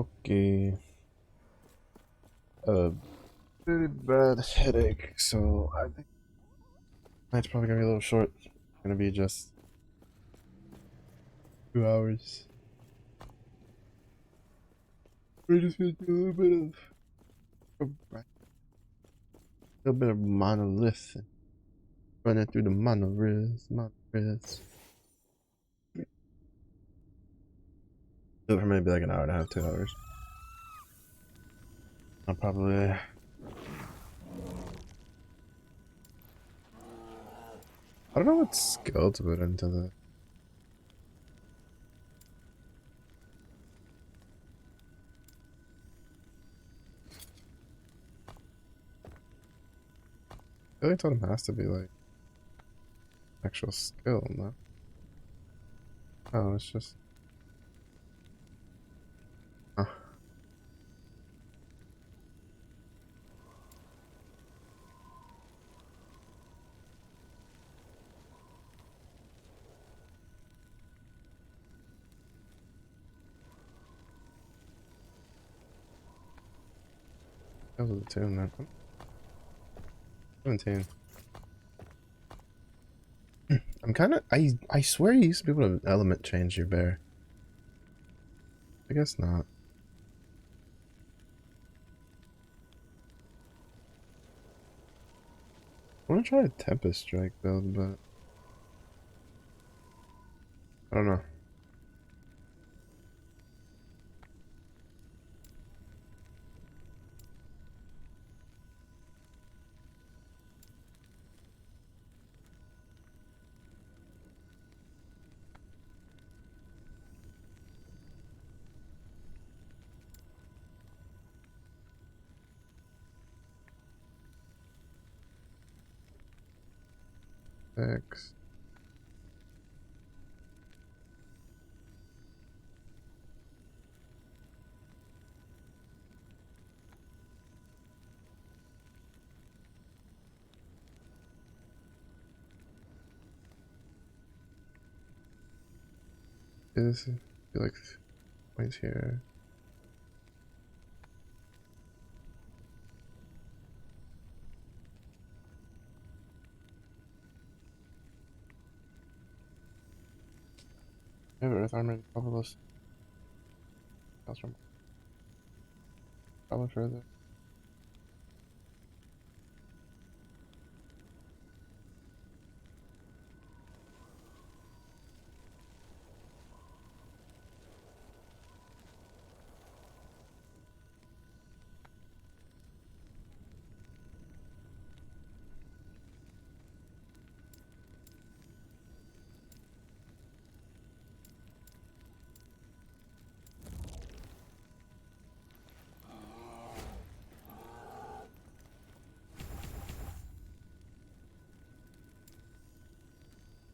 Okay. A pretty bad headache, so I think night's probably gonna be a little short. It's gonna be just 2 hours. We're just gonna do a little bit of monolith, running through the monoliths. Do it for maybe like an hour and a half, 2 hours. I'll probably. I don't know what skill to put into the. I really thought it has to be like actual skill, no? Oh, it's just. Huh. That was a tune, man. 17. I'm kind of. I swear you used to be able to element change your bear. I guess not. I want to try a Tempest Strike build, but I don't know. X. Is feel like points here. I have Earth Armor, probably probably further.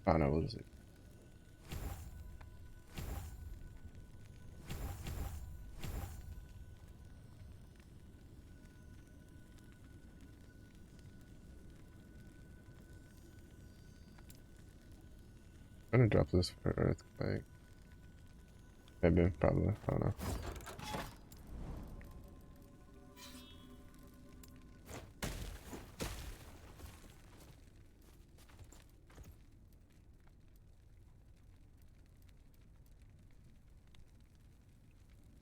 Oh no, we'll just. I'm gonna drop this for Earthquake. Maybe, probably. I don't know.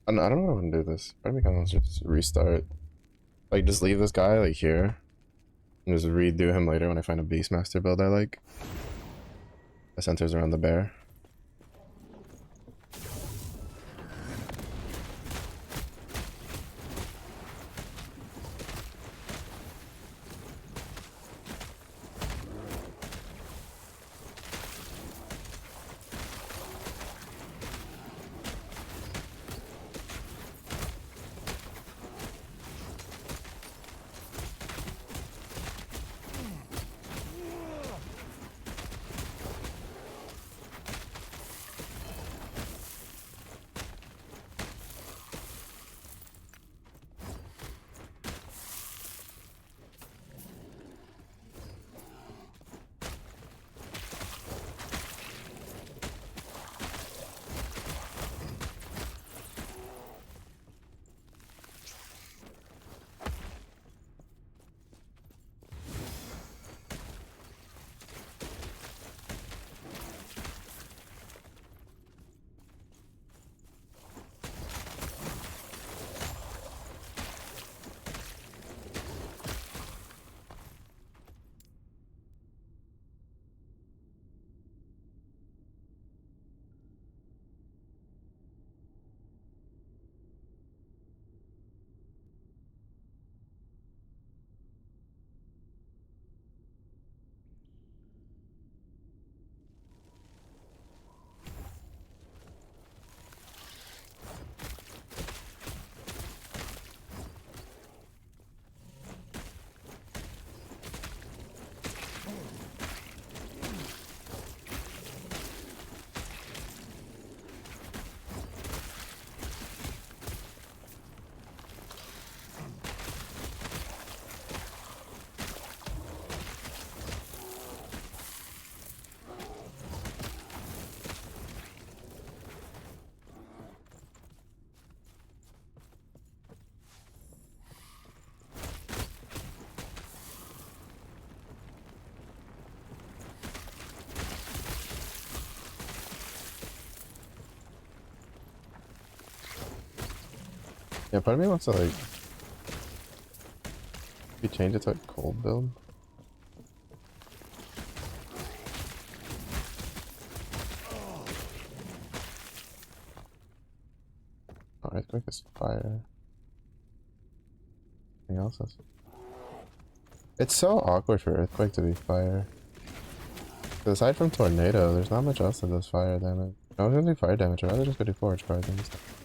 I don't know if I can do this. Part of me kind of wants to just restart. Like, just leave this guy, like, here. And just redo him later when I find a Beastmaster build I like. That centers around the bear. Yeah, part of me wants to like we change it to a cold build. Oh, earthquake is fire. Anything else is... It's so awkward for earthquake to be fire. Aside from tornado, there's not much else that does fire damage. I was gonna do fire damage, I'd rather just go do forge cards and stuff.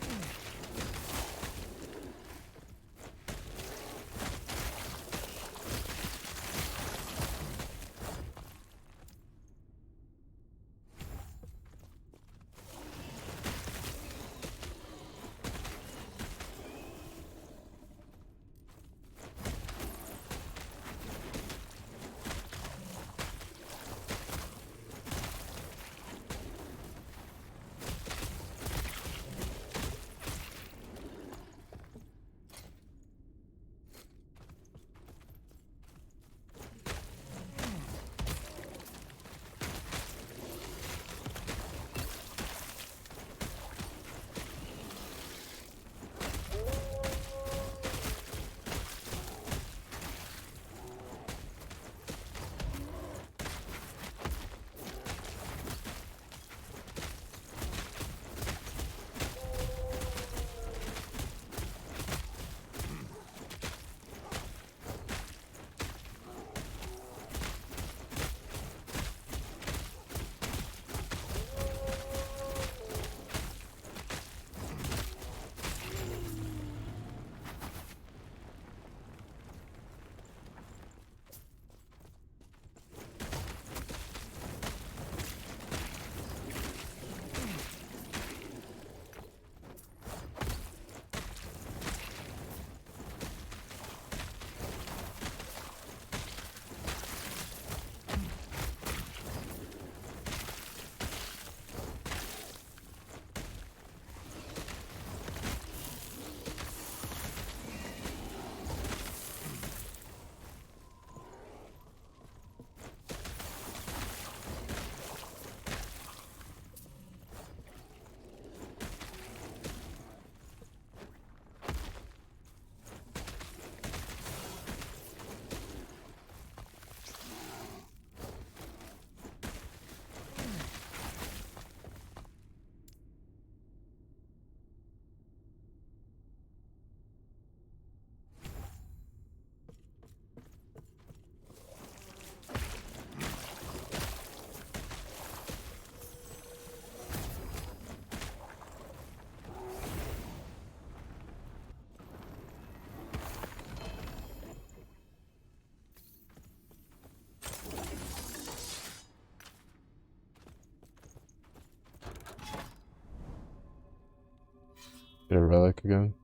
Get a relic again.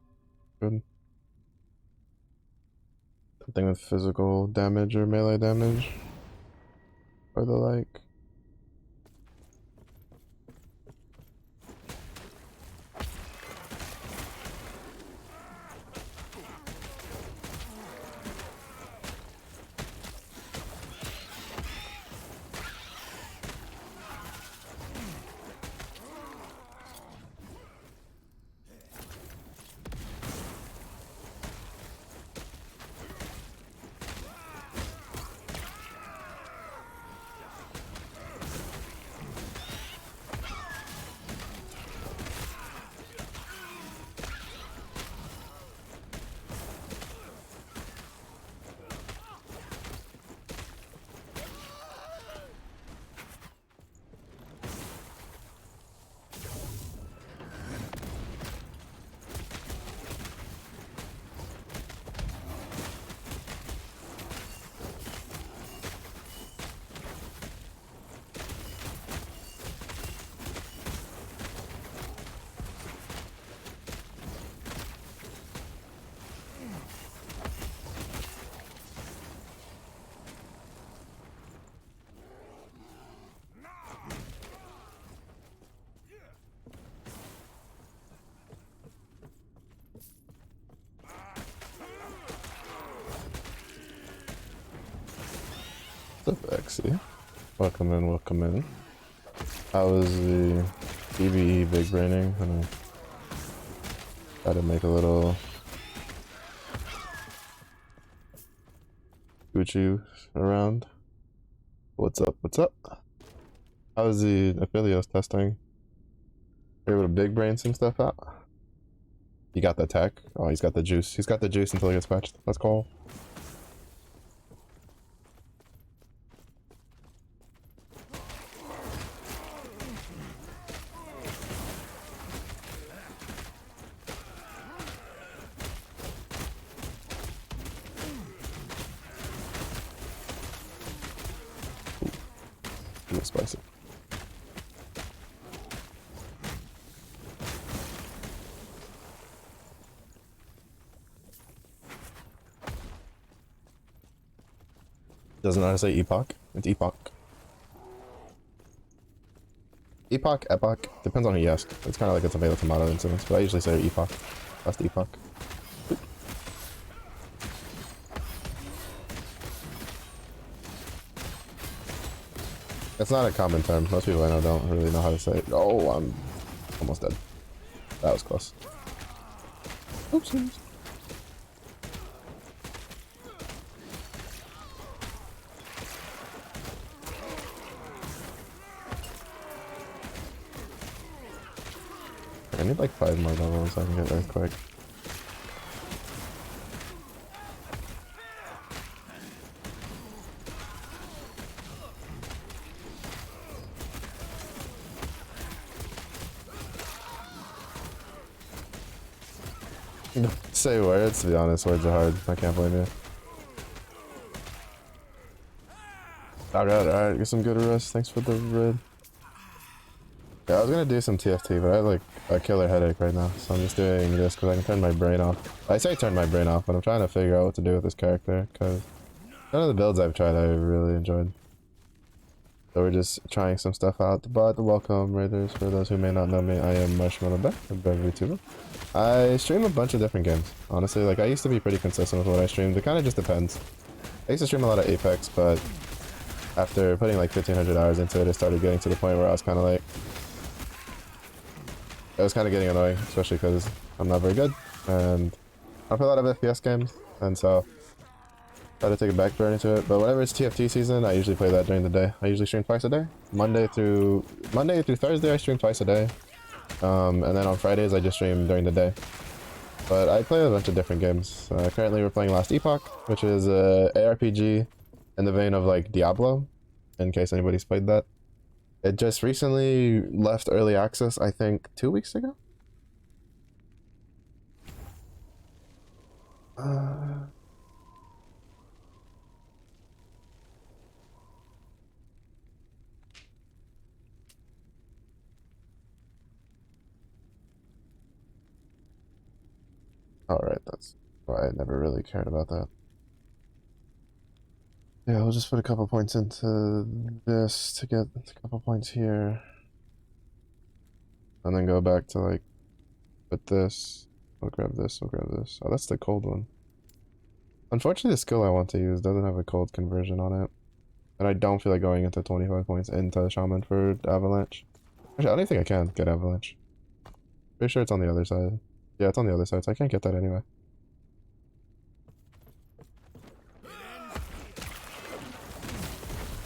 Good. Something with physical damage or melee damage. Or the like. What's up, Exy? Welcome in, welcome in. How was the PvE big braining? I'm gonna try to make a little Gucci around. What's up? What's up? How's the Aphelios testing? You're able to big brain some stuff out? You got the attack? Oh, he's got the juice. He's got the juice until he gets patched. Let's call. Ooh, spicy. Doesn't know how to say epoch. It's epoch. Epoch, epoch. Depends on who you ask. It's kind of like a tomato tomato incident, but I usually say epoch. That's the epoch. It's not a common term. Most people I know don't really know how to say it. Oh, I'm almost dead. That was close. Oopsies. I need like 5 more levels so I can get Earthquake. Say words, to be honest, words are hard. I can't blame you. Alright, get some good rest. Thanks for the red. Yeah, I was gonna do some TFT, but I have like a killer headache right now, so I'm just doing this because I can turn my brain off. I say turn my brain off, but I'm trying to figure out what to do with this character, because none of the builds I've tried I've really enjoyed. So we're just trying some stuff out. But welcome, Raiders. For those who may not know me, I am Marshmallow Beck, a Bev VTuber. I stream a bunch of different games, honestly. Like, I used to be pretty consistent with what I streamed. It kind of just depends. I used to stream a lot of Apex, but after putting like 1,500 hours into it, it started getting to the point where I was kind of like... It was kind of getting annoying, especially because I'm not very good, and I play a lot of FPS games, and so I had to take a back burner to it. But whenever it's TFT season, I usually play that during the day. I usually stream twice a day. Monday through Thursday, I stream twice a day, and then on Fridays I just stream during the day. But I play a bunch of different games. Currently, we're playing Last Epoch, which is a ARPG in the vein of like Diablo, in case anybody's played that. It just recently left early access, I think 2 weeks ago? Alright, that's why I never really cared about that. Yeah, we'll just put a couple points into this to get a couple points here. And then go back to like, put this. We'll grab this, we'll grab this. Oh, that's the cold one. Unfortunately, the skill I want to use doesn't have a cold conversion on it. And I don't feel like going into 25 points into Shaman for Avalanche. Actually, I don't think I can get Avalanche. Pretty sure it's on the other side. Yeah, it's on the other side, so I can't get that anyway.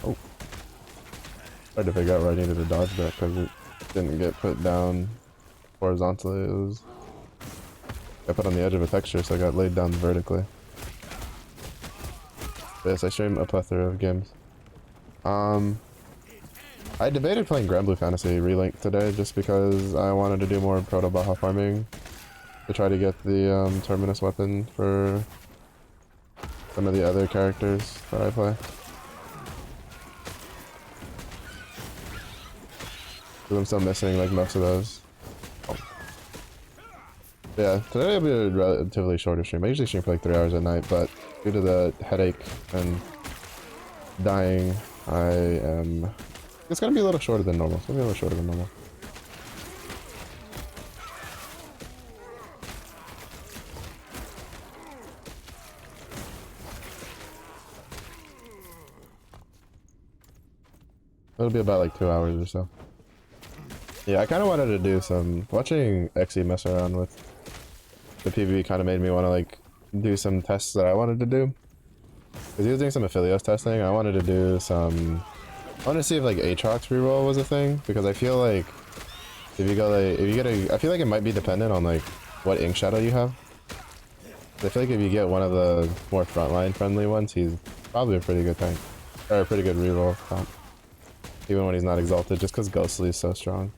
Oh. Hard to figure out where I needed to dodge that because it didn't get put down horizontally. It was... I put on the edge of a texture, so I got laid down vertically. But yes, I stream a plethora of games. I debated playing Grand Blue Fantasy Relink today just because I wanted to do more Proto Baja farming to try to get the Terminus weapon for some of the other characters that I play. Because I'm still missing like most of those. Oh. Yeah, today will be a relatively shorter stream. I usually stream for like 3 hours at night, but due to the headache and dying, I am... It's gonna be a little shorter than normal. It's gonna be a little shorter than normal. It'll be about like 2 hours or so. Yeah, I kind of wanted to do some... Watching Xe mess around with the PvP kind of made me want to like do some tests that I wanted to do. Because he was doing some Aphelios testing. I wanted to do some... I wanted to see if like Aatrox reroll was a thing, because I feel like if you go like, if you get a... I feel like it might be dependent on like what Ink Shadow you have. I feel like if you get one of the more frontline friendly ones, he's probably a pretty good tank. Or a pretty good reroll comp. Even when he's not exalted, just because Ghostly is so strong.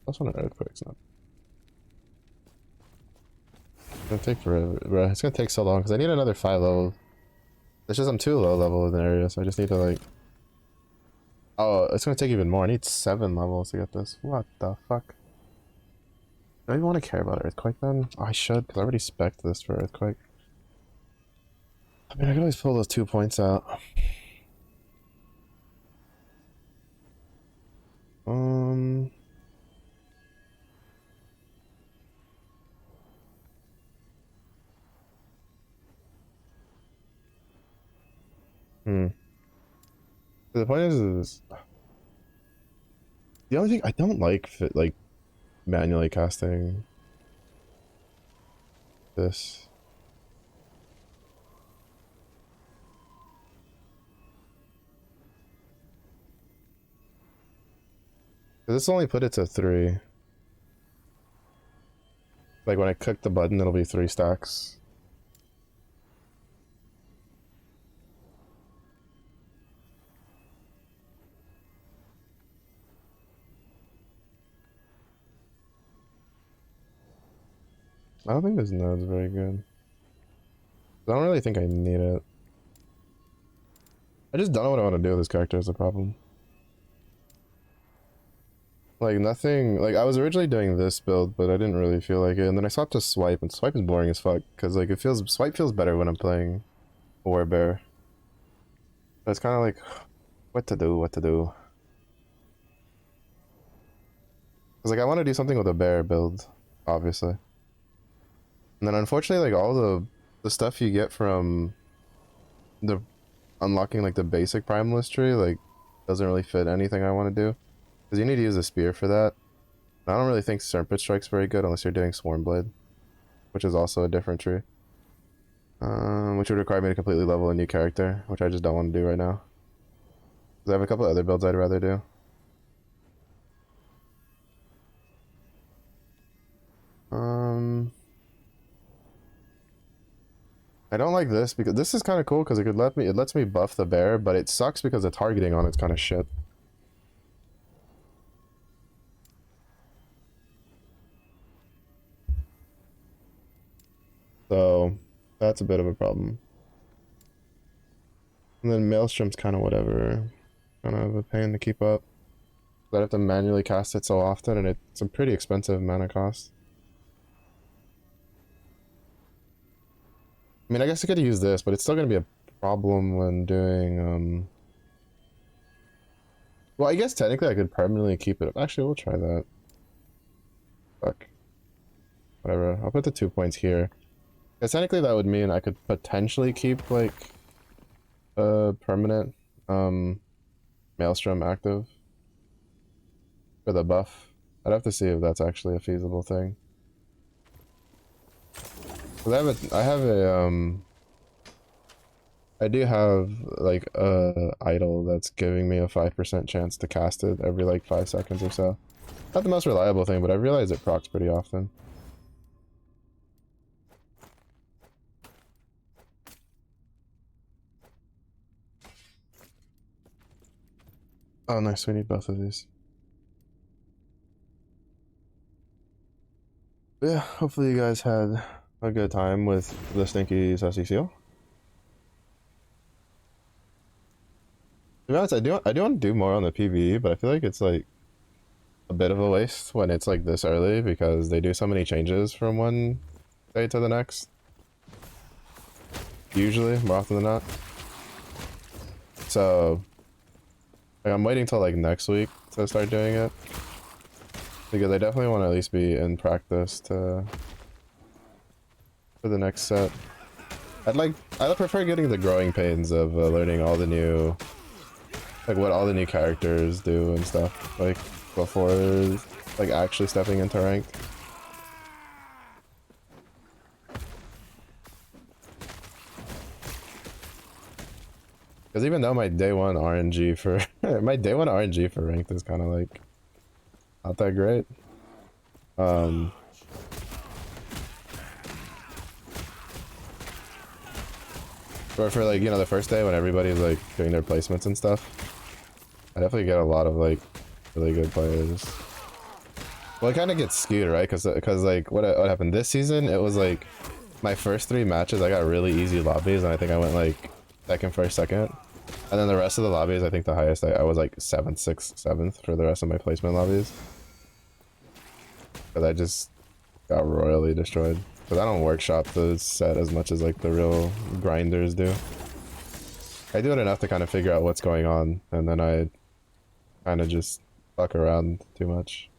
That's one of Earthquake's not. It's gonna take forever, bro. It's gonna take so long because I need another 5 level. It's just I'm too low level in the area, so I just need to like. Oh, it's gonna take even more. I need 7 levels to get this. What the fuck? Do I even want to care about Earthquake then? Oh, I should, because I already spec'd this for Earthquake. I mean, I can always pull those 2 points out. The point is the only thing I don't like manually casting this. This only put it to 3. Like when I click the button, it'll be 3 stacks. I don't think this node's very good. I don't really think I need it. I just don't know what I want to do with this character is the problem. Like nothing, like I was originally doing this build, but I didn't really feel like it. And then I swapped to Swipe, and Swipe is boring as fuck. Cause like Swipe feels better when I'm playing Warbear. But it's kind of like, what to do. Cause like I want to do something with a bear build, obviously. And then unfortunately, like all the stuff you get from the unlocking like the basic Primalist tree, like doesn't really fit anything I want to do. Because you need to use a spear for that. I don't really think Serpent Strike's very good unless you're doing Swarmblade, which is also a different tree. Which would require me to completely level a new character, which I just don't want to do right now. Because I have a couple other builds I'd rather do. I don't like this because this is kind of cool because it lets me buff the bear, but it sucks because the targeting on it's kind of shit. So that's a bit of a problem. And then Maelstrom's kind of whatever. Kind of a pain to keep up. I have to manually cast it so often, and it's a pretty expensive mana cost. I mean, I guess I could use this, but it's still going to be a problem when doing, Well, I guess technically I could permanently keep it. Actually, we'll try that. Fuck. Whatever. I'll put the 2 points here. Because technically that would mean I could potentially keep, like, a permanent, Maelstrom active. For the buff. I'd have to see if that's actually a feasible thing. I do have like a idol that's giving me a 5% chance to cast it every like 5 seconds or so. Not the most reliable thing, but I realize it procs pretty often. Oh nice, we need both of these. But yeah, hopefully you guys had a good time with the stinky sussy seal. To be honest, I do want to do more on the PvE, but I feel like it's like a bit of a waste when it's like this early because they do so many changes from one day to the next. Usually, more often than not. So, like, I'm waiting till like next week to start doing it. Because I definitely want to at least be in practice to for the next set. I prefer getting the growing pains of learning all the new, like what all the new characters do and stuff, like before like actually stepping into ranked. Because even though my day one RNG for my day one RNG for ranked is kind of like not that great. Or for like, you know, the first day when everybody's like doing their placements and stuff, I definitely get a lot of like really good players. Well, it kind of gets skewed, right? Because like what happened this season, it was like my first 3 matches I got really easy lobbies, and I think I went like second, first, second. And then the rest of the lobbies, I think the highest I was like 7th, 6th, 7th for the rest of my placement lobbies. But I just got royally destroyed. Because I don't workshop the set as much as like the real grinders do. I do it enough to kind of figure out what's going on, and then I kind of just fuck around too much.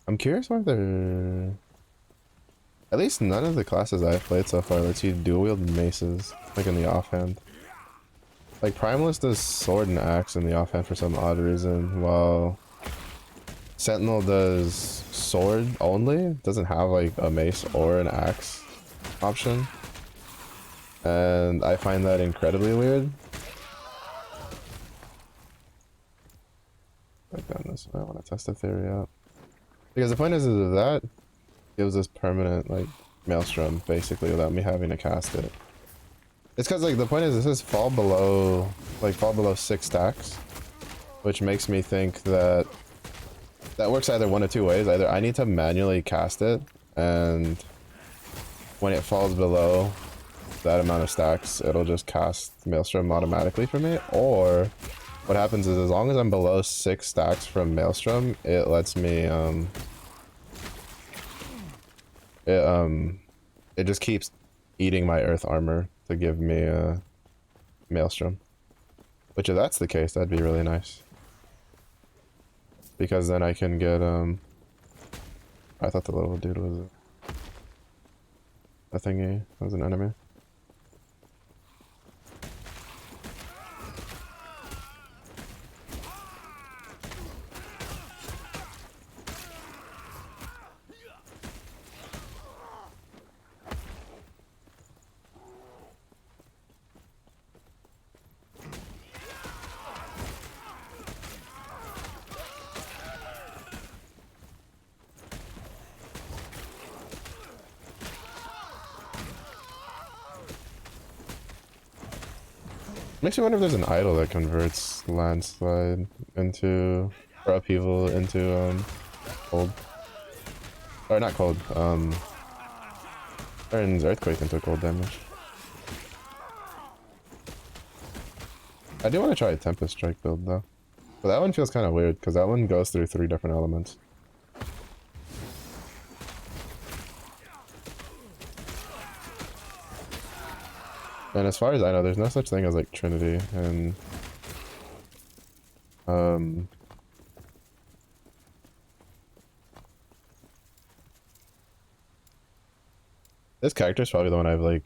I'm curious why they're... At least none of the classes I've played so far lets you dual wield maces, like in the offhand. Like Primalist does sword and axe in the offhand for some odd reason, while Sentinel does sword only, doesn't have like a mace or an axe option. And I find that incredibly weird. I've done this, I want to test the theory out. Because the point is that gives us permanent like maelstrom basically without me having to cast it. It's because like the point is this is fall below 6 stacks, which makes me think that that works either one of 2 ways. Either I need to manually cast it, and when it falls below that amount of stacks, it'll just cast Maelstrom automatically for me, or what happens is as long as I'm below 6 stacks from Maelstrom, it lets me it just keeps eating my earth armor to give me a Maelstrom. Which if that's the case, that'd be really nice. Because then I can get I thought the little dude was a thingy, was an enemy. Makes me wonder if there's an idol that converts landslide into, or upheaval into cold. Or not cold, turns earthquake into cold damage. I do want to try a Tempest Strike build though. But that one feels kind of weird because that one goes through 3 different elements. And as far as I know, there's no such thing as like Trinity, and this character is probably the one I've like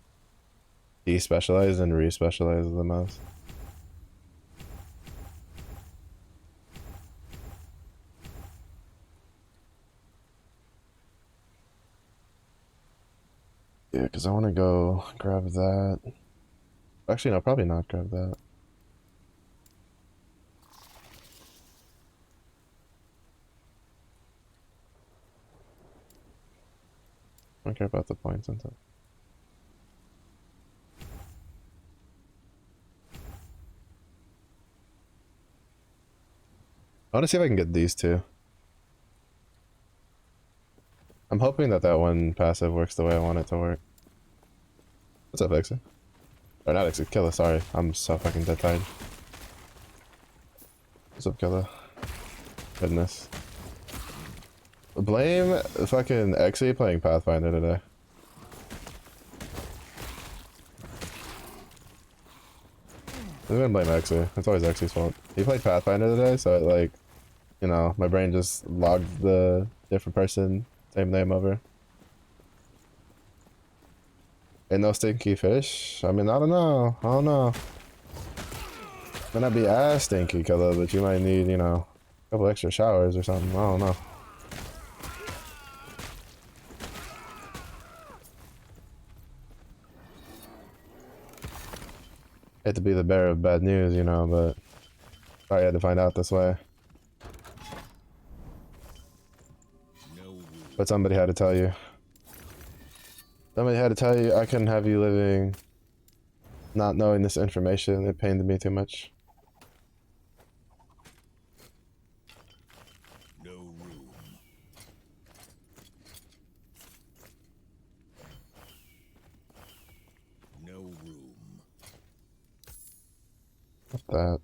despecialized and respecialized the most. Yeah, because I want to go grab that. Actually, no, probably not grab that. I don't care about the points and stuff. I want to see if I can get these two. I'm hoping that that one passive works the way I want it to work. What's up, Exit? Or not Exit, Killer, sorry. I'm so fucking dead tired. What's up, Killer? Goodness. Blame fucking Exy playing Pathfinder today. I'm gonna blame Exy. It's always Exy's fault. He played Pathfinder today, so it, like, you know, my brain just logged the different person, same name over. Ain't no stinky fish? I mean, I don't know. I don't know. Might not be as stinky, Killer, but you might need, you know, a couple extra showers or something. I don't know. Hate to be the bearer of bad news, you know, but sorry I had to find out this way. But somebody had to tell you. Somebody had to tell you I couldn't have you living not knowing this information. It pained me too much. No room. No room. What's that?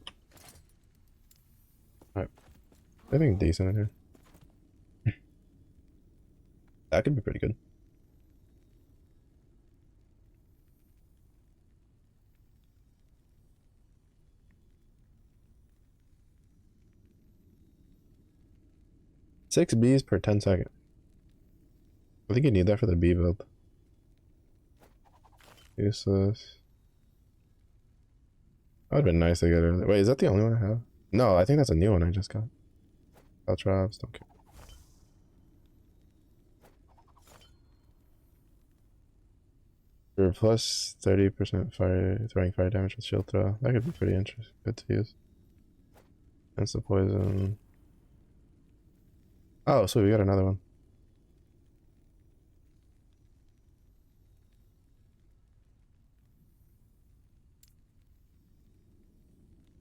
Alright. Anything decent in here? That could be pretty good. Six bees per 10 seconds. I think you need that for the bee build. Useless. That would've been nice to get earlier. Wait, is that the only one I have? No, I think that's a new one I just got. I'll traps, don't care. For plus 30% fire, throwing fire damage with shield throw. That could be pretty interesting. Good to use. That's the poison. Oh, so we got another one.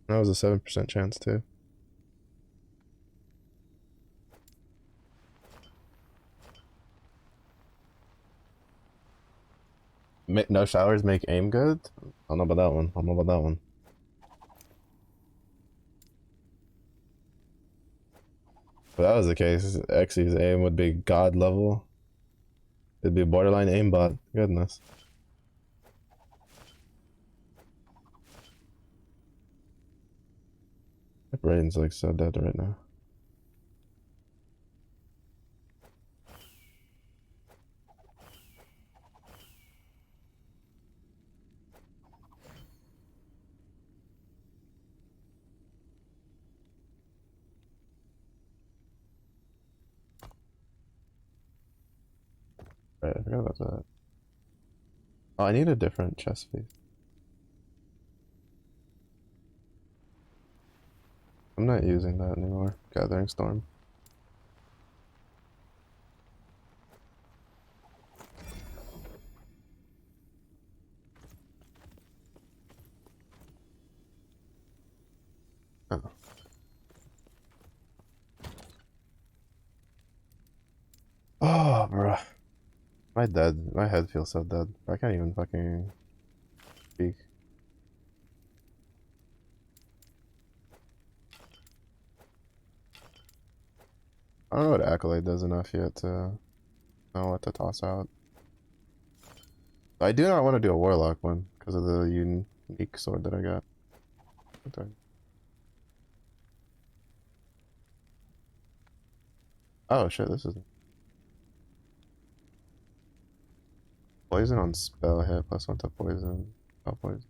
That was a 7% chance too. No showers make aim good? I don't know about that one. I don't know about that one. If that was the case, Xy's aim would be god level. It'd be borderline aimbot. Goodness. My brain's like so dead right now. Right, I forgot about that. Oh, I need a different chest piece. I'm not using that anymore. Gathering Storm. Oh. Oh, bruh. My dead. My head feels so dead. I can't even fucking speak. I don't know what Acolyte does enough yet to know what to toss out. I do not want to do a Warlock one because of the unique sword that I got. Okay. Oh shit, this is poison on spell hit plus 1 to poison. Oh, poison.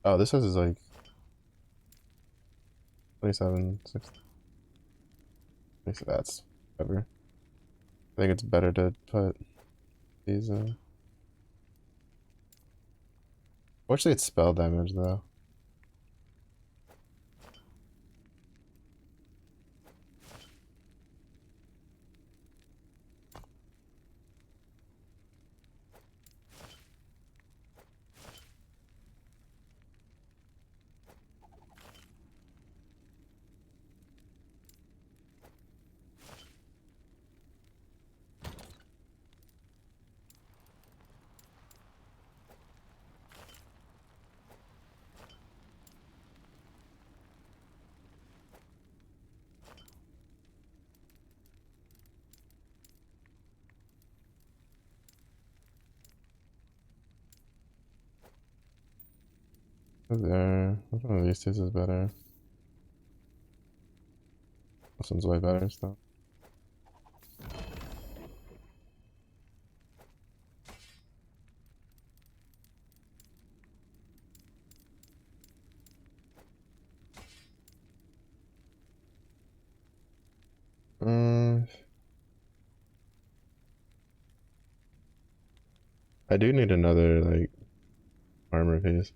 Oh, this is like 27, 60. That's whatever. I think it's better to put these. Fortunately, it's spell damage though. There. Which one of these two is better? This one's way better still. Um, I do need another like armor piece.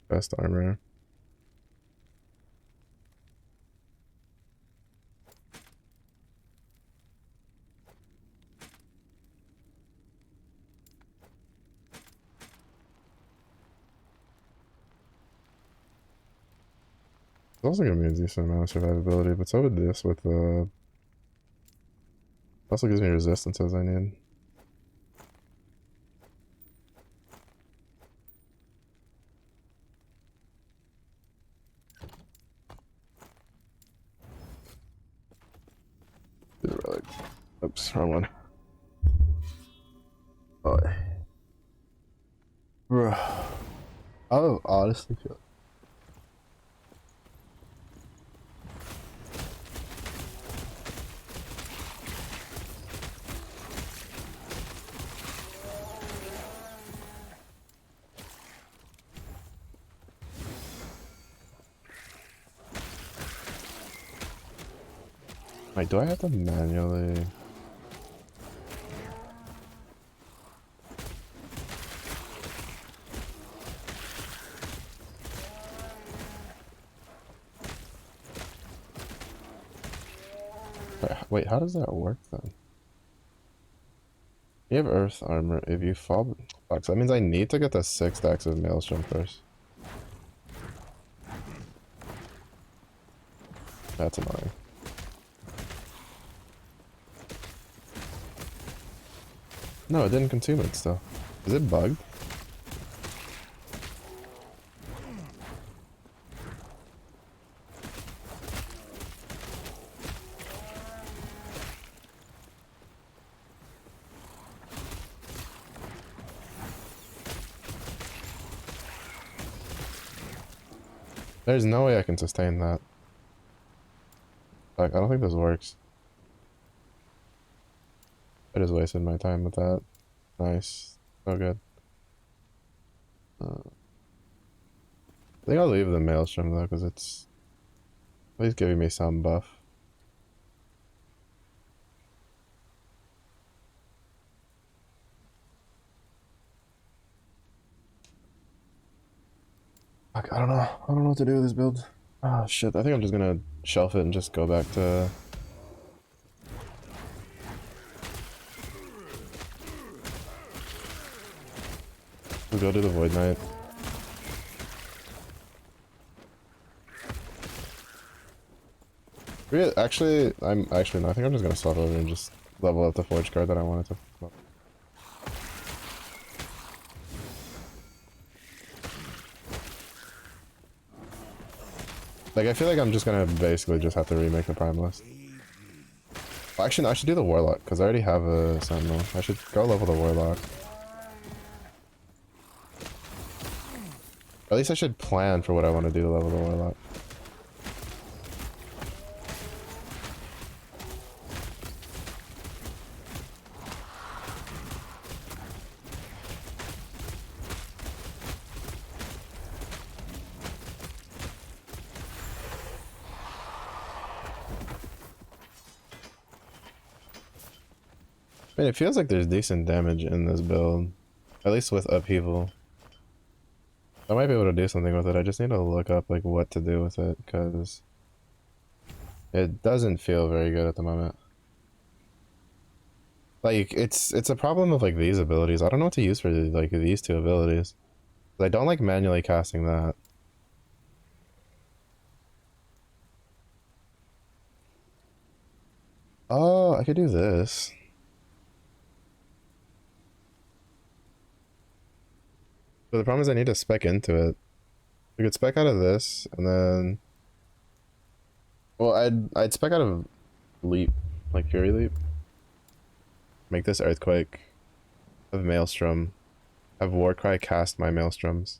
Best armor. It's also gonna be a decent amount of survivability, but so would this with the also gives me resistances I need. Relic. Oops, wrong one. Oh, bro. I honestly feel. Like, do I have to manually? Wait, how does that work then? You have earth armor. If you fall, fuck, so that means I need to get the 6 stacks of maelstrom first. That's annoying. No, it didn't consume it still. Is it bugged? There's no way I can sustain that. Fuck, I don't think this works. I just wasted my time with that. Nice. So good. I think I'll leave the maelstrom though, because it's at least giving me some buff. Fuck, I don't know. I don't know what to do with this build. Oh shit, I think I'm just gonna shelf it and just go back to... We'll go to the Void Knight. Actually, no, I think I'm just gonna swap over and just level up the forge card that I wanted to. Like, I feel like I'm just gonna basically just have to remake the Prime list. Well, actually, no, I should do the Warlock, because I already have a Sentinel. I should go level the Warlock. Or at least I should plan for what I want to do to level the Warlock. I mean, it feels like there's decent damage in this build. At least with upheaval. I might be able to do something with it. I just need to look up like what to do with it, because it doesn't feel very good at the moment. Like, it's a problem of like these abilities. I don't know what to use for like these two abilities. I don't like manually casting that. Oh, I could do this. But the problem is I need to spec into it. We could spec out of this, and then... Well, I'd spec out of Leap, like Fury Leap. Make this Earthquake of Maelstrom. Have Warcry cast my Maelstroms.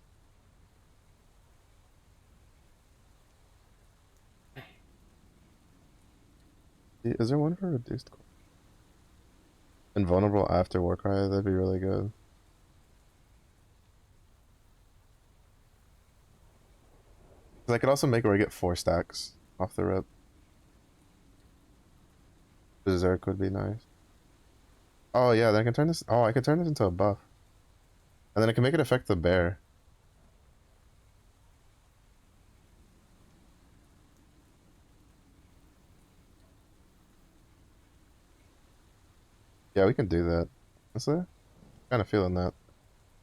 Is there one for reduced cooldown? Invulnerable after Warcry? That'd be really good. Because I could also make where I get 4 stacks off the rip. Berserk would be nice. Oh yeah, then I can turn this. Oh, I could turn this into a buff. And then I can make it affect the bear. Yeah, we can do that. Honestly, kind of feeling that.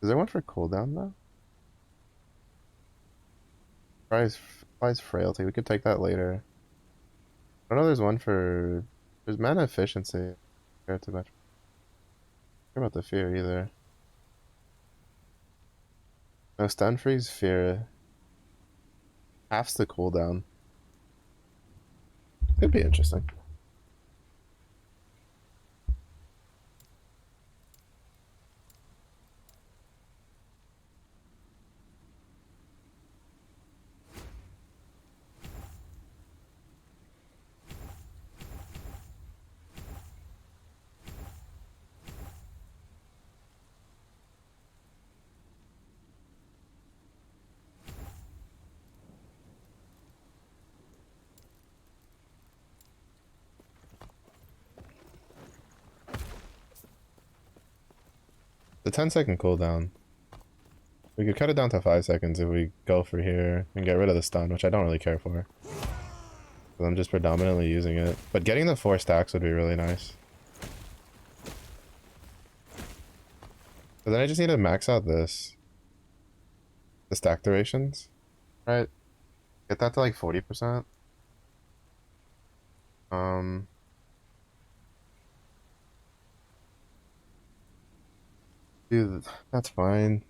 Is there one for cooldown though? Prize frailty. We could take that later. I know there's one for. There's mana efficiency. Care too much. Care about the fear either. No stun freeze fear. Halves the cooldown. Could be interesting. The 10-second cooldown. We could cut it down to 5 seconds if we go for here and get rid of the stun, which I don't really care for. I'm just predominantly using it. But getting the 4 stacks would be really nice. But then I just need to max out this. The stack durations. Right? Get that to like 40%. Dude, that's fine.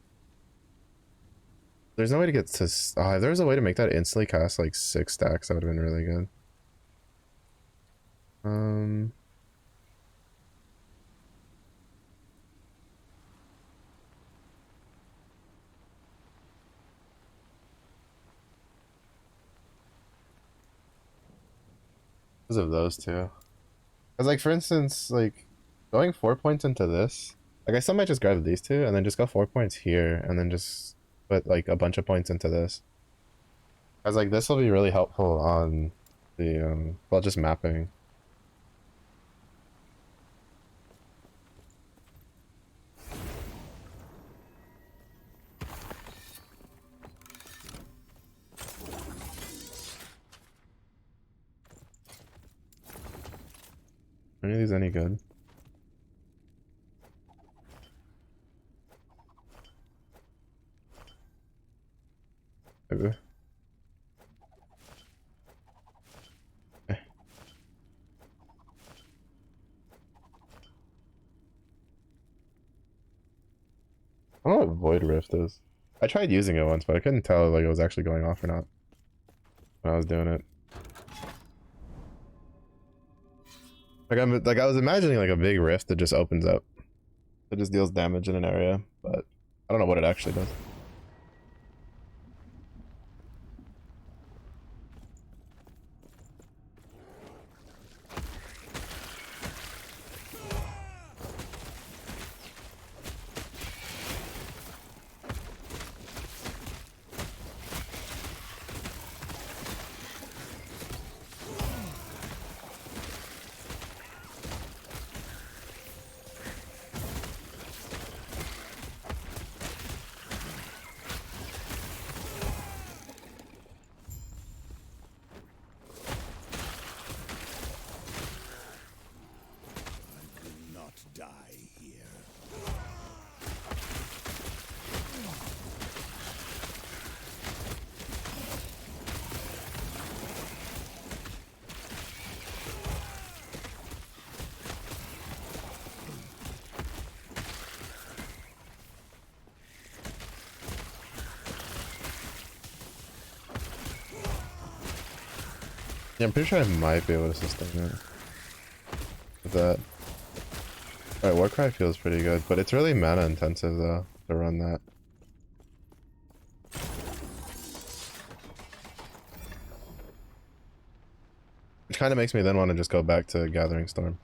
There's no way to get to... if there was a way to make that instantly cast like 6 stacks, that would have been really good. Because of those two. Because like for instance, like going 4 points into this, like I still might just grab these two and then just go 4 points here and then just put like a bunch of points into this. Because like this will be really helpful on the well, just mapping. Are any of these any good? Maybe. I don't know what Void Rift is. I tried using it once, but I couldn't tell like it was actually going off or not when I was doing it. Like I was imagining like a big rift that just opens up. It just deals damage in an area, but I don't know what it actually does. Yeah, I'm pretty sure I might be able to sustain it with that. Alright, Warcry feels pretty good, but it's really mana intensive though. to run that. Which kind of makes me then want to just go back to Gathering Storm.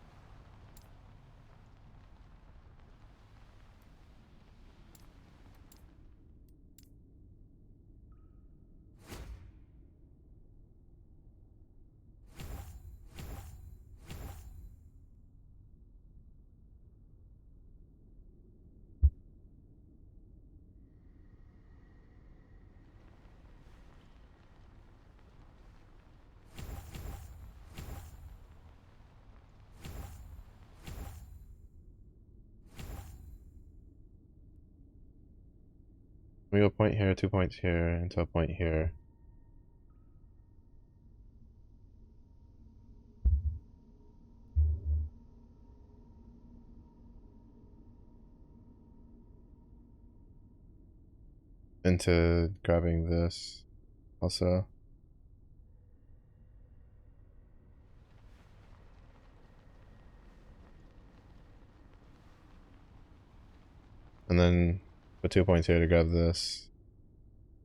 We go point here, 2 points here, into a point here. Into grabbing this also. And then put 2 points here to grab this.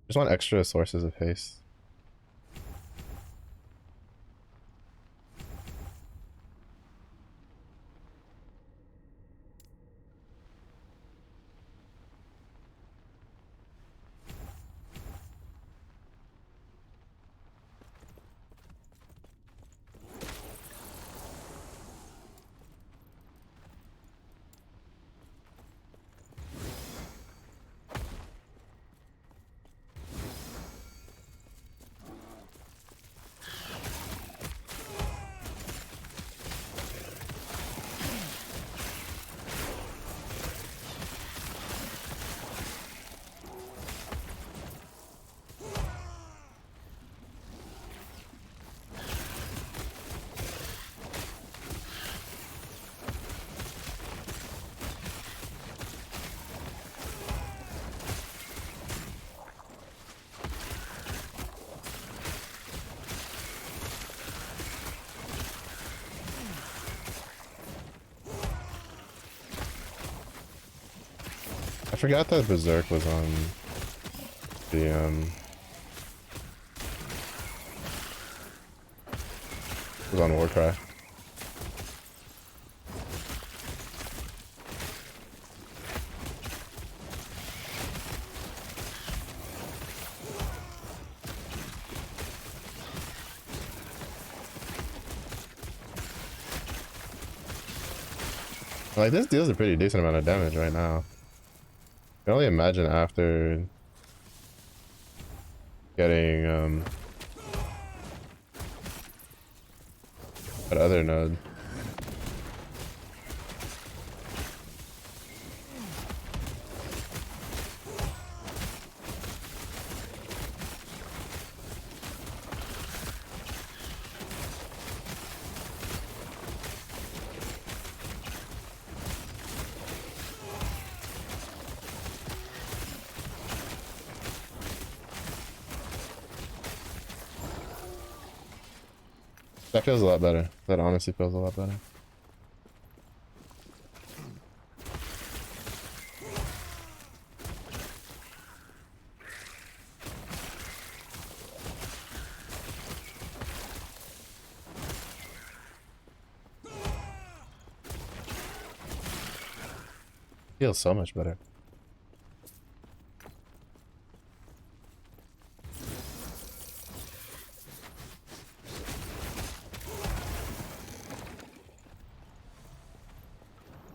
Just want extra sources of haste. I forgot that Berserk was on the was on Warcry. Like, this deals a pretty decent amount of damage right now. I can only imagine after getting that other node. That feels a lot better. That honestly feels a lot better. Feels so much better.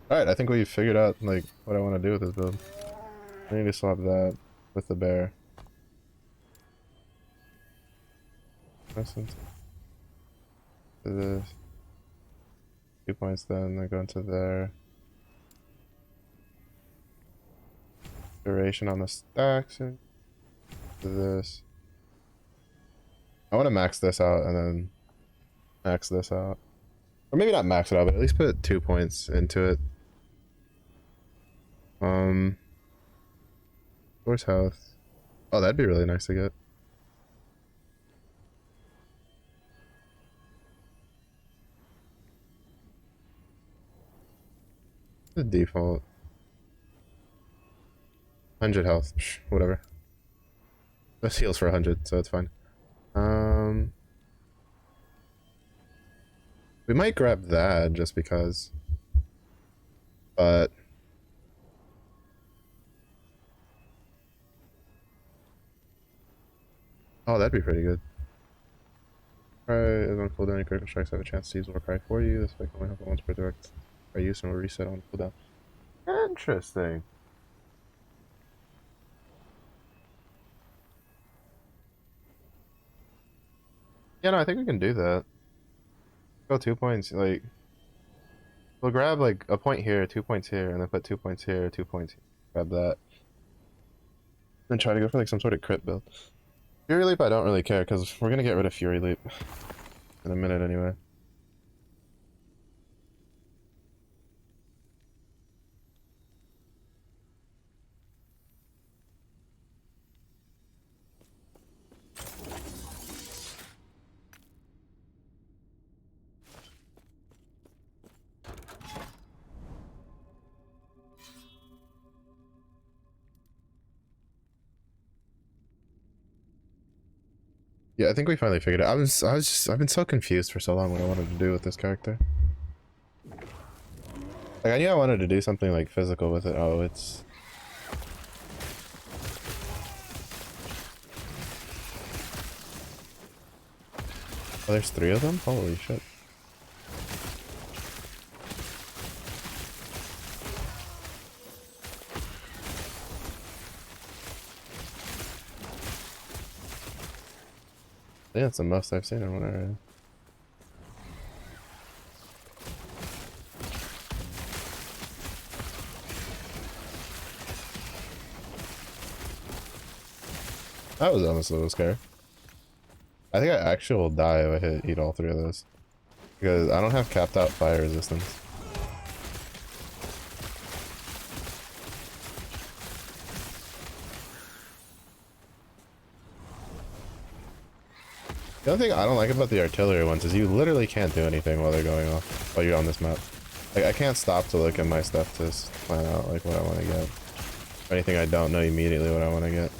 Alright, I think we figured out like what I want to do with this build. I need to swap that with the bear. Listen to this. 2 points then, I go into there. Duration on the stacks and to this. I want to max this out and then max this out. Or maybe not max it out, but at least put 2 points into it. Where's health? Oh, that'd be really nice to get. The default. 100 health. Whatever. This heals for 100, so it's fine. We might grab that just because. But oh, that'd be pretty good. Alright, is on cooldown. Any critical strikes have a chance to use Warcry for you. This effect only happens once per direct by use and will reset on cooldown. Interesting. Yeah, no, I think we can do that. Go 2 points, like we'll grab like a point here, 2 points here, and then put 2 points here, 2 points here. Grab that. Then try to go for like some sort of crit build. Fury Leap I don't really care because we're gonna get rid of Fury Leap in a minute anyway. Yeah, I think we finally figured it out. I've been so confused for so long what I wanted to do with this character. Like, I knew I wanted to do something, like, physical with it. Oh, it's... Oh, there's 3 of them? Holy shit. Yeah, it's the most I've seen in one area. That was almost a little scary. I think I actually will die if I eat all 3 of those. Because I don't have capped out fire resistance. The only thing I don't like about the artillery ones is you literally can't do anything while they're going off, while you're on this map. Like, I can't stop to look at my stuff to plan out, like, what I want to get. Or anything I don't know immediately what I want to get.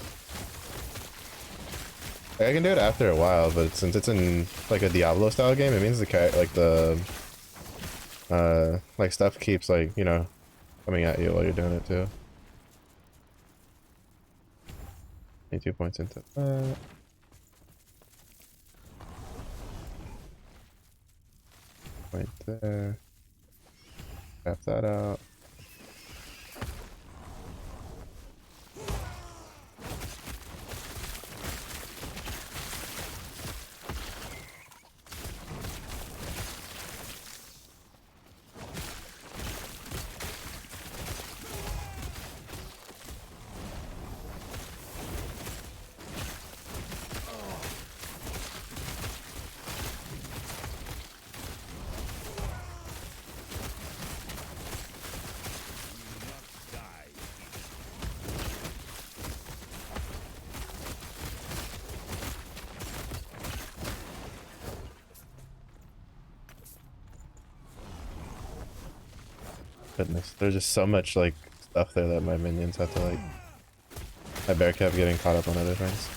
Like, I can do it after a while, but since it's in, like, a Diablo style game, it means like, stuff keeps, like, you know, coming at you while you're doing it, too. 22 points into that. Point there. Tap that out. Goodness, there's just so much like stuff there that my minions have to like. My bear kept getting caught up on other things.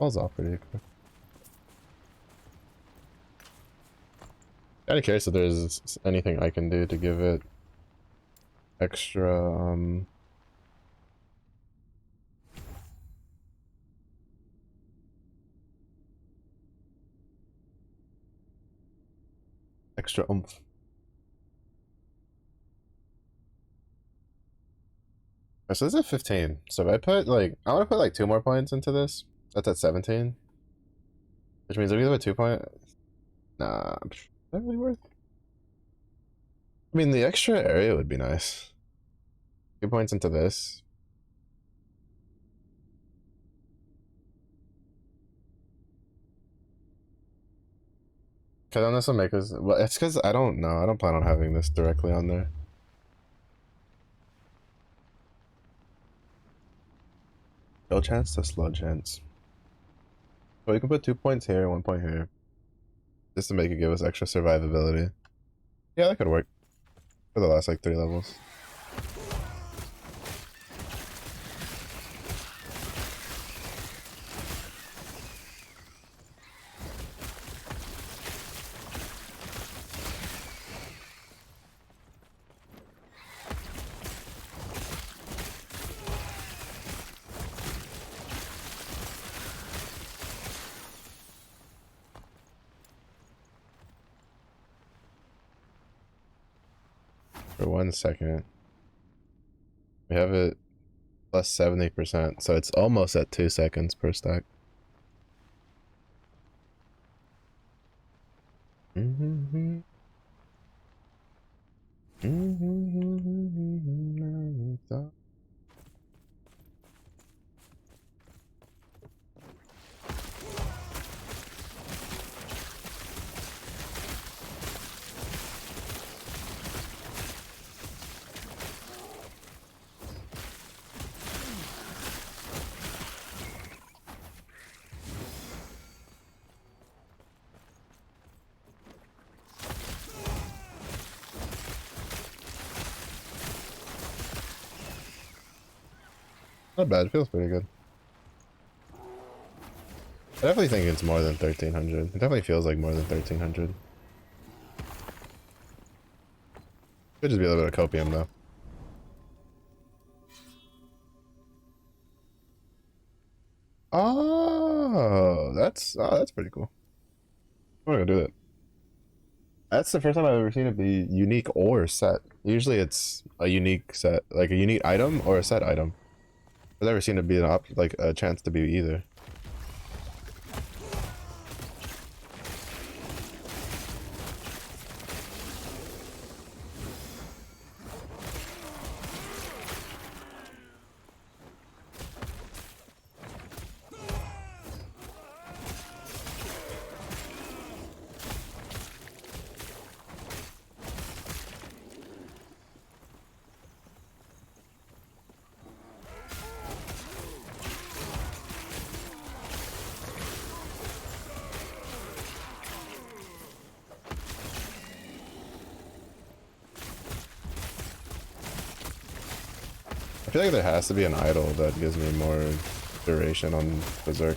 falls off pretty quick. Kinda curious if there's anything I can do to give it extra, extra oomph. So this is at 15. So if I put like, I want to put like 2 more points into this. That's at 17. Which means if we have a 2 point, nah, is that really worth? I mean, the extra area would be nice. 2 points into this. Cause then this will make us, well, it's cause I don't know. I don't plan on having this directly on there. No chance to slow chance. So we can put 2 points here, 1 point here. Just to make it give us extra survivability. Yeah, that could work. For the last like 3 levels. For 1 second. We have it plus 70%, so it's almost at 2 seconds per stack. Not bad, feels pretty good. I definitely think it's more than 1300. It definitely feels like more than 1300. Could just be a little bit of copium though. Oh, that's pretty cool. I'm gonna do that. That's the first time I've ever seen it be unique or set. Usually it's a unique set, like a unique item or a set item. I've never seen it be like a chance to be either. I feel like there has to be an idol that gives me more duration on Berserk.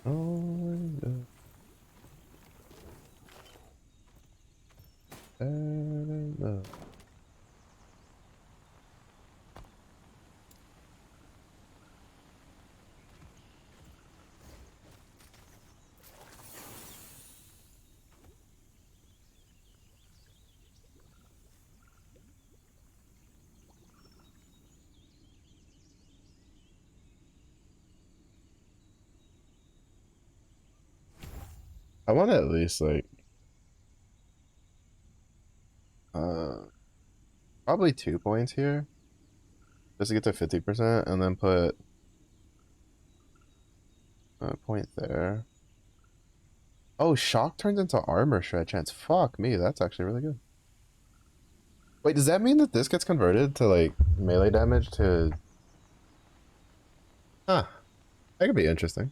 Oh, no. I want to at least like uh probably 2 points here just to get to 50% and then put a point there. Oh, shock turns into armor shred chance. Fuck me, that's actually really good. Wait, does that mean that this gets converted to like melee damage to? Huh, that could be interesting.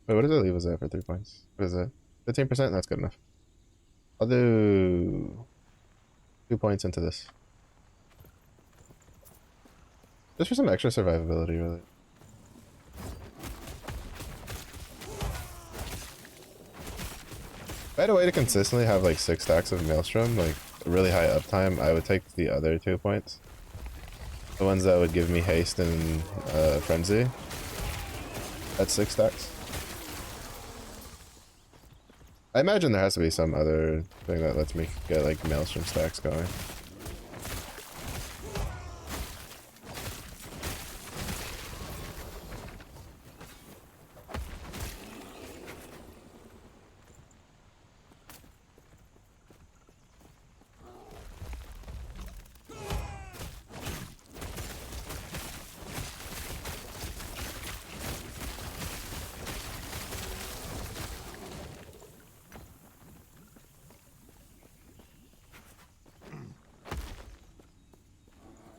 Wait, what does it leave us at for 3 points? What is it? 15%? That's good enough. I'll do 2 points into this. Just for some extra survivability, really. If I had a way to consistently have like 6 stacks of Maelstrom, like really high uptime, I would take the other 2 points. The ones that would give me haste and frenzy. That's 6 stacks. I imagine there has to be some other thing that lets me get like Maelstrom stacks going.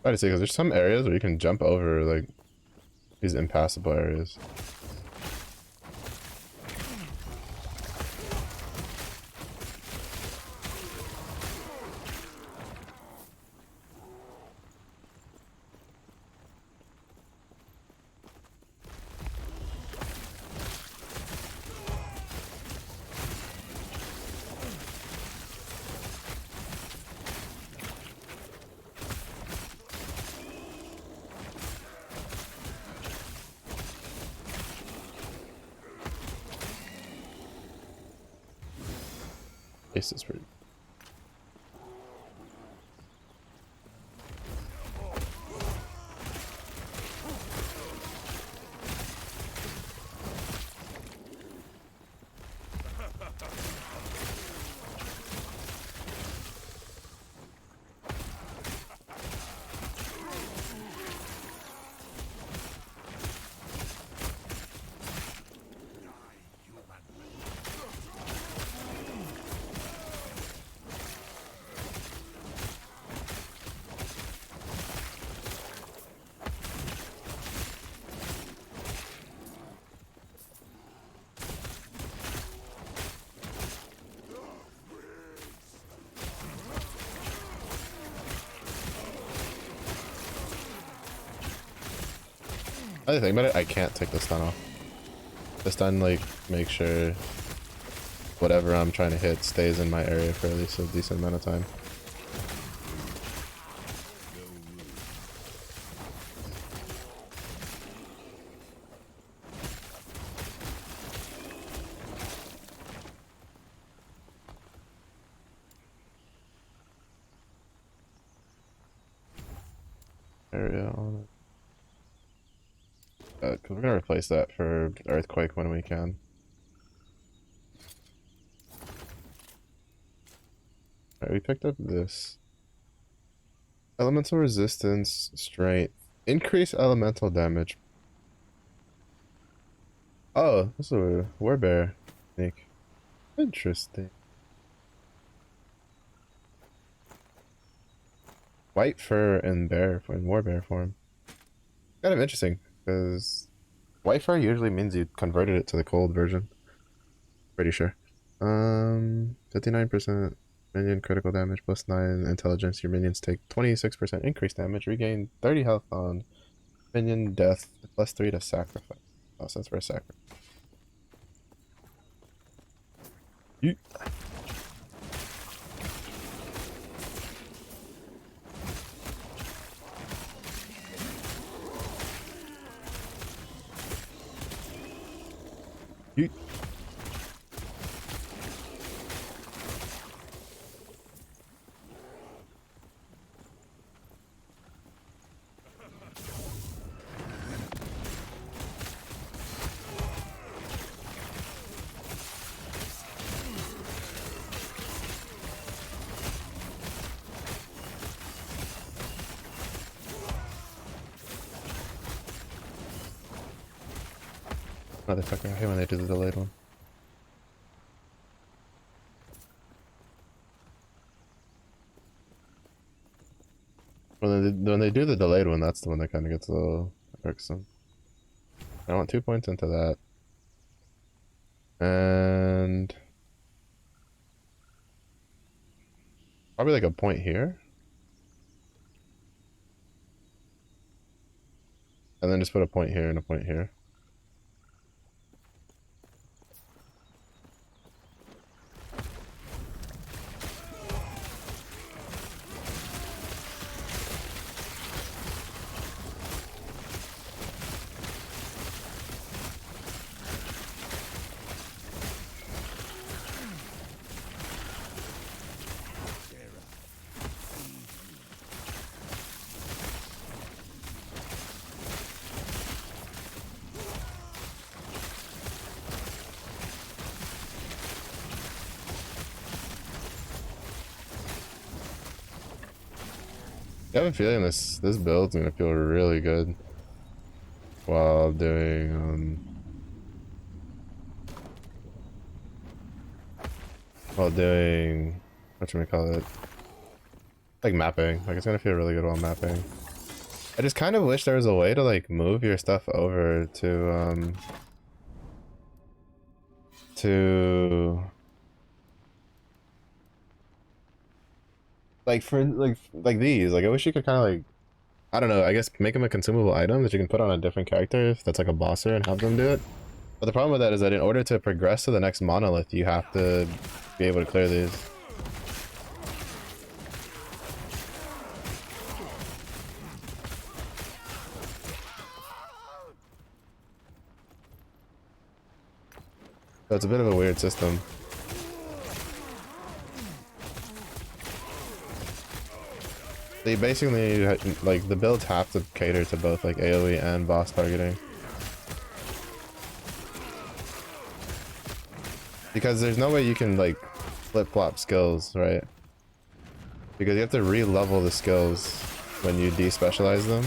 Try to see, because there's some areas where you can jump over like these impassable areas. Ace is pretty. Other thing about it, I can't take the stun off. The stun like makes sure whatever I'm trying to hit stays in my area for at least a decent amount of time. Area on it. 'Cause we're gonna replace that for Earthquake when we can. Alright, we picked up this. Elemental resistance, strength, increase elemental damage. Oh, this is a warbear sneak. Interesting. White fur and bear in warbear form. Kind of interesting, because white fur usually means you converted it to the cold version. Pretty sure. 59% minion critical damage plus 9 intelligence. Your minions take 26% increased damage. Regain 30 health on minion death plus 3 to sacrifice. Oh, so that's for a sacrifice. You. You. Motherfucker, I hate when they do the delayed one. When they do the delayed one, that's the one that kind of gets a little irksome. I want 2 points into that. And Probably like a point here. And then just put a point here and a point here. I have a feeling this build's gonna feel really good while doing what should we call it? Like mapping. Like it's gonna feel really good while mapping. I just kind of wish there was a way to like move your stuff over to like for like these. Like I wish you could kind of like, I don't know, I guess make them a consumable item that you can put on a different character that's like a bosser and have them do it. But the problem with that is that in order to progress to the next monolith, you have to be able to clear these. So it's a bit of a weird system. They basically, like, the builds have to cater to both, like, AoE and boss targeting. Because there's no way you can, like, flip-flop skills, right? Because you have to re-level the skills when you de-specialize them.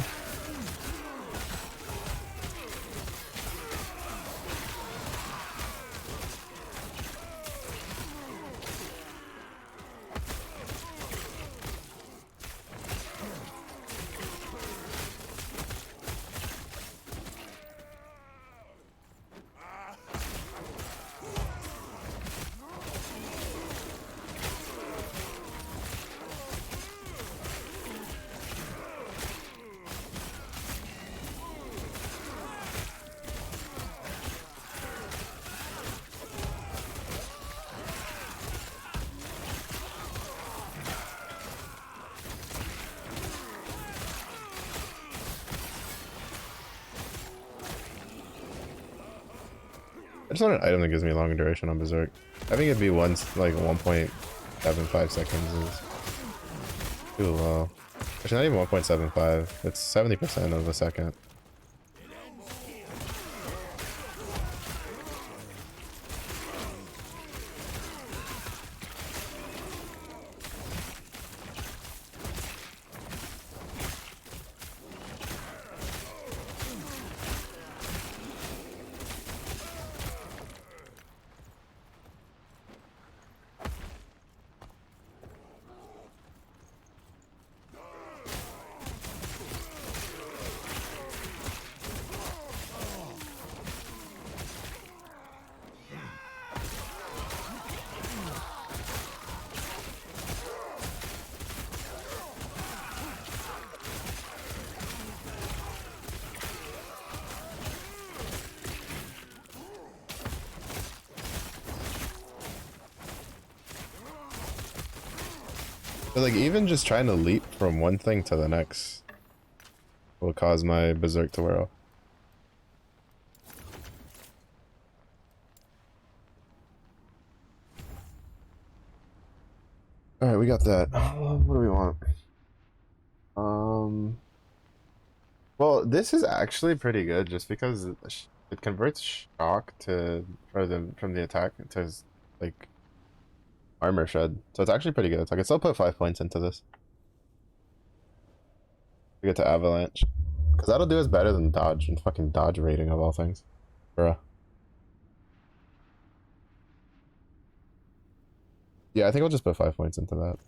I just want an item that gives me longer duration on Berserk. I think it'd be like 1.75 seconds is too low. Actually, not even 1.75. It's 70% of a second. But like even just trying to leap from one thing to the next will cause my Berserk to wear off. Alright, we got that. What do we want? Well, this is actually pretty good just because it converts shock to from the attack to like armor shed. So it's actually pretty good. So I can still put 5 points into this. We get to avalanche. Because that'll do us better than dodge and fucking dodge rating of all things. Bruh. Yeah, I think I'll just put 5 points into that.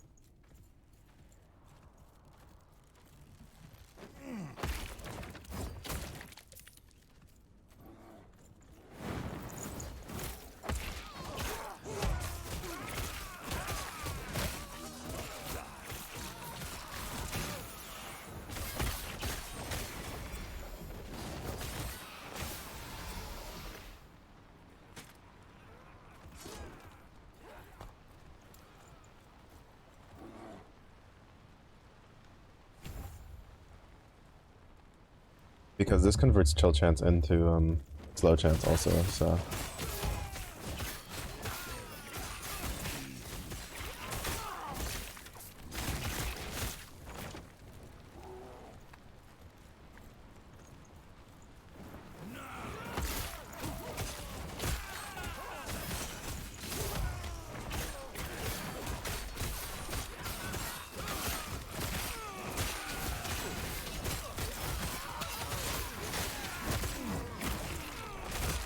Because this converts chill chance into slow chance also, so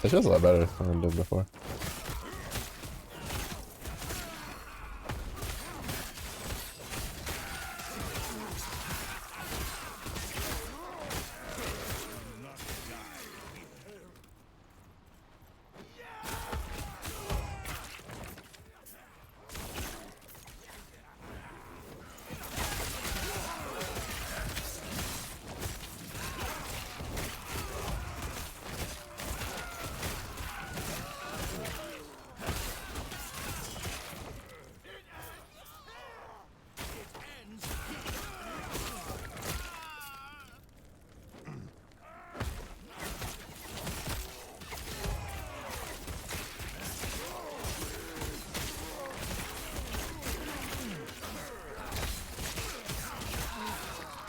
it feels a lot better than it did before.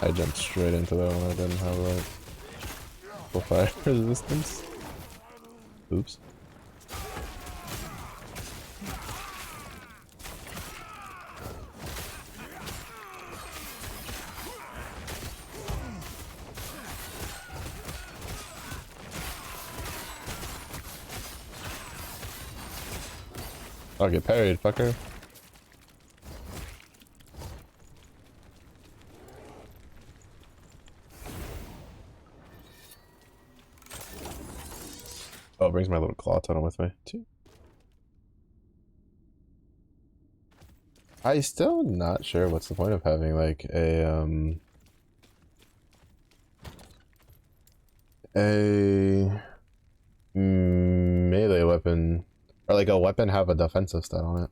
I jumped straight into that one. I didn't have like full fire resistance. Oops. I'll get parried, fucker. Oh, it brings my little claw tunnel with me too. I still not sure what's the point of having like a melee weapon, or like a weapon have a defensive stat on it.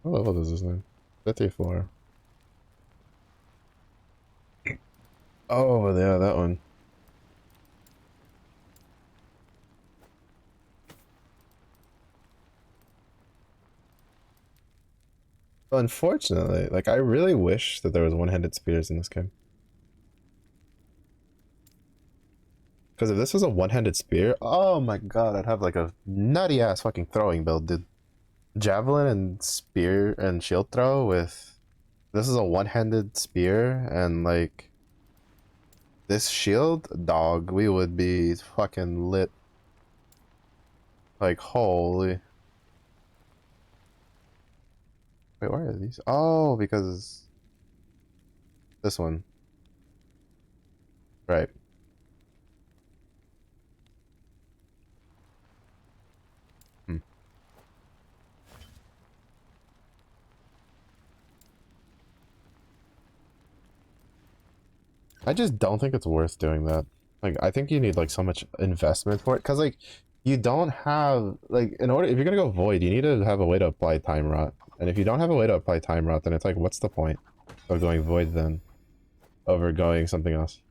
What level is this thing? 54. Oh yeah, that one. Unfortunately, like I really wish that there was one-handed spears in this game. Because if this was a one-handed spear, oh my god, I'd have like a nutty ass fucking throwing build, dude. Javelin and spear and shield throw with this is a one-handed spear and like this shield, dog, we would be fucking lit. Like holy. Wait, where are these? Oh, because this one. Right. Hmm. I just don't think it's worth doing that. Like, I think you need like so much investment for it, because like you don't have like in order if you're gonna go void, you need to have a way to apply time rot. And if you don't have a way to apply time rot, then it's like, what's the point of going void then over going something else?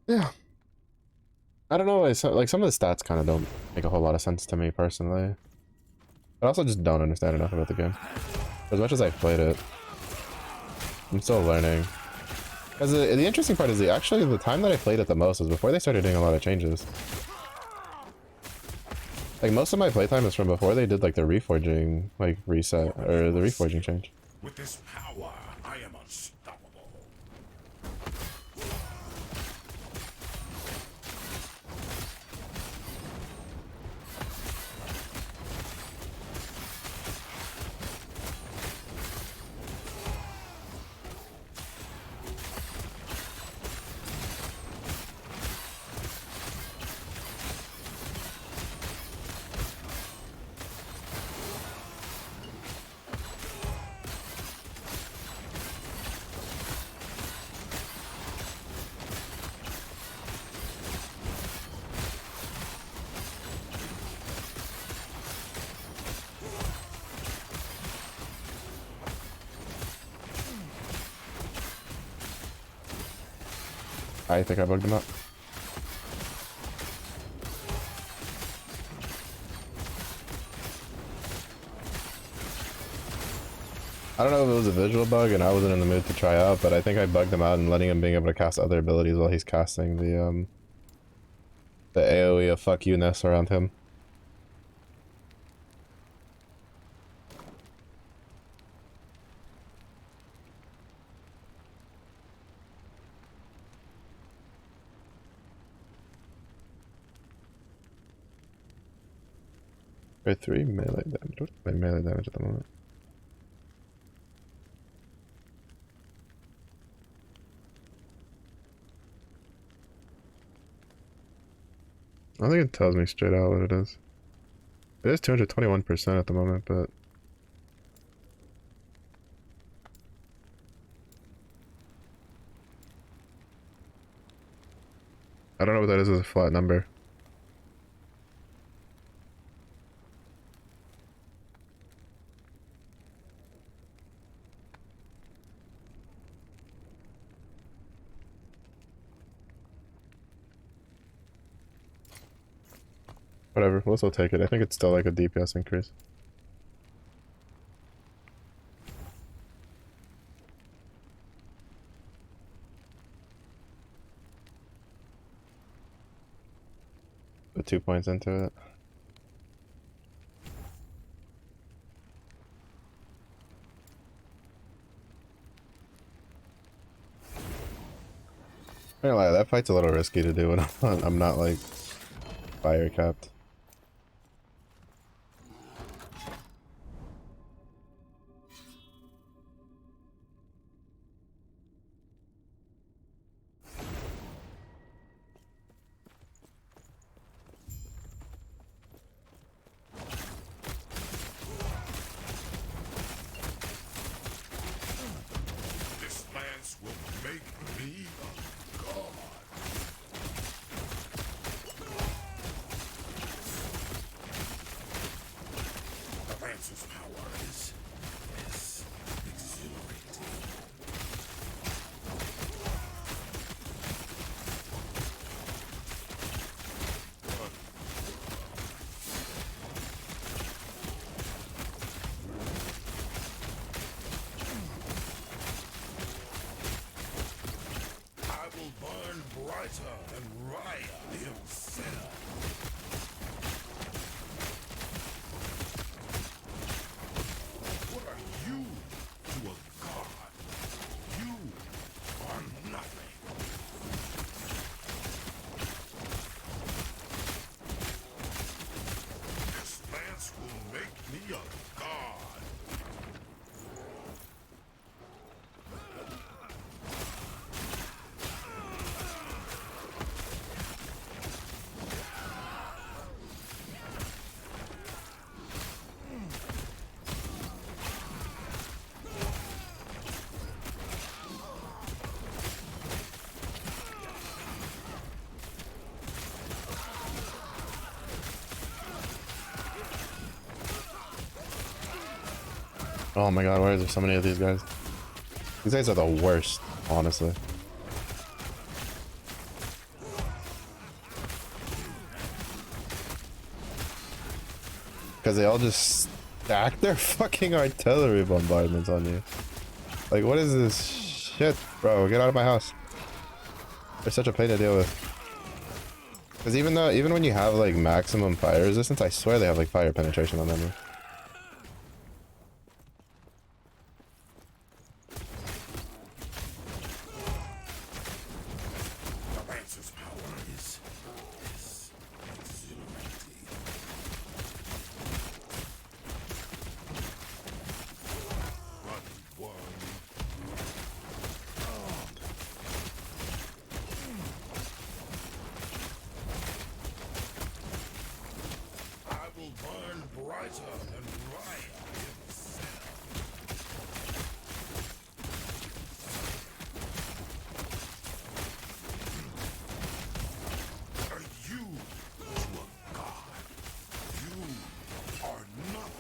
Yeah. I don't know, like some of the stats kind of don't make a whole lot of sense to me personally. But I also just don't understand enough about the game. As much as I've played it, I'm still learning. Because the interesting part is actually the time that I played it the most was before they started doing a lot of changes. Like most of my playtime is from before they did like the reforging like reset or the reforging change. With this power, I am unstoppable. I think I bugged him up. I don't know if it was a visual bug and I wasn't in the mood to try out, but I think I bugged him out and letting him being able to cast other abilities while he's casting the AoE of fuck you-ness around him. Or 3 melee damage. What's my melee damage at the moment? I don't think it tells me straight out what it is. It is 221% at the moment, but I don't know what that is as a flat number. Whatever, we'll still take it. I think it's still like a DPS increase. Put 2 points into it. I can't lie, that fight's a little risky to do when I'm not like fire capped. This lance will make me a god. The lance's power is exhilarating. I will burn brighter than Raya himself. What are you to a god? You are nothing. This lance will make me a god. Oh my god, why is there so many of these guys? These guys are the worst, honestly. Because they all just stack their fucking artillery bombardments on you. Like, what is this Shit, bro, get out of my house. They're such a pain to deal with. Because even when you have like maximum fire resistance, I swear they have like fire penetration on them.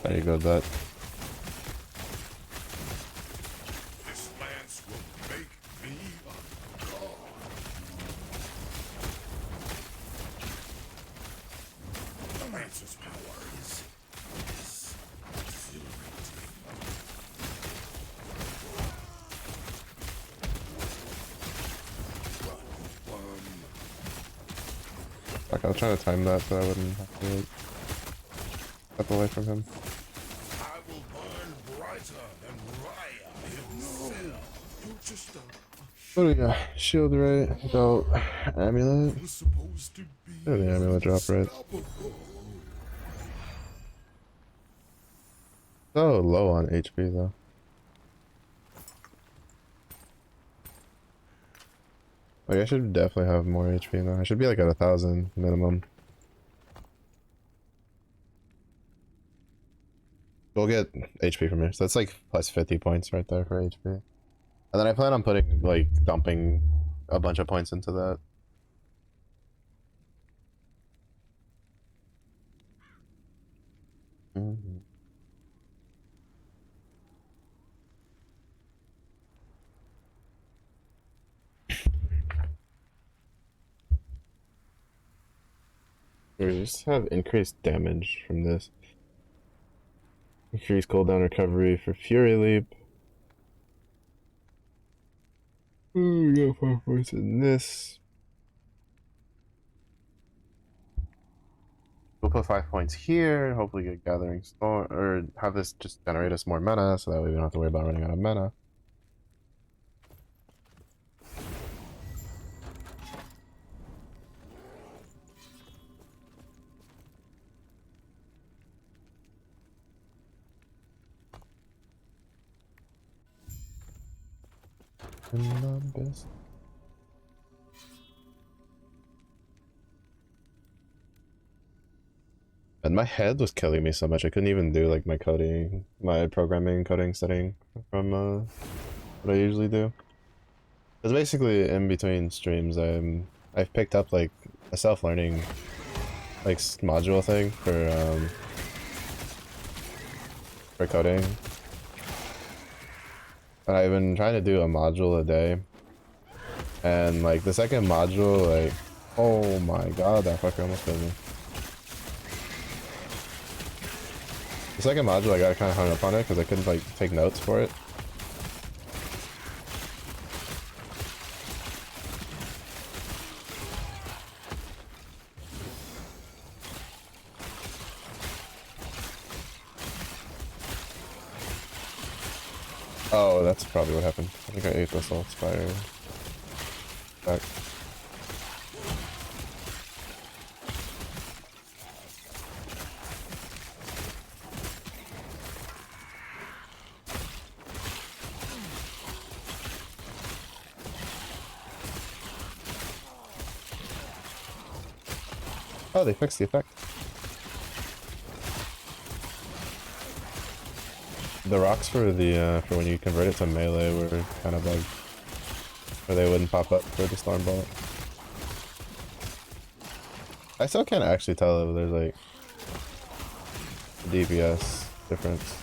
There you go, that. This lance will make me a god. The lance's power is exhilarating. Fuck, I was trying to time that so I wouldn't have to like, step away from him. What do we got? Shield right, belt, amulet. Oh, the amulet drop right. So low on HP though. Like I should definitely have more HP now. I should be like at 1,000 minimum. We'll get HP from here. So that's like plus 50 points right there for HP. And then I plan on putting, like, dumping a bunch of points into that. We just have increased damage from this. Increased cooldown recovery for Fury Leap. Ooh, we got 5 points in this. We'll put 5 points here, hopefully get Gathering Storm, or have this just generate us more mana, so that way we don't have to worry about running out of mana. And my head was killing me so much I couldn't even do like my coding, my programming coding setting from what I usually do. Because basically in between streams I've picked up like a self-learning like module thing for coding. And I've been trying to do a module a day. And like the second module, like, oh my god, that fucker almost killed me. The second module I got kind of hung up on it because I couldn't like take notes for it. Oh, that's probably what happened. I think I ate this all fire back. Oh, they fixed the effect. The rocks for the for when you convert it to melee were kind of bugged, or they wouldn't pop up for the storm bullet. I still can't actually tell if there's like DPS difference.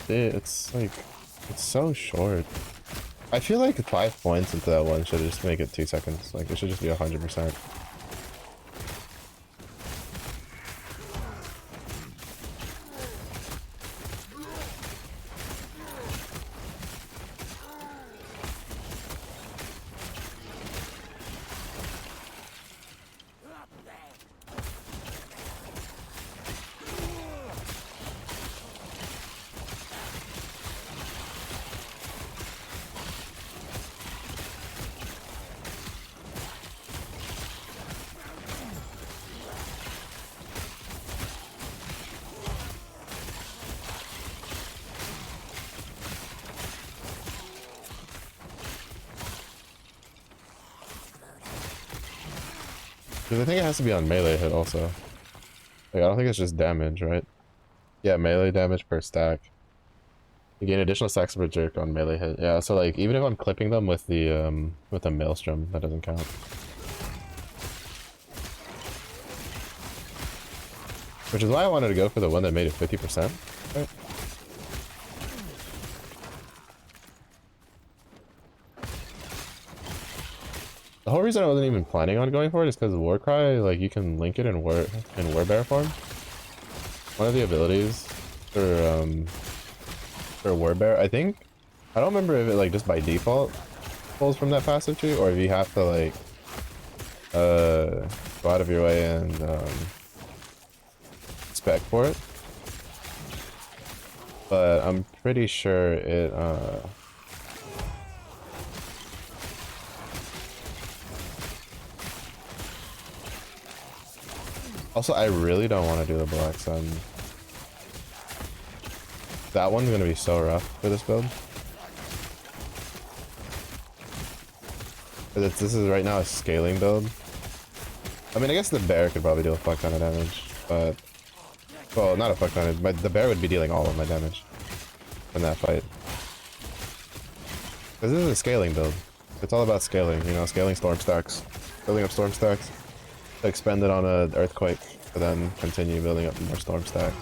it's like, it's so short. I feel like 5 points into that one should just make it 2 seconds. Like, it should just be 100%. Because I think it has to be on melee hit also. Like, I don't think it's just damage, right? Yeah, melee damage per stack. You gain additional stacks per jerk on melee hit. Yeah, so like, even if I'm clipping them with the maelstrom, that doesn't count. Which is why I wanted to go for the one that made it 50%. Right? The whole reason I wasn't even planning on going for it is because Warcry, like, you can link it in Warbear form. One of the abilities for Warbear, I think, I don't remember if it like just by default pulls from that passive tree, or if you have to like go out of your way and spec for it. But I'm pretty sure it also, I really don't want to do the Black Sun. That one's gonna be so rough for this build. Because this is right now a scaling build. I mean, I guess the bear could probably do a fuck ton of damage, but... Well, not a fuck ton, but the bear would be dealing all of my damage in that fight. Because this is a scaling build. It's all about scaling, you know, scaling storm stacks. Building up storm stacks. To expend it on an earthquake, and then continue building up more storm stacks.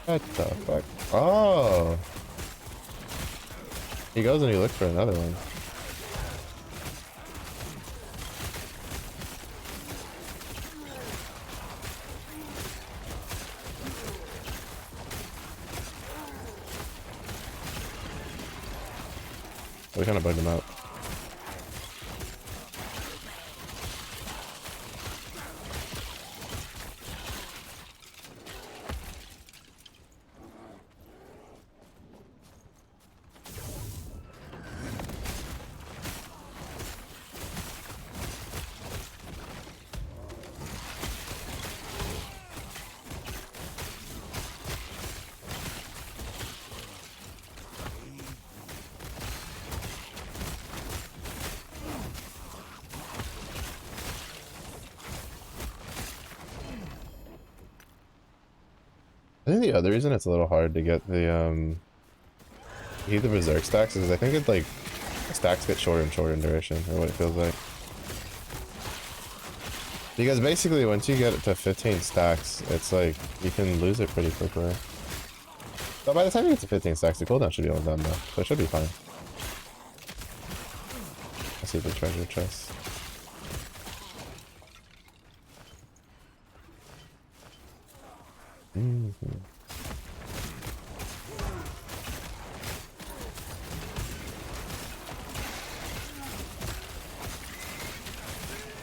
What the fuck? Oh! He goes and he looks for another one. We kind of bugged him out. I think the other reason it's a little hard to get the berserk stacks is I think it like stacks get shorter and shorter in duration, or what it feels like. Because basically once you get it to 15 stacks, it's like you can lose it pretty quickly. But by the time you get to 15 stacks, the cooldown should be all done though, so it should be fine. Let's see the treasure chest.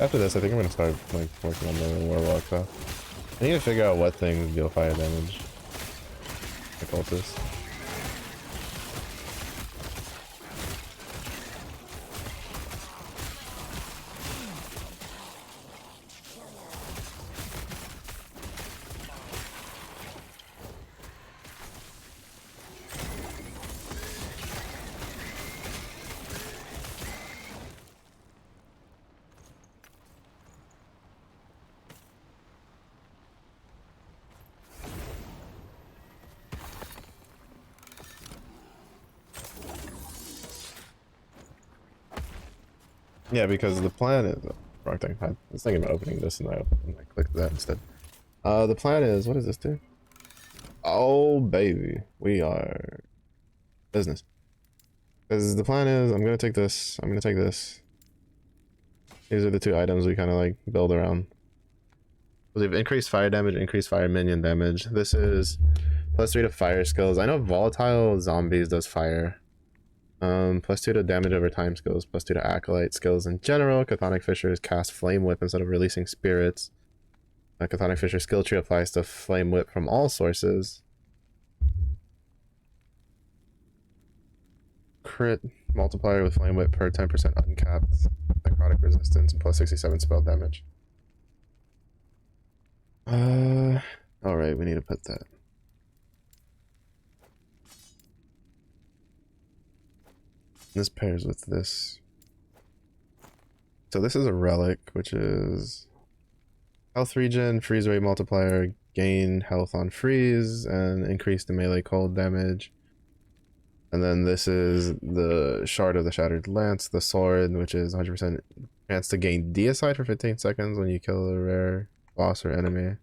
After this, I think I'm gonna start like working on the warlock though. I need to figure out what things deal fire damage. Like cultists. Yeah, because the plan is wrong thing. I was thinking about opening this and I clicked that instead. The plan is, what does this do? Oh baby, we are business. Because the plan is, I'm gonna take this. I'm gonna take this. These are the two items we kind of like build around. We've increased fire damage, increased fire minion damage. This is +3 to fire skills. I know volatile zombies does fire. +2 to damage over time skills, +2 to acolyte skills in general. Chthonic Fishers cast Flame Whip instead of releasing spirits. Chthonic Fisher skill tree applies to Flame Whip from all sources. Crit multiplier with Flame Whip per 10% uncapped. Necrotic resistance and +67 spell damage. Alright, we need to put that. This pairs with this. So this is a relic, which is health regen, freeze rate multiplier, gain health on freeze, and increase the melee cold damage. And then this is the Shard of the Shattered Lance, the sword, which is 100% chance to gain deicide for 15 seconds when you kill a rare boss or enemy.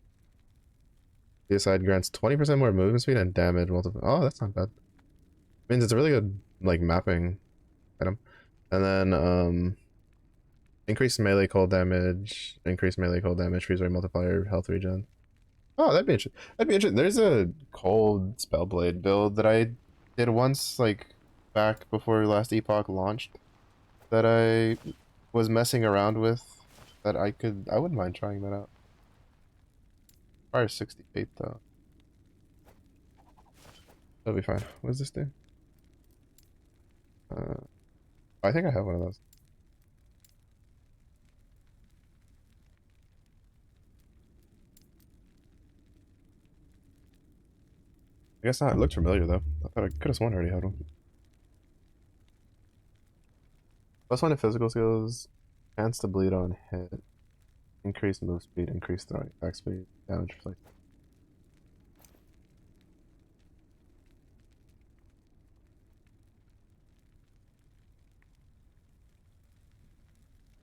Deicide grants 20% more movement speed and damage multiple. Oh, that's not bad. Means it's a really good like mapping item. And then increased melee cold damage, freeze rate multiplier, health regen. Oh, that'd be interesting. That'd be interesting. There's a cold spellblade build that I did once, like back before last epoch launched, that I was messing around with. That I wouldn't mind trying that out. Requires 68 though. That'll be fine. What does this do? I think I have one of those. I guess not. It looked familiar though. I thought I could have sworn I already had one. +1 to physical skills, chance to bleed on hit, increased move speed, increased throwing attack speed, damage reflect.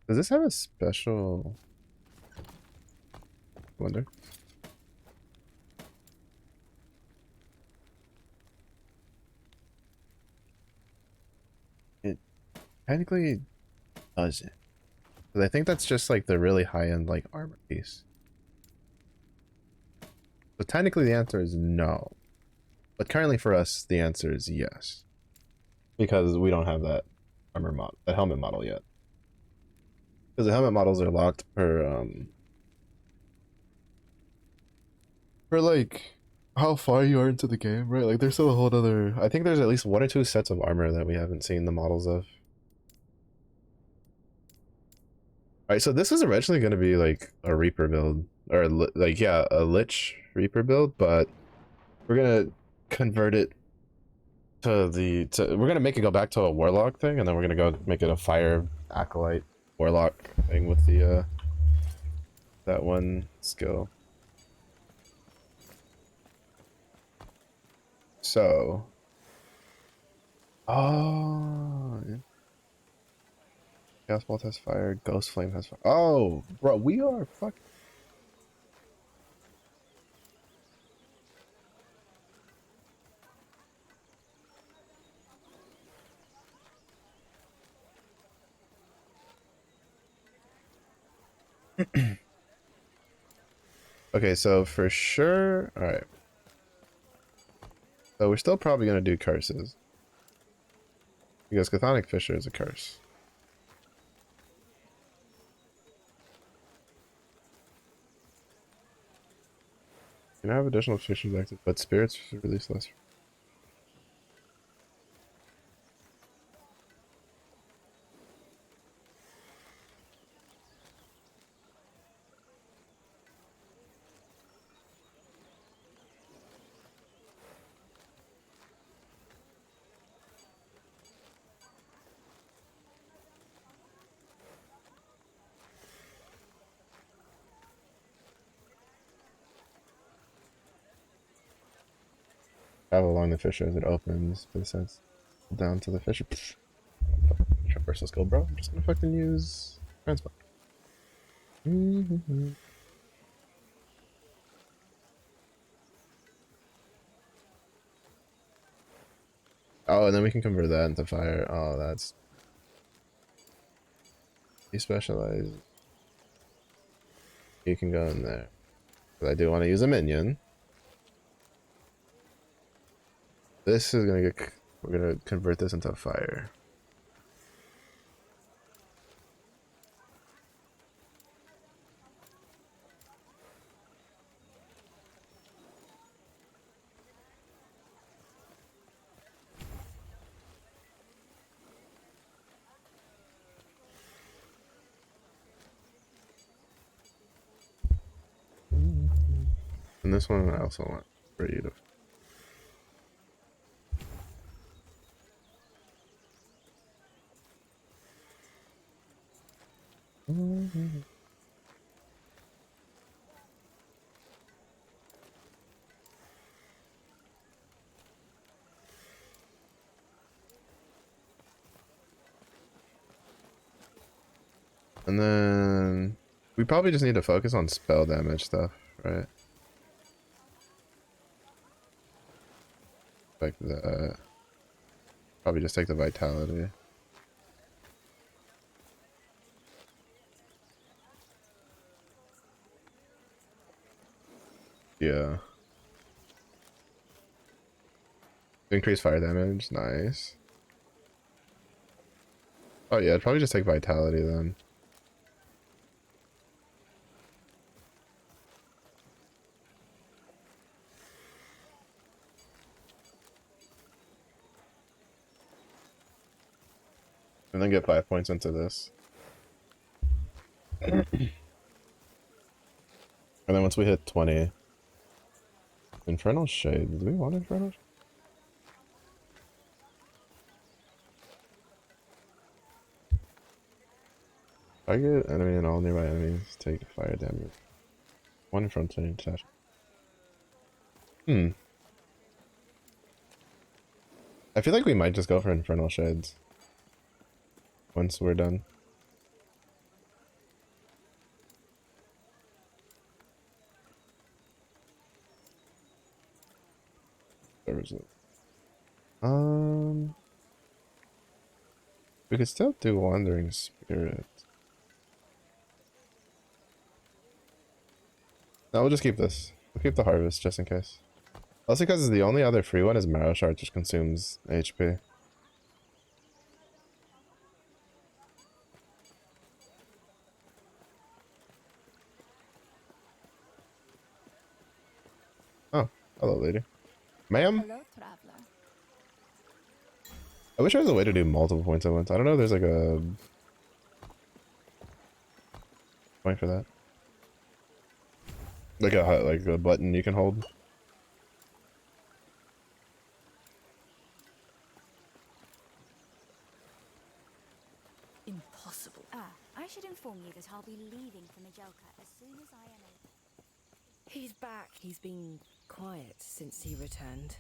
Does this have a special? I wonder. It technically doesn't. Because I think that's just like the really high end like armor piece. So technically the answer is no. But currently for us the answer is yes. Because we don't have that armor mod, that helmet model yet. Because the helmet models are locked for like how far you are into the game, right? Like there's still a whole other. I think there's at least 1 or 2 sets of armor that we haven't seen the models of. Alright, so this is originally going to be like a Reaper build, or like yeah, a Lich Reaper build, but we're gonna convert it to we're gonna make it go back to a Warlock thing, and then we're gonna go make it a Fire Acolyte Warlock thing with the that one skill. So, oh, yeah. Chaos Bolt has fire. Ghost Flame has fire. Oh, bro, we are fuck. Okay, so for sure, all right. So we're still probably gonna do curses because Chthonic Fisher is a curse. You can have additional fishers active, but spirits release less. Travel along the fissure as it opens for the sense down to the fissure. personal skill, bro. I'm just gonna fucking use transport. Oh, and then we can convert that into fire. Oh, that's despecialized. You can go in there. But I do want to use a minion. This is gonna get. We're gonna convert this into fire. And this one I also want for you to. And then we probably just need to focus on spell damage stuff, right? Like that. Probably just take the vitality. Yeah. Increase fire damage, nice. Oh yeah, I'd probably just take vitality then. And then get 5 points into this. And then once we hit 20... Infernal Shade. Do we want Infernal Shade? Target enemy and all nearby enemies take fire damage. One fronting attack. I feel like we might just go for Infernal Shades. Once we're done. Where is it? We could still do Wandering Spirit. No, we'll just keep this. We'll keep the Harvest just in case. Also because the only other free one is Marrow Shard, which consumes HP. Oh, hello lady. Ma'am? Hello, traveler. I wish there was a way to do multiple points at once. I don't know if there's like a point for that. Like a button you can hold. Impossible. I should inform you that I'll be leaving for Majelka as soon as I am able. He's back. He's been quiet since he returned.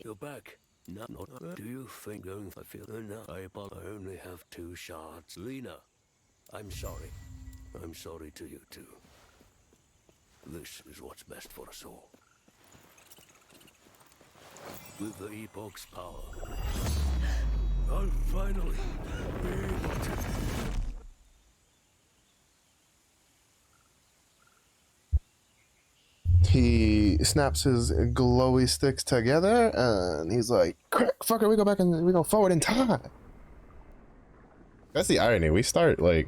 You're back. No, not. Do you think going for feel enough? I only have 2 shards. Lena, I'm sorry. I'm sorry to you too. This is what's best for us all. With the Epoch's power, I'll finally be able to... He snaps his glowy sticks together and he's like, "Crack, fucker, we go back and we go forward in time." That's the irony. We start but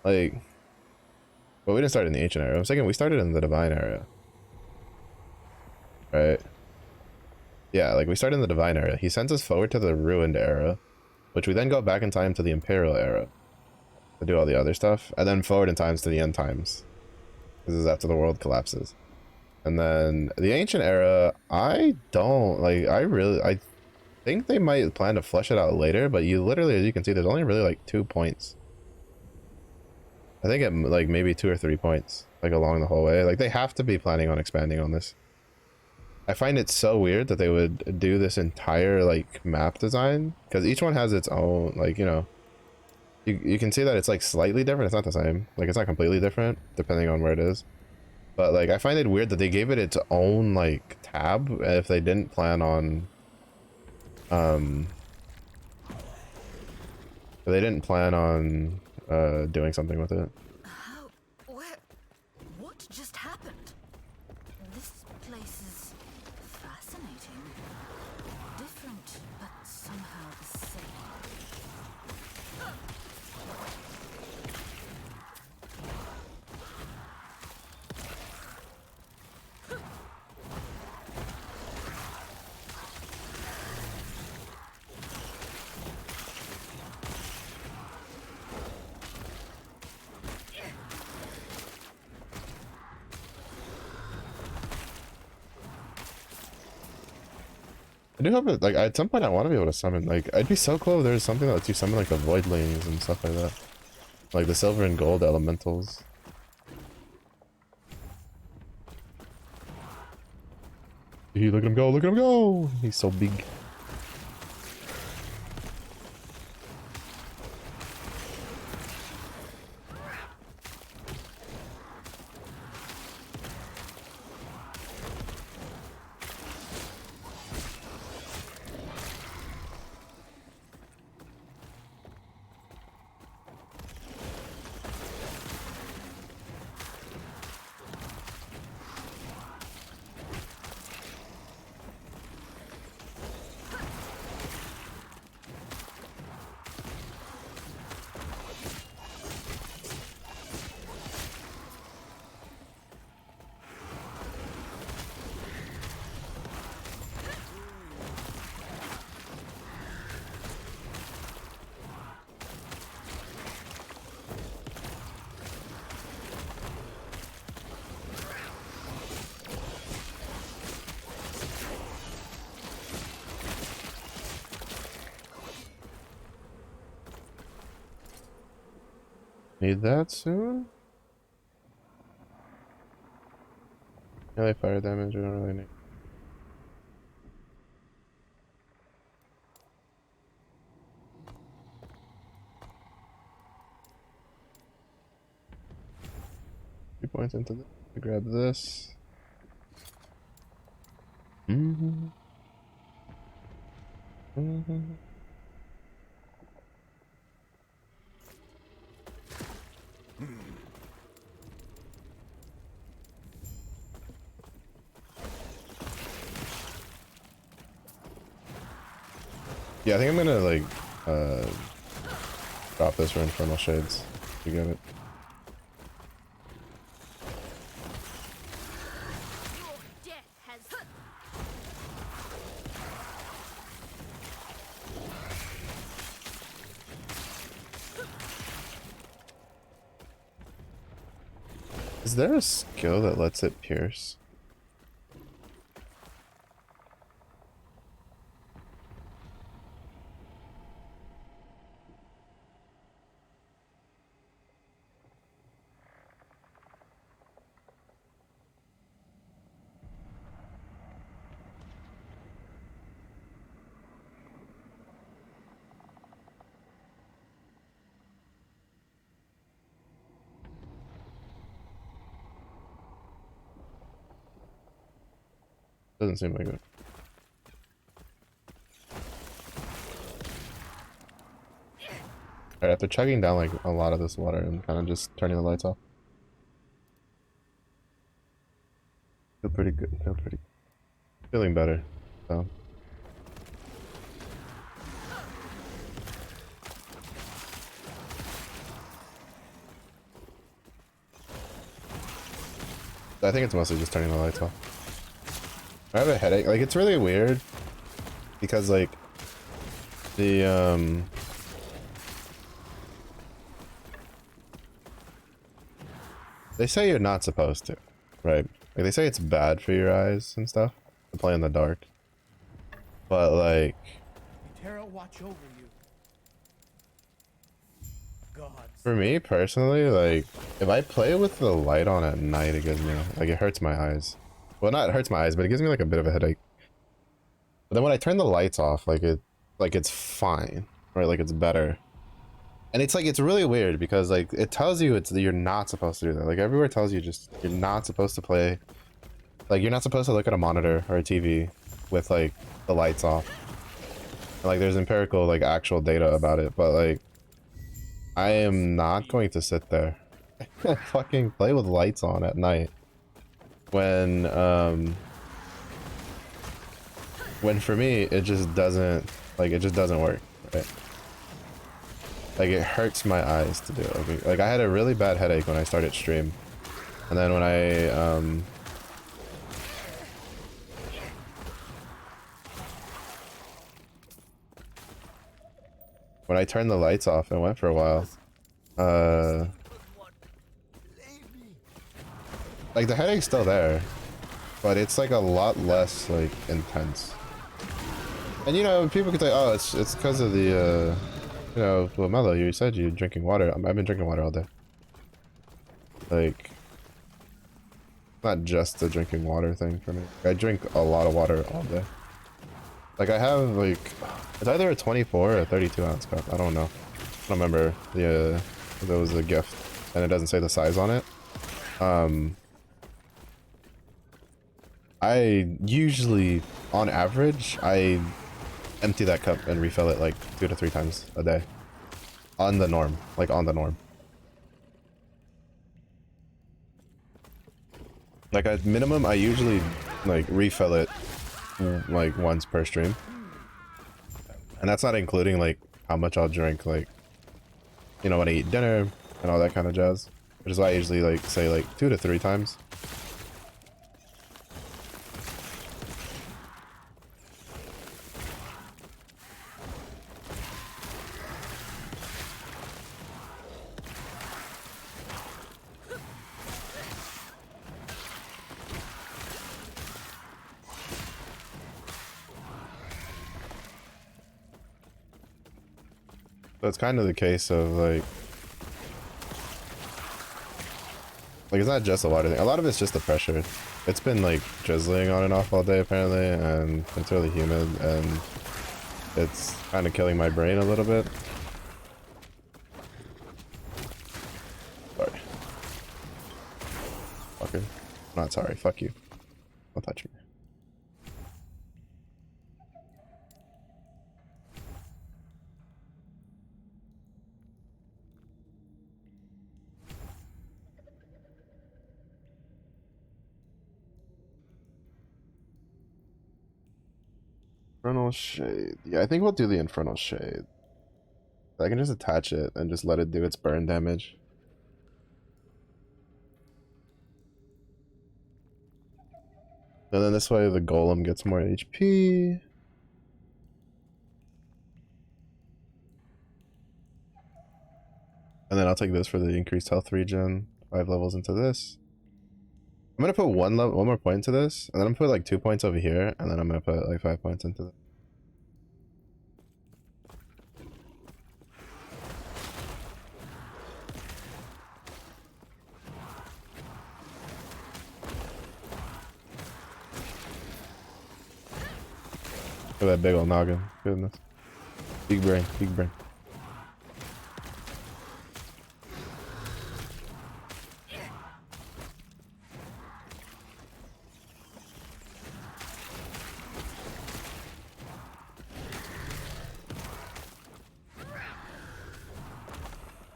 we didn't start in the ancient era. I'm thinking we started in the divine era. Right? Yeah, like we started in the divine era. He sends us forward to the ruined era, which we then go back in time to the imperial era to do all the other stuff, and then forward in times to the end times. This is after the world collapses. And then the ancient era, I don't like. I think they might plan to flesh it out later, but you literally, as you can see, there's only really like 2 points. I think it like maybe 2 or 3 points, like along the whole way. Like they have to be planning on expanding on this. I find it so weird that they would do this entire like map design, because each one has its own, like, you know, you can see that it's like slightly different. It's not the same, like it's not completely different depending on where it is, but like I find it weird that they gave it its own like tab if they didn't plan on um if they didn't plan on doing something with it. How? Where? What just happened? This place is fascinating. Different, but somehow the same. I do have it, like at some point I want to be able to summon, like I'd be so cool if there's something that lets you summon like the voidlings and stuff like that, like the silver and gold elementals. Look at him go, look at him go, he's so big. Need that soon? Melee fire damage, we don't really need. Few points into this. I grab this. Mm-hmm. Mm-hmm. Yeah, I think I'm gonna like drop this for Infernal Shades to get it. Your death has. Is there a skill that lets it pierce? Doesn't seem like it. Alright, after chugging down like a lot of this water and kind of just turning the lights off. Feel pretty good, feel pretty good. Feeling better, so. I think it's mostly just turning the lights off. I have a headache, like it's really weird because like the they say you're not supposed to, right? Like they say it's bad for your eyes and stuff to play in the dark. But like Terra watch over you. Gods. for me personally, like if I play with the light on at night, it gives me like it hurts my eyes. Well, not it hurts my eyes, but it gives me like a bit of a headache. But then when I turn the lights off, like it's fine, right? Like it's better. And it's like, it's really weird because like it tells you you're not supposed to do that. Like everywhere tells you just you're not supposed to play. Like you're not supposed to look at a monitor or a TV with like the lights off. And, like there's empirical like actual data about it, but like I am not going to sit there and fucking play with lights on at night when for me it just doesn't work, right? Like it hurts my eyes to do it. Like I had a really bad headache when I started stream, and then when I turned the lights off and went for a while, like the headache's still there, but it's like a lot less like intense. And you know, people could say, oh, it's because of the you know, well, Mello, you said you're drinking water. I've been drinking water all day. Like, not just the drinking water thing for me. I drink a lot of water all day. Like I have like, it's either a 24 or a 32 ounce cup. I don't know. I don't remember. Yeah, there was a gift and it doesn't say the size on it. I usually, on average, I empty that cup and refill it like 2 to 3 times a day. On the norm. Like on the norm. Like at minimum, I usually like refill it like once per stream. And that's not including like how much I'll drink, like, you know, when I eat dinner and all that kind of jazz. Which is why I usually like say like 2 to 3 times. So it's kind of the case of like it's not just a water thing. A lot of it's just the pressure. It's been like drizzling on and off all day apparently, and it's really humid, and it's kind of killing my brain a little bit. Sorry. Fucker. Not sorry. Fuck you. Don't touch me. Infernal Shade. Yeah, I think we'll do the Infernal Shade. I can just attach it and just let it do its burn damage. And then this way the golem gets more HP. And then I'll take this for the increased health regen. 5 levels into this. I'm gonna put one more point into this, and then I'm gonna put like 2 points over here, and then I'm gonna put like 5 points into this. Look at that big old noggin. Goodness. Big brain, big brain.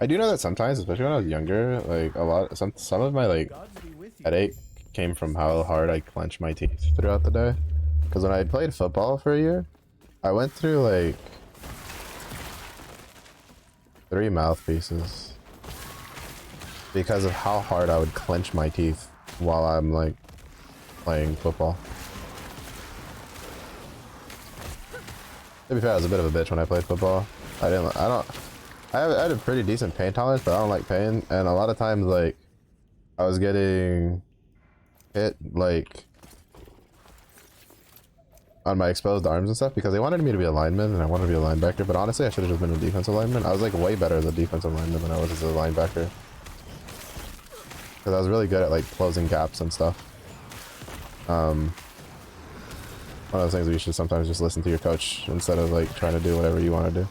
I do know that sometimes, especially when I was younger, like some of my like headache came from how hard I clench my teeth throughout the day. Because when I played football for a year, I went through like 3 mouthpieces because of how hard I would clench my teeth while I'm like playing football. To be fair, I was a bit of a bitch when I played football. I had a pretty decent pain tolerance, but I don't like pain, and a lot of times like I was getting hit like on my exposed arms and stuff because they wanted me to be a lineman and I wanted to be a linebacker, but honestly I should have just been a defensive lineman. I was like way better as a defensive lineman than I was as a linebacker because I was really good at like closing gaps and stuff. One of those things where you should sometimes just listen to your coach instead of like trying to do whatever you want to do.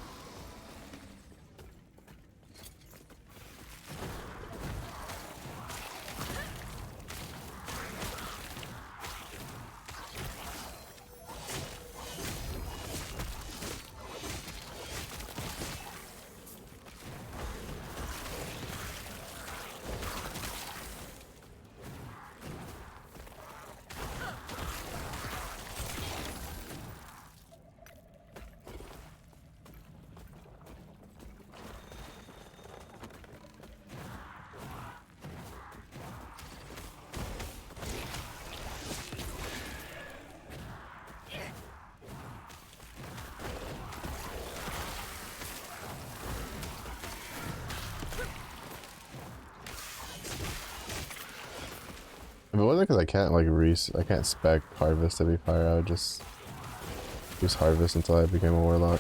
If it wasn't because I can't like I can't spec harvest to be fire, I would just use harvest until I became a warlock.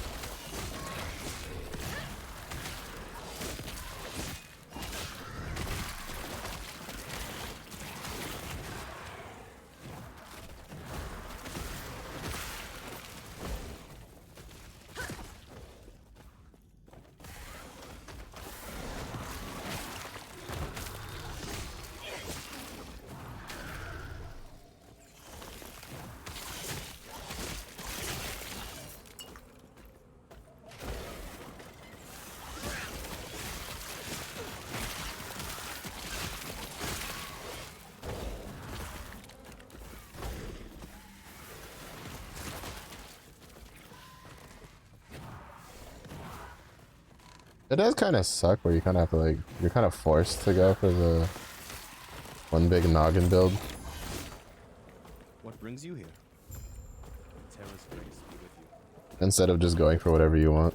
It does kind of suck where you kind of have to like, you're kind of forced to go for the one big noggin build. What brings you here? Terra's grace be with you. Instead of just going for whatever you want.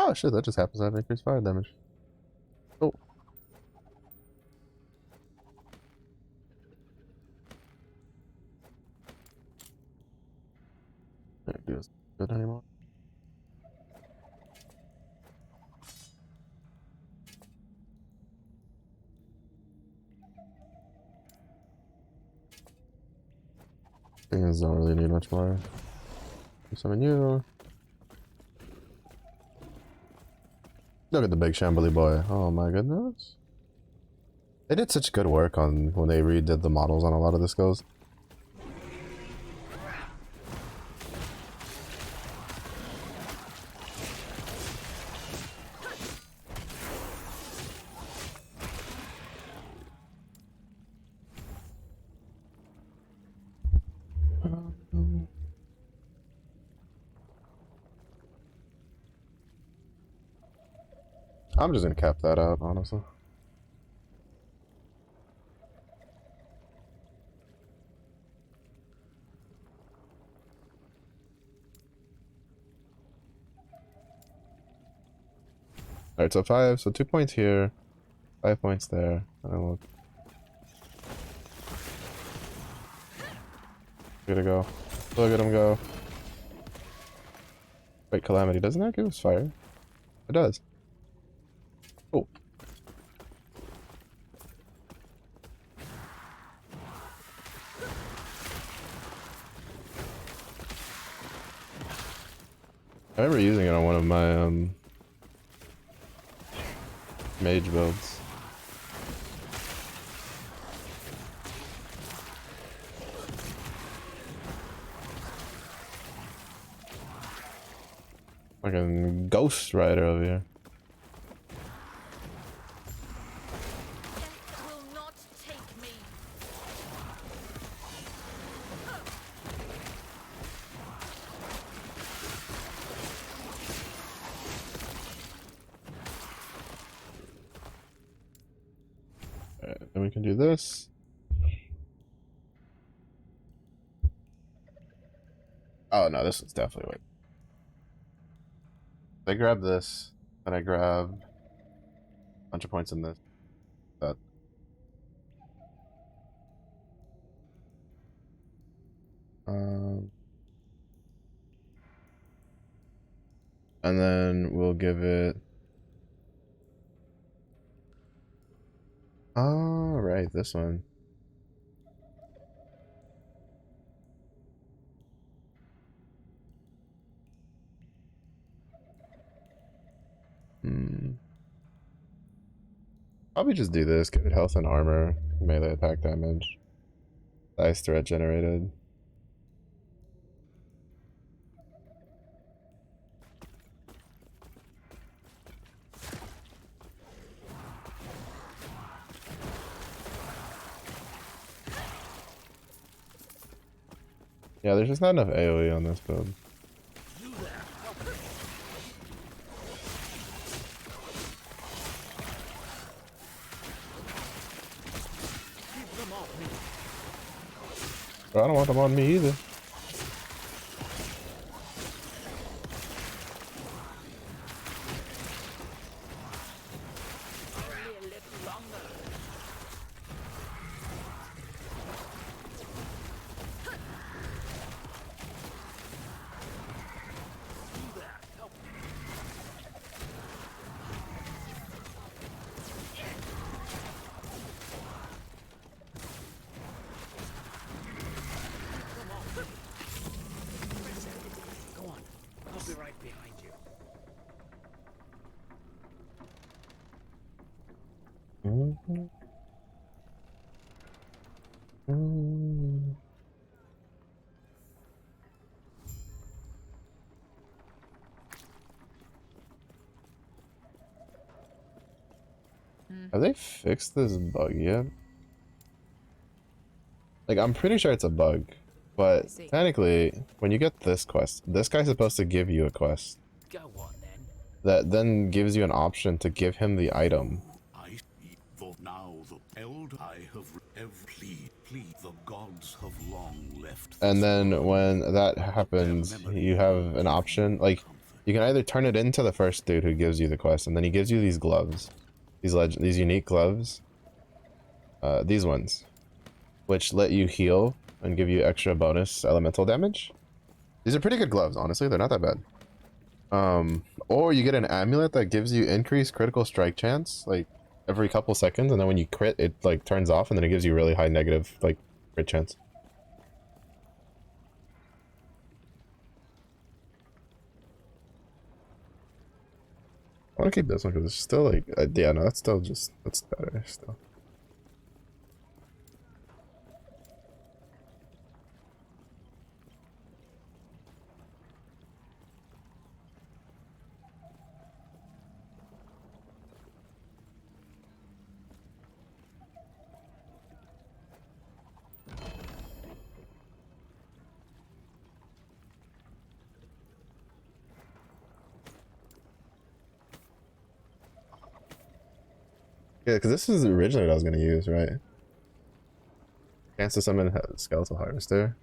Oh shit, that just happens to have increased fire damage. Oh. Can't do this good anymore. Things don't really need much more. Summon you. Look at the big shambly boy. Oh my goodness. They did such good work on when they redid the models on a lot of the skills. I'm just gonna cap that out, honestly. Alright, so 5, so 2 points here, 5 points there. And then we'll get to go. Look at him go. Wait, Calamity, doesn't that give us fire? It does. Cool. I remember using it on one of my mage builds. Like a ghost rider over here. Death will not take me. Alright, then we can do this. Oh no, this is definitely what. I grab this, and I grab a bunch of points in this. That. Um, and then we'll give it. Oh, right, this one. Hmm. Probably just do this. Give it health and armor, melee attack damage, dice threat generated. Yeah, there's just not enough AoE on this build. But I don't want them on me either. Go on. I'll be right behind you. Mm-hmm. Mm-hmm. Have they fixed this bug yet? Like, I'm pretty sure it's a bug, but technically, when you get this quest, this guy's supposed to give you a quest Go on then. that then gives you an option to give him the item. I speak for now the elder I have plead the gods have long left. And then when that happens, you have an option, like, you can either turn it into the first dude who gives you the quest, and then he gives you these gloves, these unique gloves, these ones, which let you heal and give you extra bonus elemental damage. These are pretty good gloves, honestly. They're not that bad. Or you get an amulet that gives you increased critical strike chance, like every couple seconds, and then when you crit, it like turns off, and then it gives you really high negative like crit chance. I want to keep this one because it's still like, yeah, no, that's better still. Yeah, because this is originally what I was going to use, right? Chance to summon Skeletal Harvester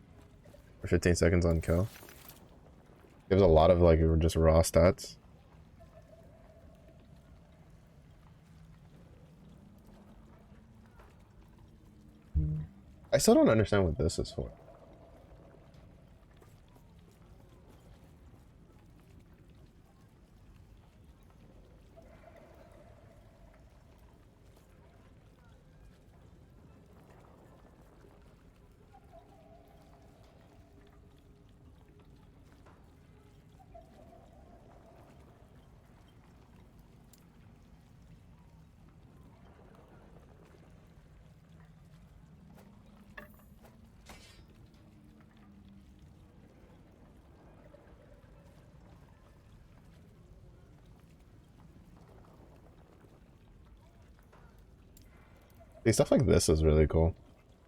for 15 seconds on kill. Gives a lot of like just raw stats. I still don't understand what this is for. See, stuff like this is really cool.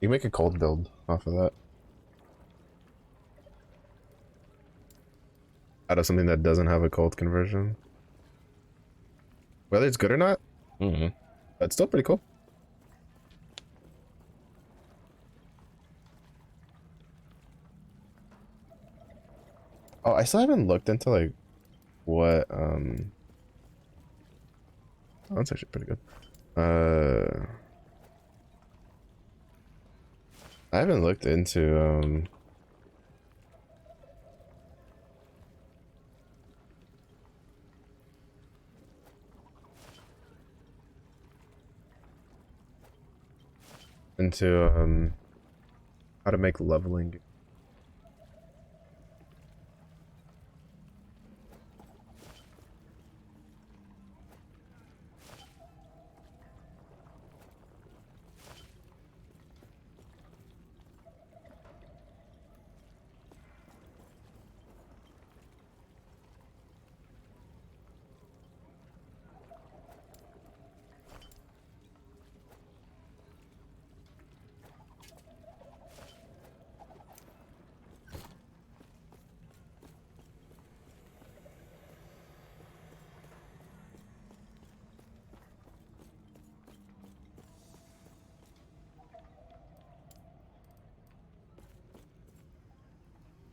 You can make a cold build off of that. Out of something that doesn't have a cold conversion. Whether it's good or not, that's still pretty cool. Oh, I still haven't looked into like what oh, that's actually pretty good. I haven't looked into how to make leveling.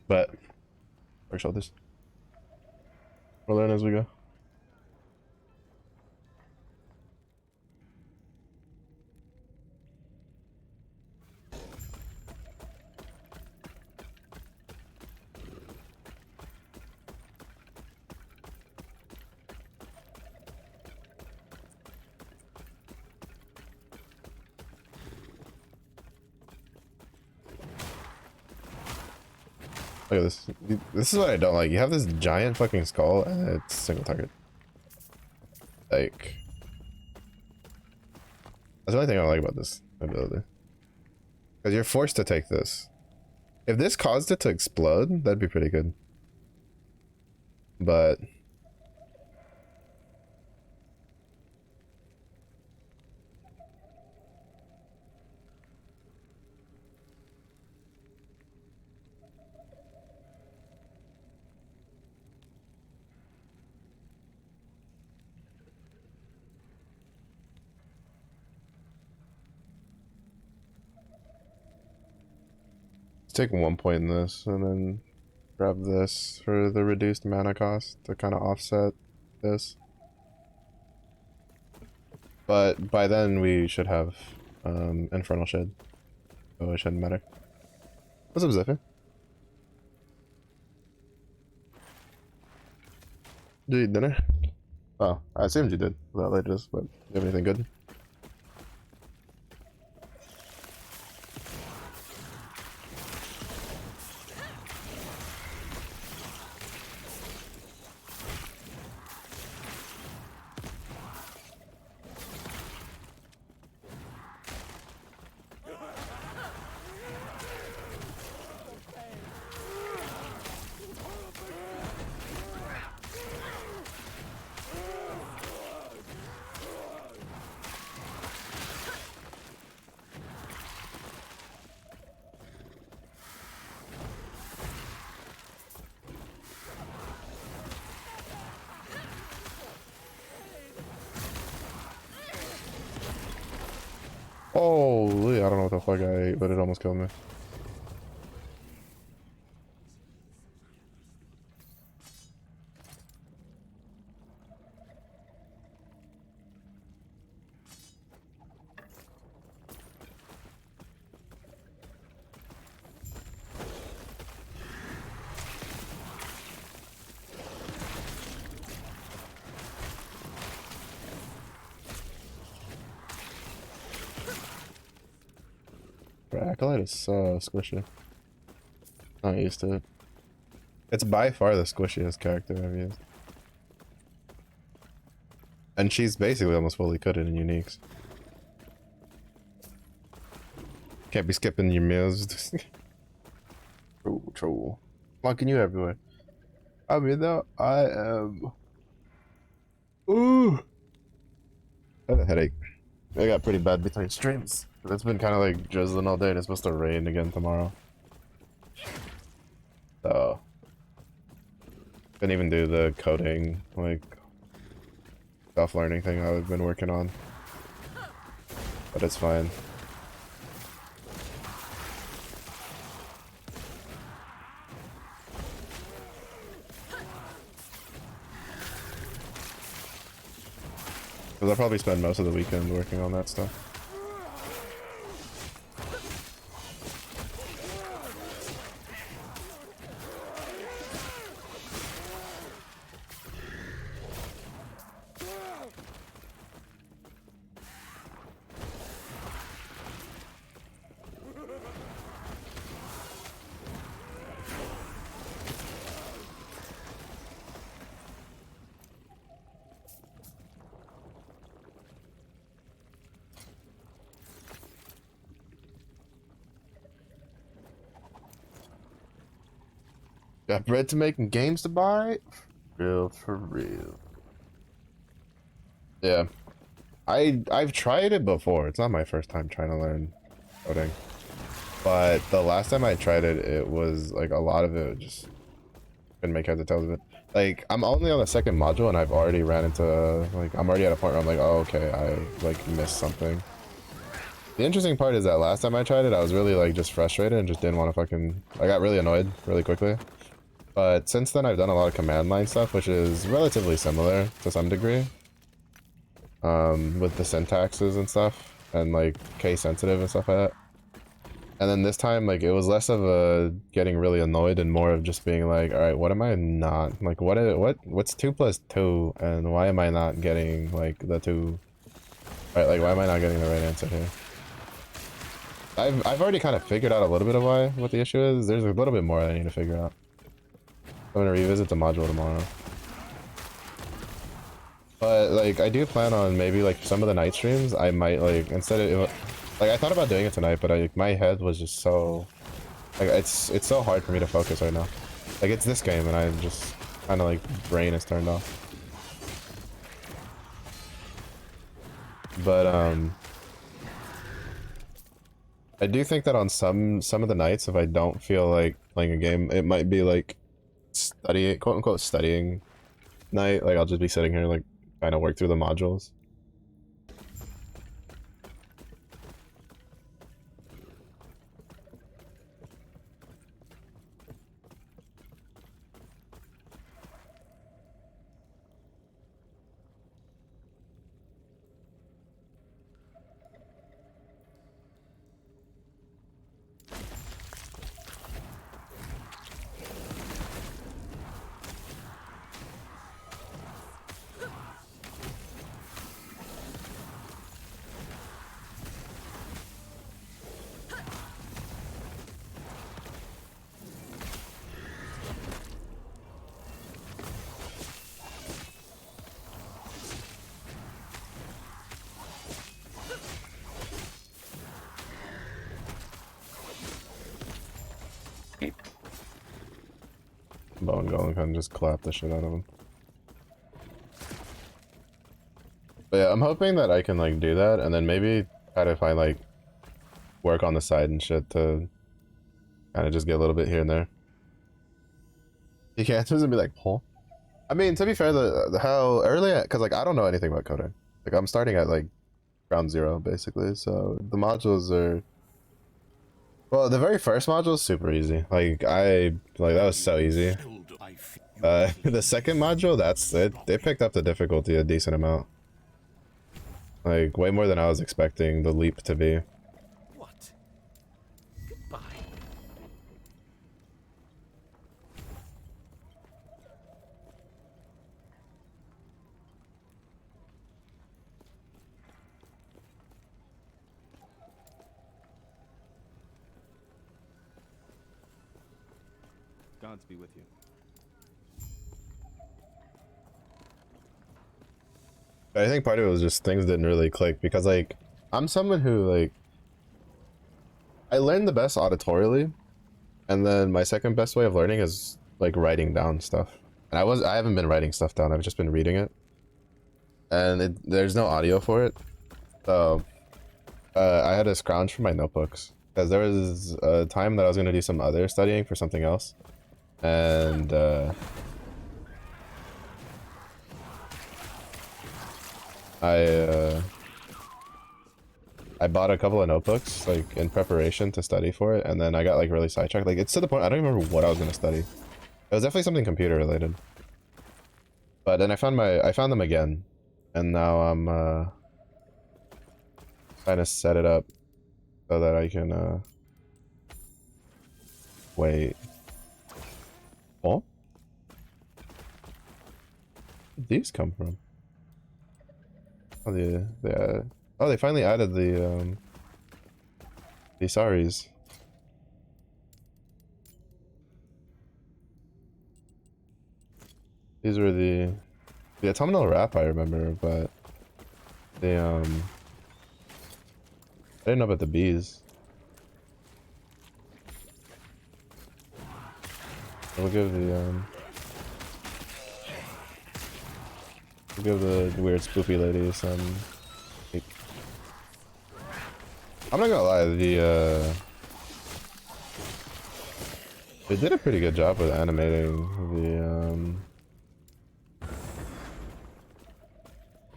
But workshop this. We'll learn as we go. Look at this. This is what I don't like. You have this giant fucking skull and it's single target. Like, that's the only thing I don't like about this ability. Because you're forced to take this. If this caused it to explode, that'd be pretty good. But take 1 point in this and then grab this for the reduced mana cost to kind of offset this. But by then we should have Infernal Shed, so it shouldn't matter. What's up, Zephyr? Did you eat dinner? Oh, I assumed you did without latest, but do you have anything good? Holy, I don't know what the fuck I ate, but it almost killed me. Acolyte is so squishy. Not used to it. It's by far the squishiest character I've used. And she's basically almost fully coated in uniques. Can't be skipping your meals. Troll. Locking you everywhere. I mean though, I am... Ooh! I have a headache. I got pretty bad between streams. It's been kind of like drizzling all day and it's supposed to rain again tomorrow. So... Couldn't even do the coding, like, self-learning thing I've been working on. But it's fine. Because I'll probably spend most of the weekend working on that stuff. Got bread to make and games to buy? Real for real. Yeah. I've tried it before. It's not my first time trying to learn coding. But the last time I tried it, it was like a lot of it just couldn't make heads or tails of it. Like, I'm only on the second module and I've already ran into, like, I'm already at a point where I'm like, oh, okay, I, like, missed something. The interesting part is that last time I tried it, I was really, like, just frustrated and just didn't want to fucking... I got really annoyed really quickly. But since then, I've done a lot of command line stuff, which is relatively similar to some degree. With the syntaxes and stuff, and, like, case sensitive and stuff like that. And then this time, like, it was less of a getting really annoyed and more of just being like, all right, what am I not? Like, what's 2 plus 2? And why am I not getting, like, the 2? Right, like, why am I not getting the right answer here? I've already kind of figured out a little bit of what the issue is. There's a little bit more I need to figure out. I'm gonna revisit the module tomorrow. But, like, I do plan on maybe, like, some of the night streams, I might, like, instead of... Like, I thought about doing it tonight, but my head was just so... Like, it's so hard for me to focus right now. Like, it's this game, and I just kind of, like, brain is turned off. But, I do think that on some of the nights, if I don't feel like playing a game, it might be, like, studying, quote-unquote studying night. Like, I'll just be sitting here, like, trying to work through the modules. Bone Golem kind of just clap the shit out of him. But yeah, I'm hoping that I can, like, do that, and then maybe try to find, like, work on the side and shit to kind of just get a little bit here and there. You can't just be like, huh? I mean, to be fair, how early, because, like, I don't know anything about coding. Like, I'm starting at, like, ground zero, basically, so the modules are... Well, the very first module is super easy. Like, that was so easy. The second module, that's it. They picked up the difficulty a decent amount. Like, way more than I was expecting the leap to be. What? Goodbye. Gods be with you. I think part of it was just things didn't really click because, like, I'm someone who, like, I learn the best auditorially, and then my second best way of learning is, like, writing down stuff. And I haven't been writing stuff down, I've just been reading it. And there's no audio for it. So, I had to scrounge for my notebooks. Because there was a time that I was going to do some other studying for something else. And, I bought a couple of notebooks, like, in preparation to study for it, and then I got, like, really sidetracked. Like, it's to the point, I don't even remember what I was going to study. It was definitely something computer related. But then I found them again. And now I'm trying to set it up so that I can wait. Oh? Where'd these come from? Oh, oh, they finally added the saris. These were the autumnal wrap I remember, but they I didn't know about the bees. We'll give the weird spoopy lady some. I'm not gonna lie, they did a pretty good job with animating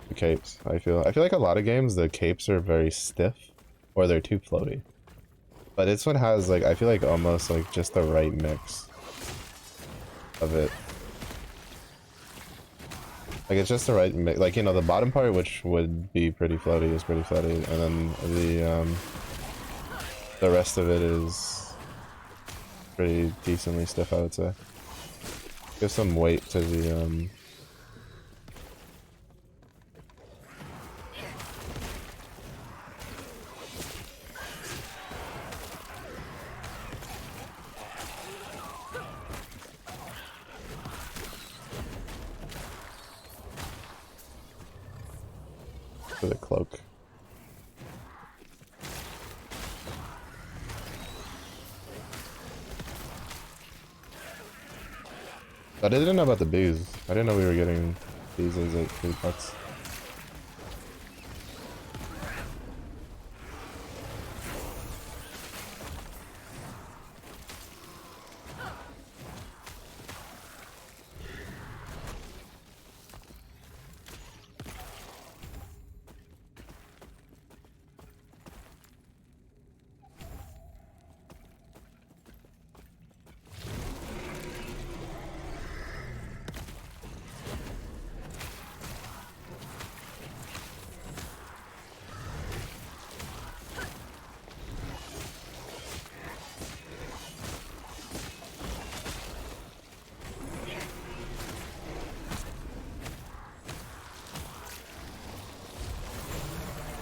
the capes. I feel like a lot of games the capes are very stiff or they're too floaty. But this one has like I feel like almost like just the right mix of it. Like it's just the right mix. Like, you know, the bottom part, which would be pretty floaty, is pretty floaty, and then the rest of it is pretty decently stiff, I would say. Give some weight to the to the cloak. I didn't know about the bees. I didn't know we were getting bees as like food pets.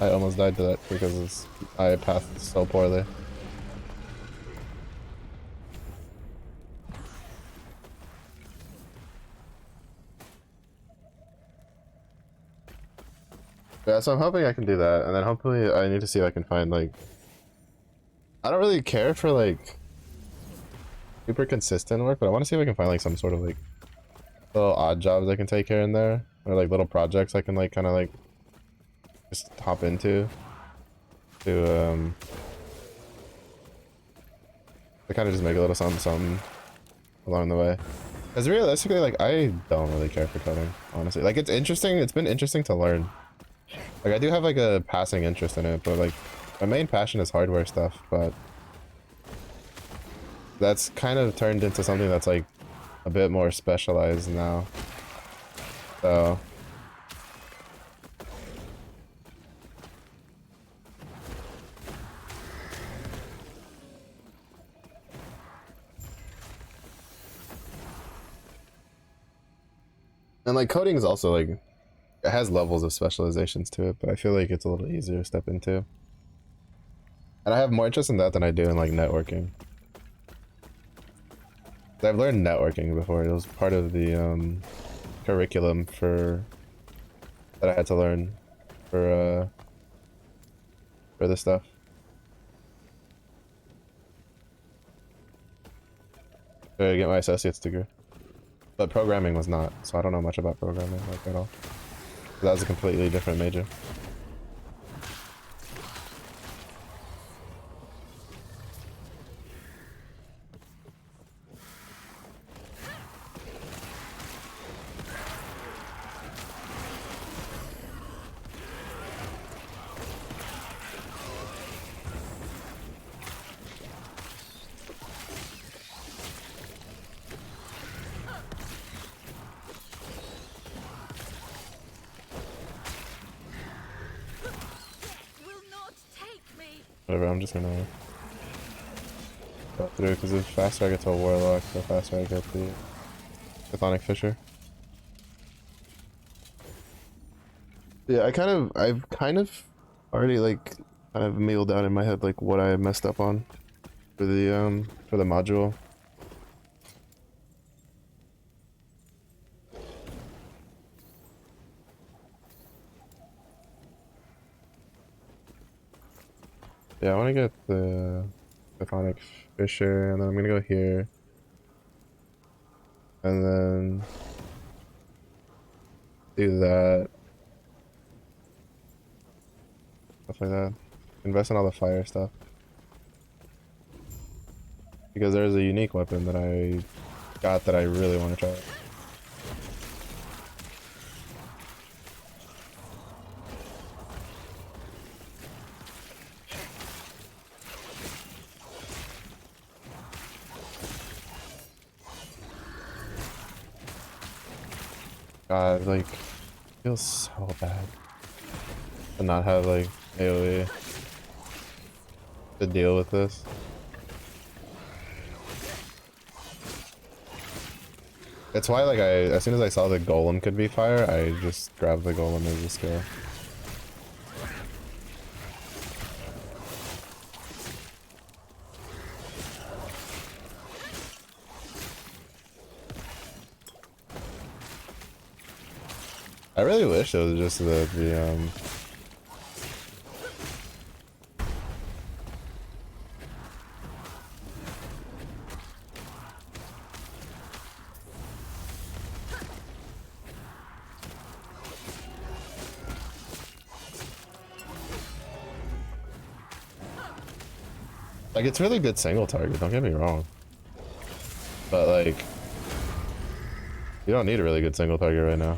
I almost died to that because I pathed so poorly. Yeah, so I'm hoping I can do that, and then hopefully I need to see if I can find like... I don't really care for like super consistent work, but I want to see if I can find like some sort of like little odd jobs I can take here and there, or like little projects I can like kind of like just hop into to kind of just make a little something along the way. Because realistically, like I don't really care for coding, honestly. Like it's interesting. It's been interesting to learn. Like I do have like a passing interest in it, but like my main passion is hardware stuff, but that's kind of turned into something that's like a bit more specialized now. So and like coding is also like it has levels of specializations to it, but I feel like it's a little easier to step into. And I have more interest in that than I do in like networking. I've learned networking before. It was part of the curriculum for that I had to learn for this stuff. To get my associate's degree. But programming was not, so I don't know much about programming like at all. That was a completely different major. Whatever, I'm just gonna go through because the faster I get to a warlock, the faster I get the chthonic fisher. Yeah, I've kind of already like kind of mailed out in my head like what I messed up on for the module. Yeah, I want to get the chthonic fisher, and then I'm gonna go here, and then do that, stuff like that. Invest in all the fire stuff because there's a unique weapon that I got that I really want to try. God, like, feels so bad to not have like AoE to deal with this. It's why, like, as soon as I saw the golem could be fire, I just grabbed the golem as a skill. I really wish it was just the like, it's really good single target, don't get me wrong. But, like, you don't need a really good single target right now.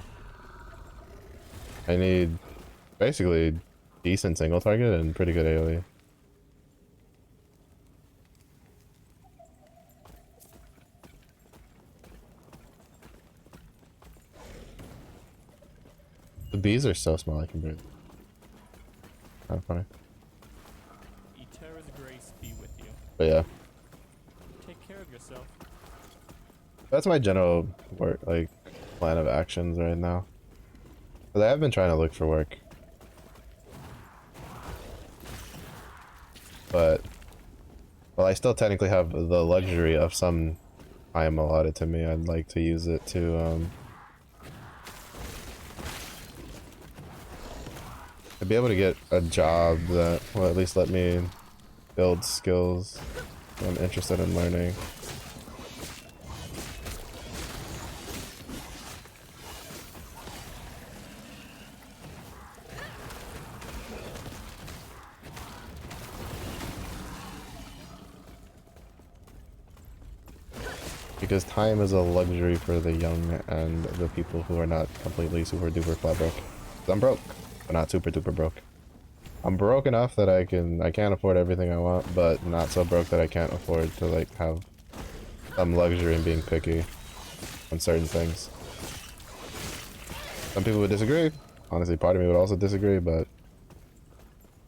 I need basically decent single target and pretty good AoE. The bees are so small I can breathe. Kind of funny. Eterra's grace be with you. But yeah. Take care of yourself. That's my general work, like, plan of actions right now. But I have been trying to look for work. But, well, I still technically have the luxury of some time allotted to me. I'd like to use it to be able to get a job that will at least let me build skills I'm interested in learning. Because time is a luxury for the young and the people who are not completely super duper flat broke. 'Cause I'm broke, but not super duper broke. I'm broke enough that I can't afford everything I want, but not so broke that I can't afford to like have some luxury in being picky on certain things. Some people would disagree. Honestly, part of me would also disagree, but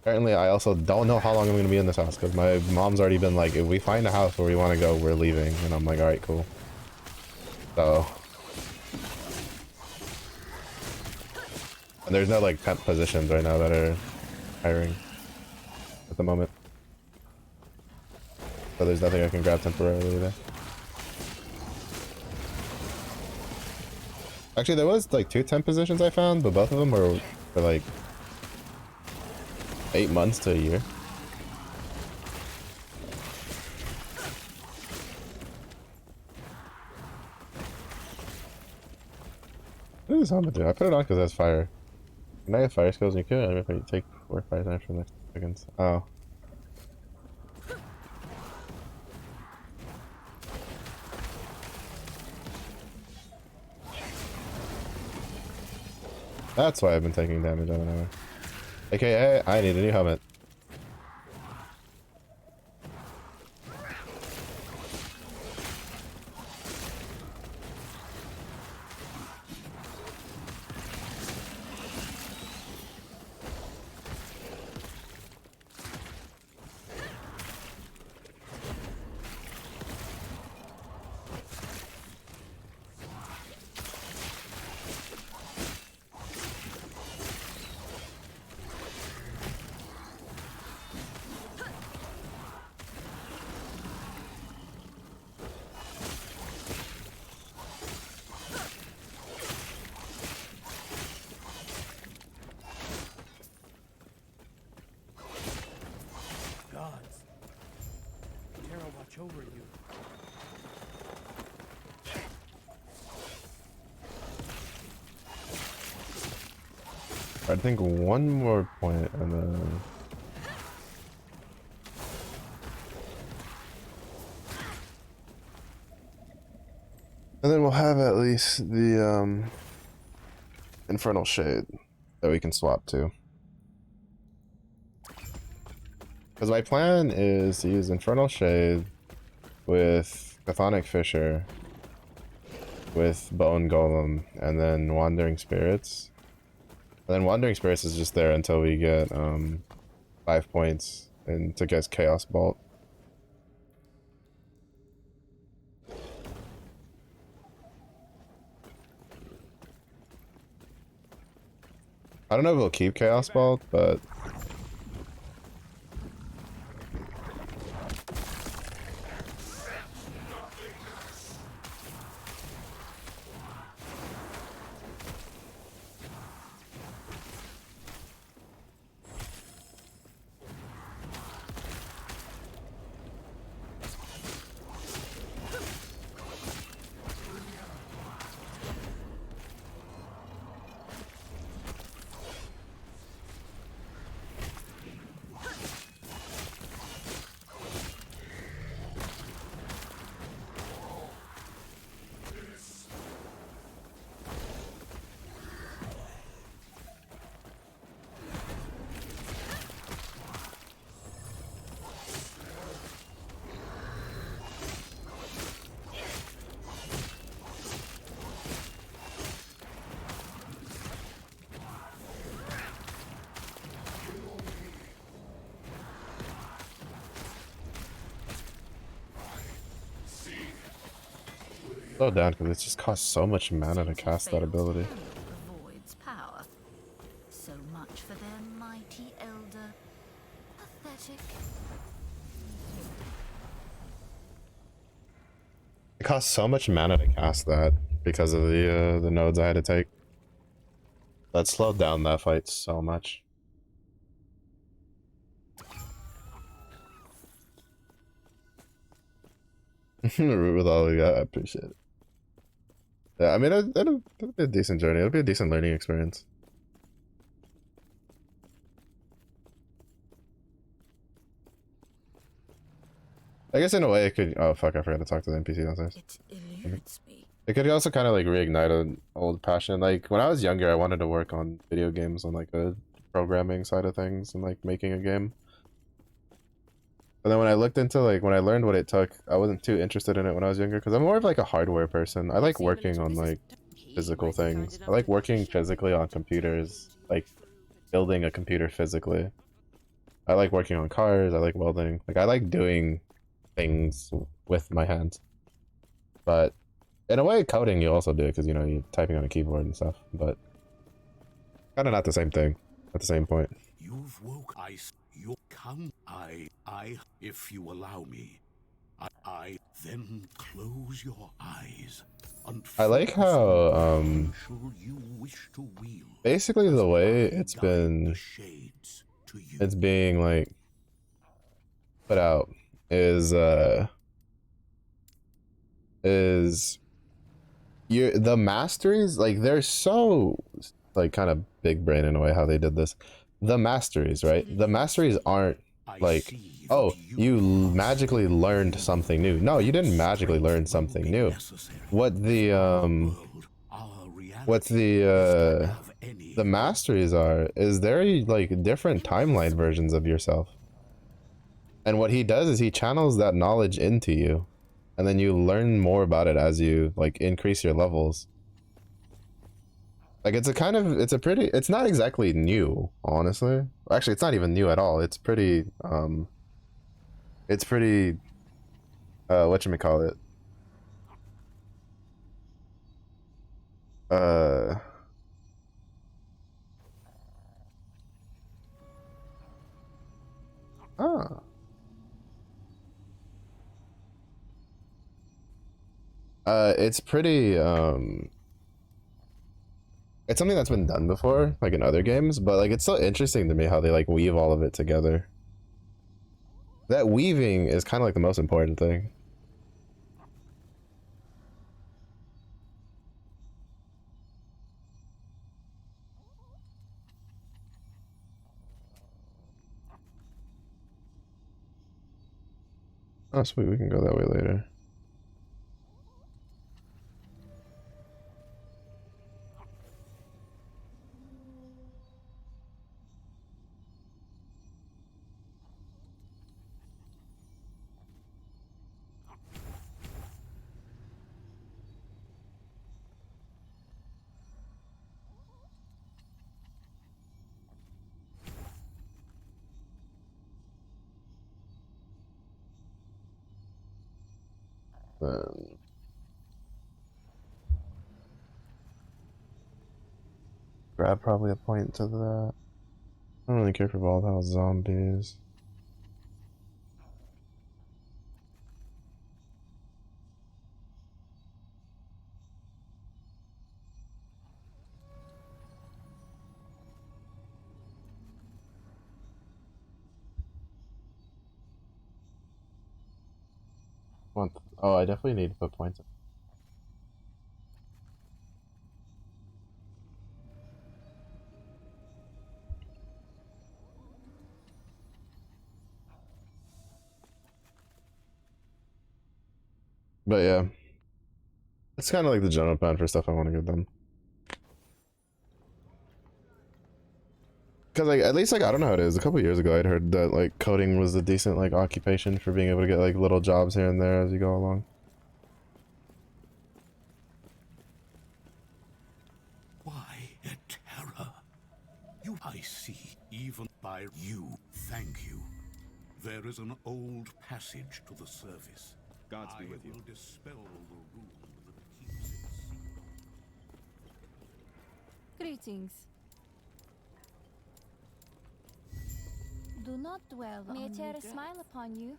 apparently I also don't know how long I'm going to be in this house because my mom's already been like, if we find a house where we want to go, we're leaving. And I'm like, alright, cool. So, and there's no like temp positions right now that are hiring at the moment. So there's nothing I can grab temporarily either. Actually, there was like 2 temp positions I found, but both of them were for like 8 months to a year. What is this helmet do? I put it on because it has fire. Can I get fire skills? You could. If I take 4 fire damage for the next seconds. Oh. That's why I've been taking damage on an hour. AKA, I need a new helmet. I think one more point and then... And then we'll have at least the Infernal Shade that we can swap to. Because my plan is to use Infernal Shade with Chthonic Fissure, with Bone Golem, and then Wandering Spirits. And then Wandering Spirits is just there until we get 5 points and to get Chaos Bolt. I don't know if we'll keep Chaos Bolt, but slow down because it just costs so much mana to cast that ability. The void's power. So much for their mighty elder. Pathetic. It costs so much mana to cast that because of the nodes I had to take. That slowed down that fight so much. Root with all we got, I appreciate it. Yeah, I mean, it'll be a decent journey. It'll be a decent learning experience. I guess in a way it could... Oh, fuck, I forgot to talk to the NPC downstairs. It eludes me. It could also kind of like reignite an old passion. Like, when I was younger, I wanted to work on video games on like a programming side of things and like making a game. But then when I looked into like, when I learned what it took, I wasn't too interested in it when I was younger because I'm more of like a hardware person. I like working on like physical things. I like working physically on computers, like building a computer physically. I like working on cars, I like welding. Like, I like doing things with my hands. But in a way, coding you also do because, you know, you're typing on a keyboard and stuff. But kind of not the same thing at the same point. You've woke you come. If you allow me, I then close your eyes. I like how, You wish to wield basically the way it's guide been, the shades to you. it's being like put out is the masteries, like they're so like kind of big brain in a way how they did this. The masteries, right? The masteries aren't like, oh, you magically learned something new. No, you didn't magically learn something new. What the masteries are is they're like different timeline versions of yourself. And what he does is he channels that knowledge into you, and then you learn more about it as you like increase your levels. Like, it's not exactly new, honestly. Actually, it's not even new at all. It's pretty whatchamacallit? Ah. It's pretty, it's something that's been done before, like in other games, but like it's so interesting to me how they like weave all of it together. That weaving is kind of like the most important thing. Oh, sweet, we can go that way later. Then grab probably a point to that. I don't really care for volatile zombies. Oh, I definitely need to put points. But yeah, it's kind of like the general plan for stuff I want to get done. Cause like at least like I don't know how it is. A couple years ago, I'd heard that like coding was a decent like occupation for being able to get like little jobs here and there as you go along. Why a terror? You, I see, even by you. Thank you. There is an old passage to the service. Gods be with you. I will dispel the rune that keeps it secret. Greetings. Do not dwell May on Terra regrets. smile upon you.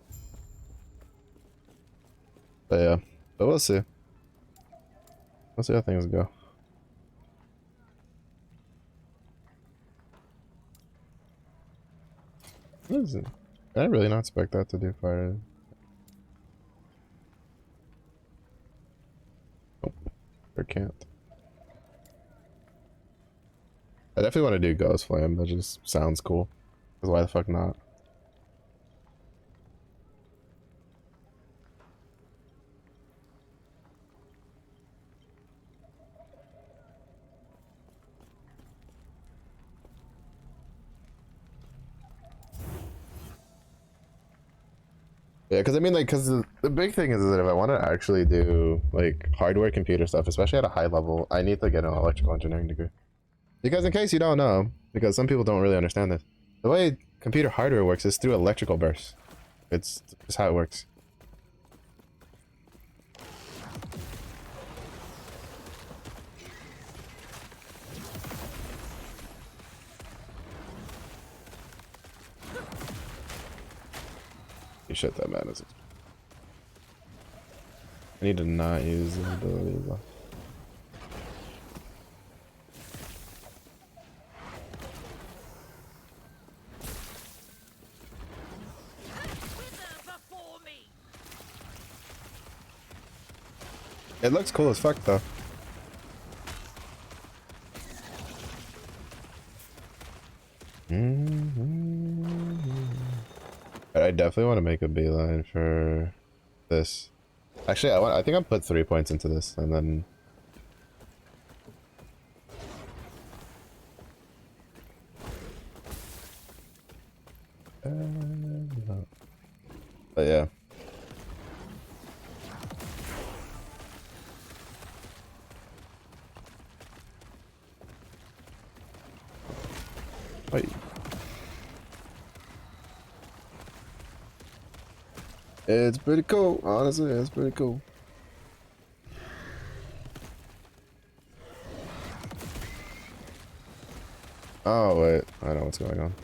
But yeah, but we'll see. We'll see how things go. Listen, I really not expect that to do fire. Nope, or can't. I definitely want to do Ghost Flame. That just sounds cool. Cause why the fuck not? Yeah, because I mean, like, because the big thing is that if I want to actually do like hardware computer stuff, especially at a high level, I need to get an electrical engineering degree. Because in case you don't know, because some people don't really understand this, the way computer hardware works is through electrical bursts. It's just how it works. You shut that madness. I need to not use the ability though. It looks cool as fuck though. I definitely want to make a beeline for this. Actually, I think I'll put 3 points into this and then. But yeah. Wait. It's pretty cool, honestly, it's pretty cool. Oh wait, I know what's going on.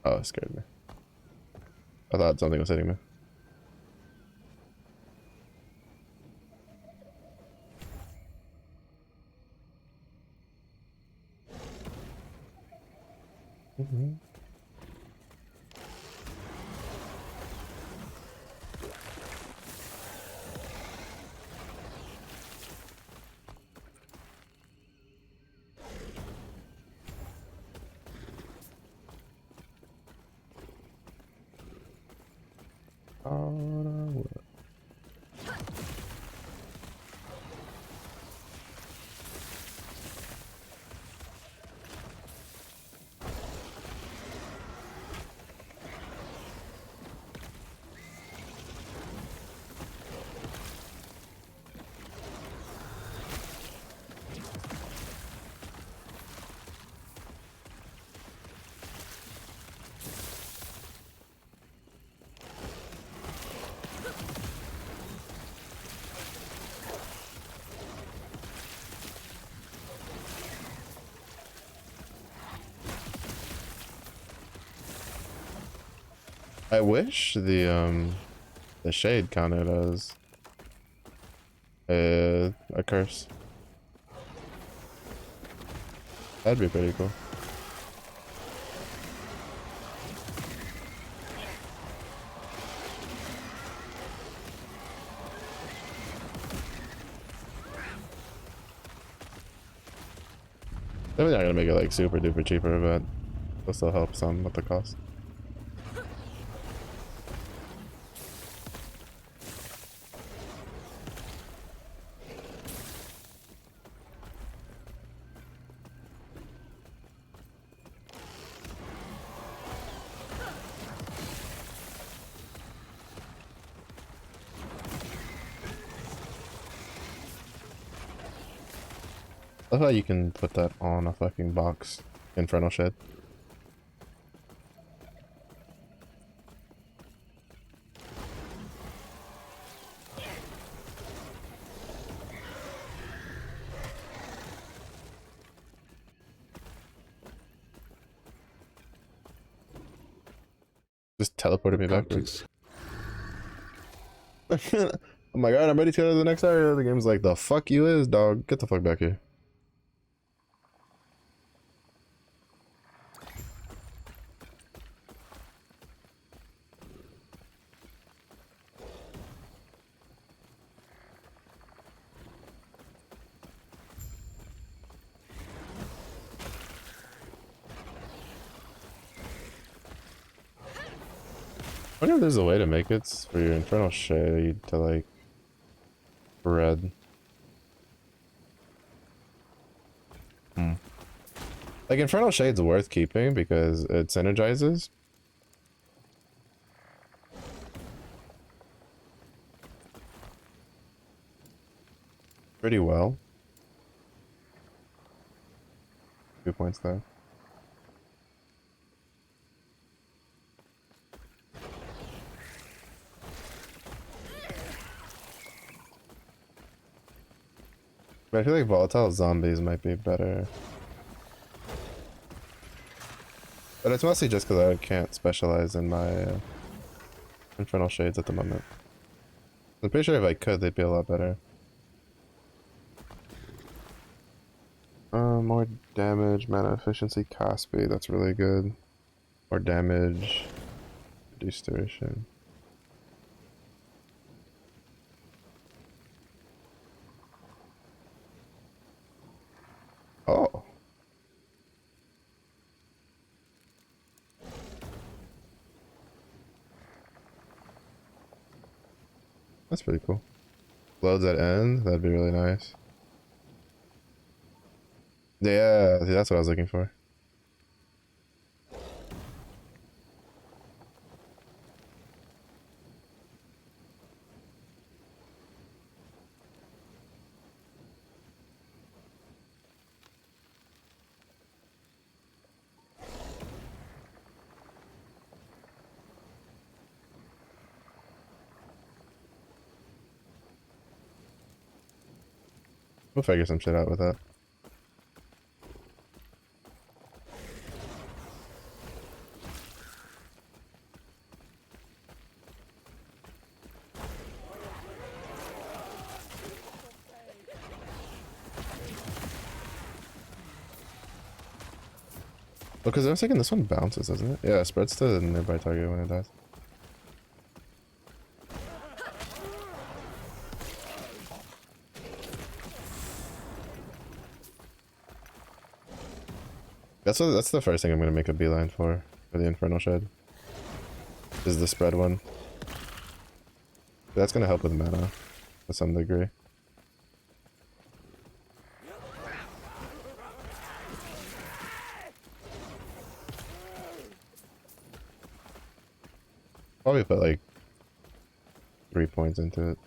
Oh, it scared me. I thought something was hitting me. Mm-hmm. I wish the shade counted as a curse. That'd be pretty cool. They're not gonna make it like super duper cheaper, but it'll still help some with the cost. I love how you can put that on a fucking box. Infernal Shed. Just teleported me backwards. Oh my god, I'm ready to go to the next area. The game's like, the fuck you is, dog. Get the fuck back here. I wonder if there's a way to make it for your Infernal Shade to like red. Like Infernal Shade's worth keeping because it synergizes. Pretty well. 2 points there. But I feel like volatile zombies might be better. But it's mostly just because I can't specialize in my Infernal Shades at the moment. I'm pretty sure if I could, they'd be a lot better. More damage, mana efficiency, cast speed, that's really good. More damage, reduced duration. Oh. That's pretty cool. Loads at end, that'd be really nice. Yeah, see, that's what I was looking for. We'll figure some shit out with that. Because I was thinking this one bounces, doesn't it? Yeah, it spreads to the nearby target when it dies. That's the first thing I'm gonna make a beeline for the Infernal Shed. Is the spread one. That's gonna help with mana to some degree. Probably put like 3 points into it.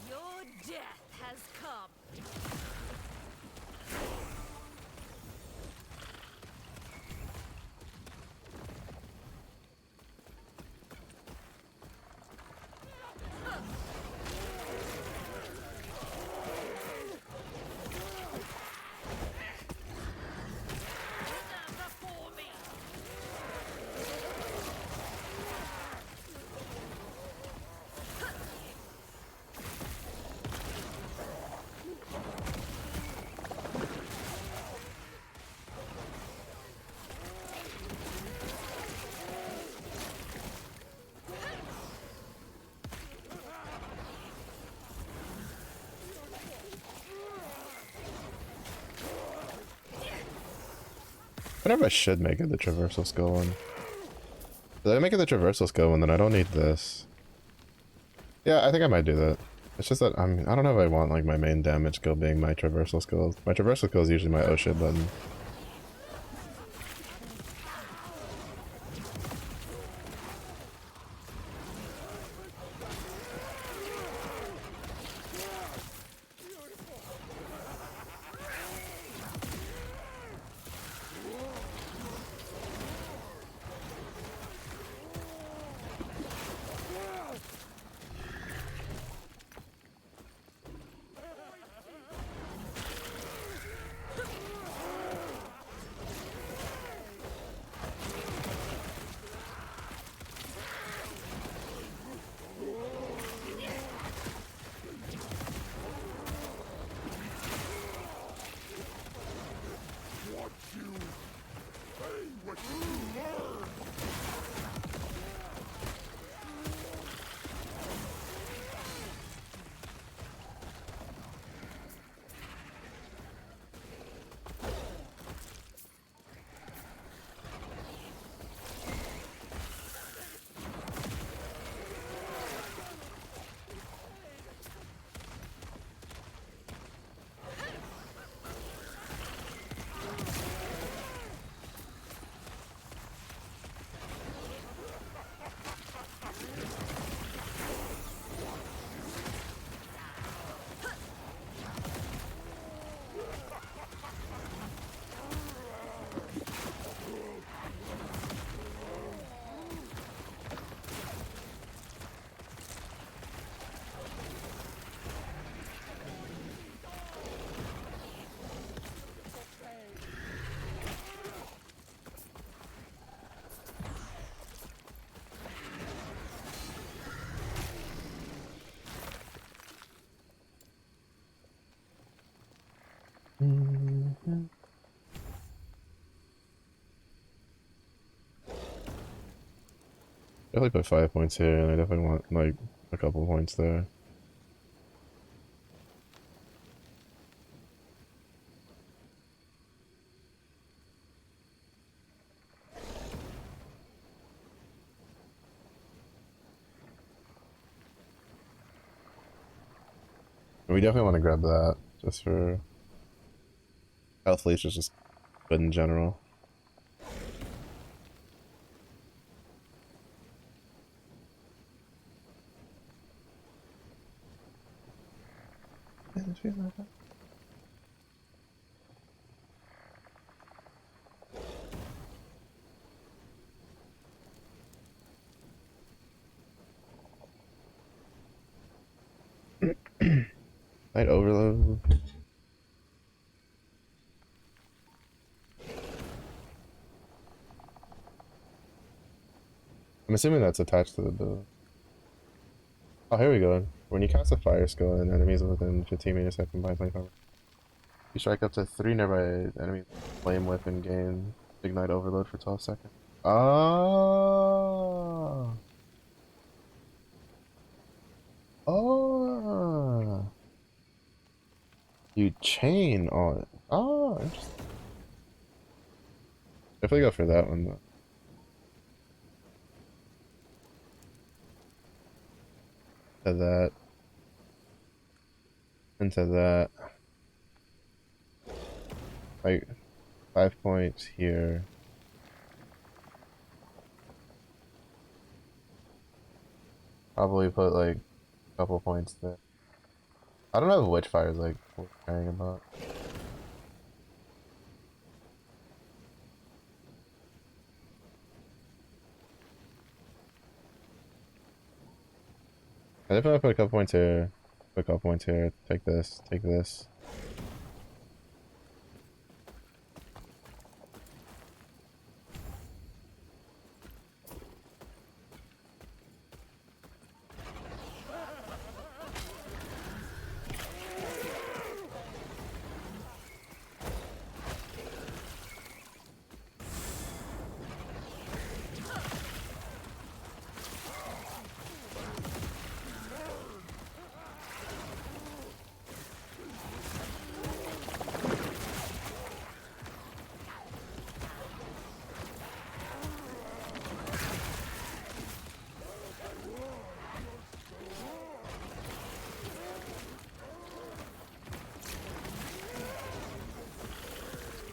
Your death has come. Stand before me. Whenever I should make it the traversal skill one. Did I make it the traversal skill one, then I don't need this. Yeah, I think I might do that. It's just that I don't know if I want like my main damage skill being my traversal skill. My traversal skill is usually my oh shit button. Definitely put 5 points here, and I definitely want like a couple points there. We definitely want to grab that just for health leech is just good in general. Night overload. I'm assuming that's attached to the build. Oh, here we go. When you cast a fire skill and enemies within 15 meters have combined 25. You strike up to 3 nearby enemies, flame whip, and gain ignite overload for 12 seconds. Oh. Oh. You chain on it. Oh, interesting. Definitely go for that one though. To that. Into that. Like 5 points here. Probably put like a couple points there. I don't know if Witchfire is like worth caring about. I definitely put a couple points here. Put a couple points here. Take this. Take this.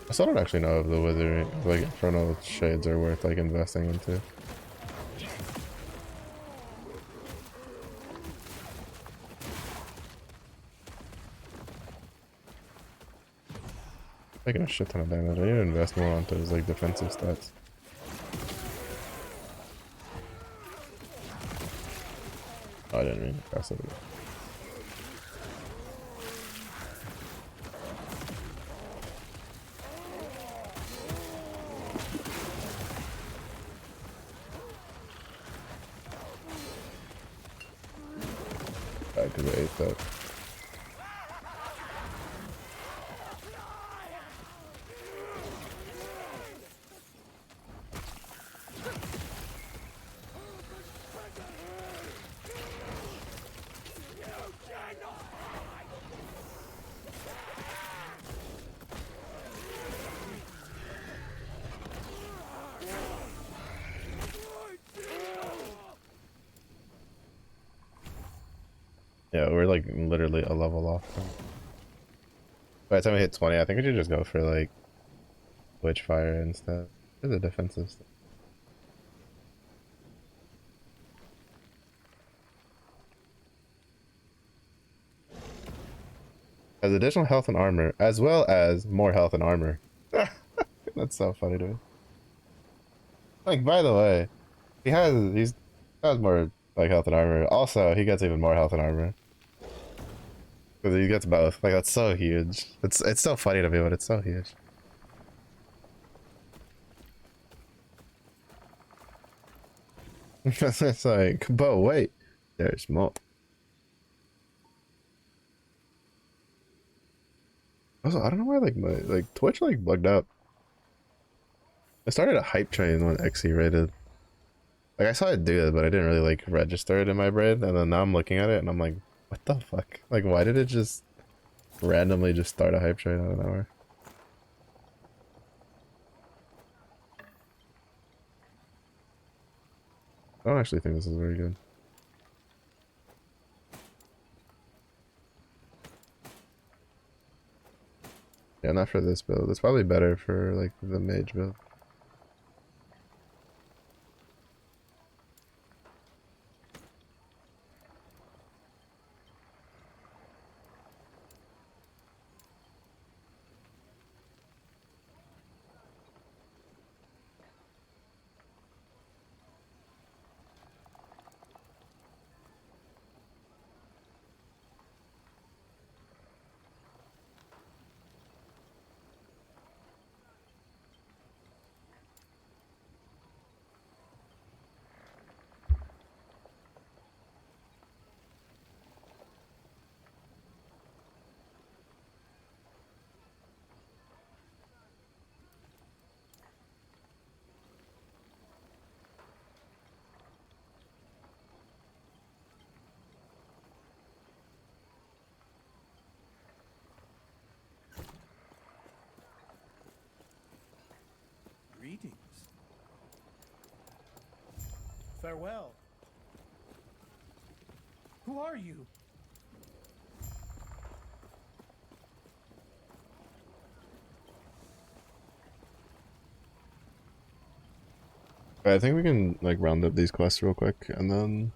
I still don't actually know if the wizard, like infernal shades are worth like investing into. Taking a shit ton of damage. I need to invest more onto his like defensive stats. Oh, I didn't mean to pass it. Because I ate that. Yeah, we're like literally a level off. By the time we hit 20, I think we should just go for like Witchfire instead. For the defensive stuff. Has additional health and armor, as well as more health and armor. That's so funny to me. Like, by the way, he's has more like health and armor. Also, he gets even more health and armor. Because he gets both. Like, that's so huge. It's so funny to me, but it's so huge. It's like, but wait, there's more. Also, I don't know why like my Twitch like bugged out. I started a hype train when XE rated. Like I saw it do it, but I didn't really like register it in my brain, and then now I'm looking at it and I'm like, what the fuck? Like why did it just randomly just start a hype train out of nowhere? I don't actually think this is very good. Yeah, not for this build. It's probably better for like the mage build. Greetings. Farewell. Who are you? Alright, I think we can like round up these quests real quick and then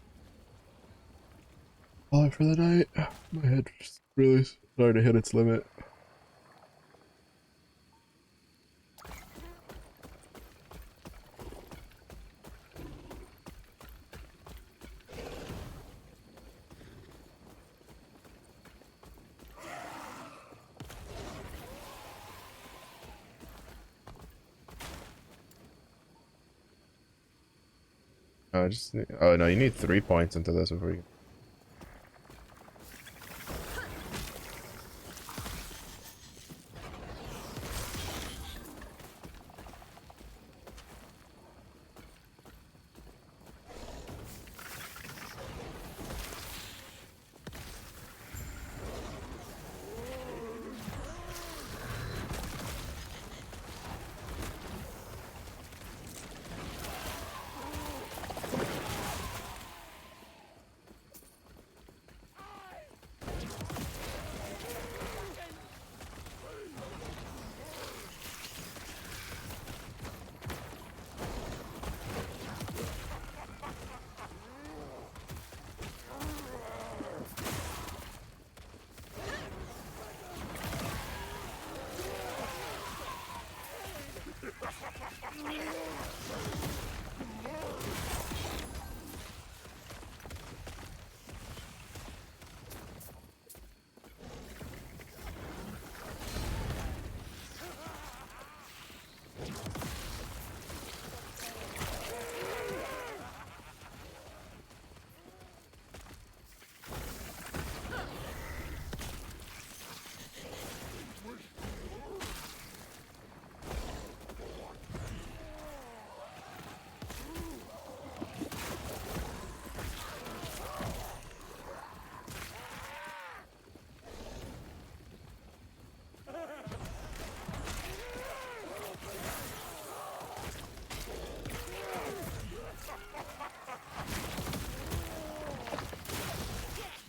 call it for the night. My head just really started to hit its limit. I just need, oh no, you need 3 points into this before you.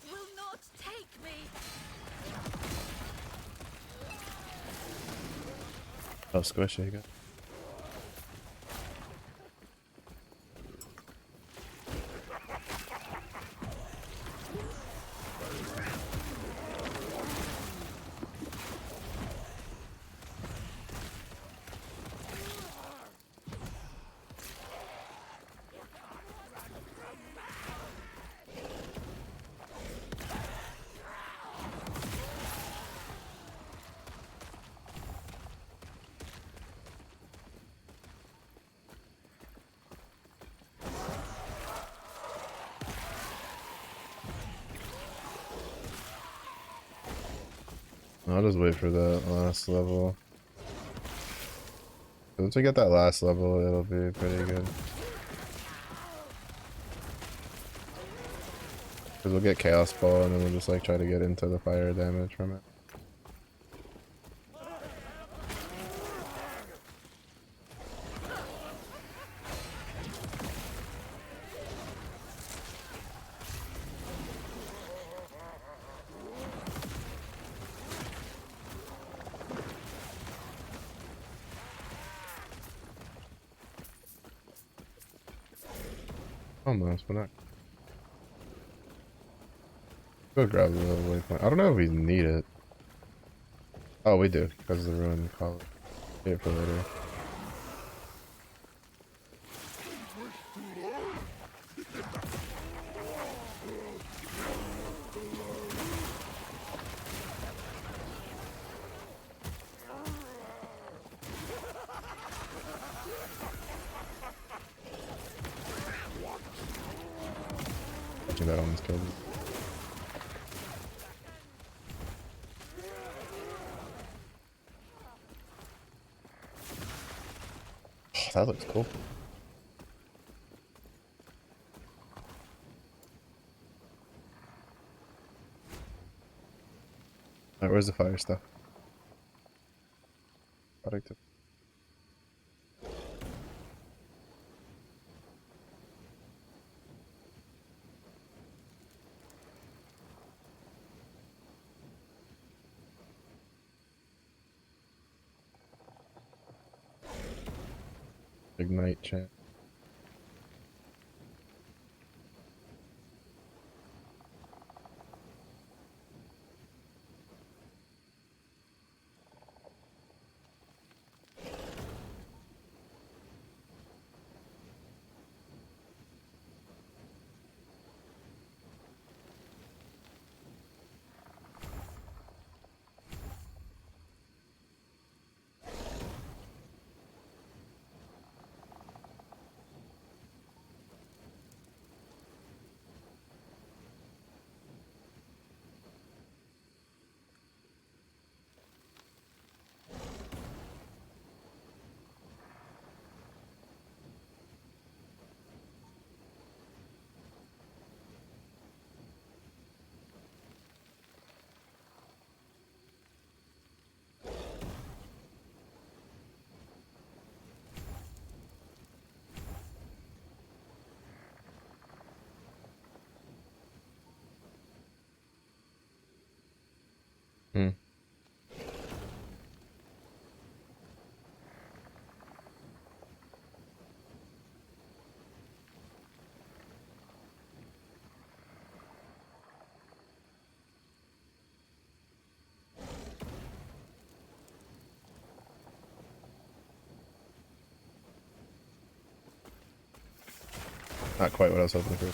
Will not take me. Oh, squishy, you go. I'll just wait for that last level. Once we get that last level, it'll be pretty good. Because we'll get Chaos Ball and then we'll just like try to get into the fire damage from it. Almost, but not. Go grab the little waypoint. I don't know if we need it. Oh, we do, because of the ruined college. Save it for later. That almost killed me. Oh, that looks cool. Alright, where's the fire stuff? Product. Ignite chant. Hmm. Not quite what I was hoping for.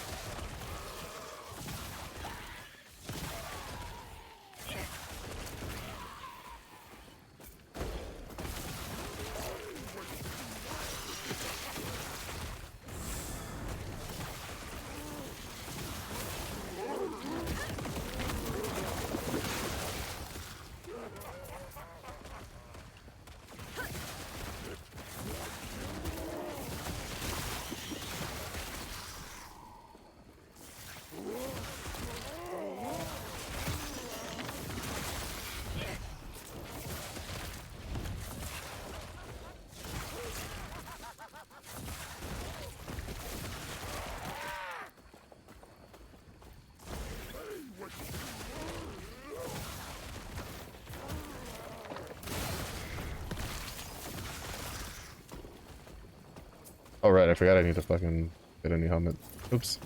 Oh right, I forgot I need to fucking get a new helmet. Oops.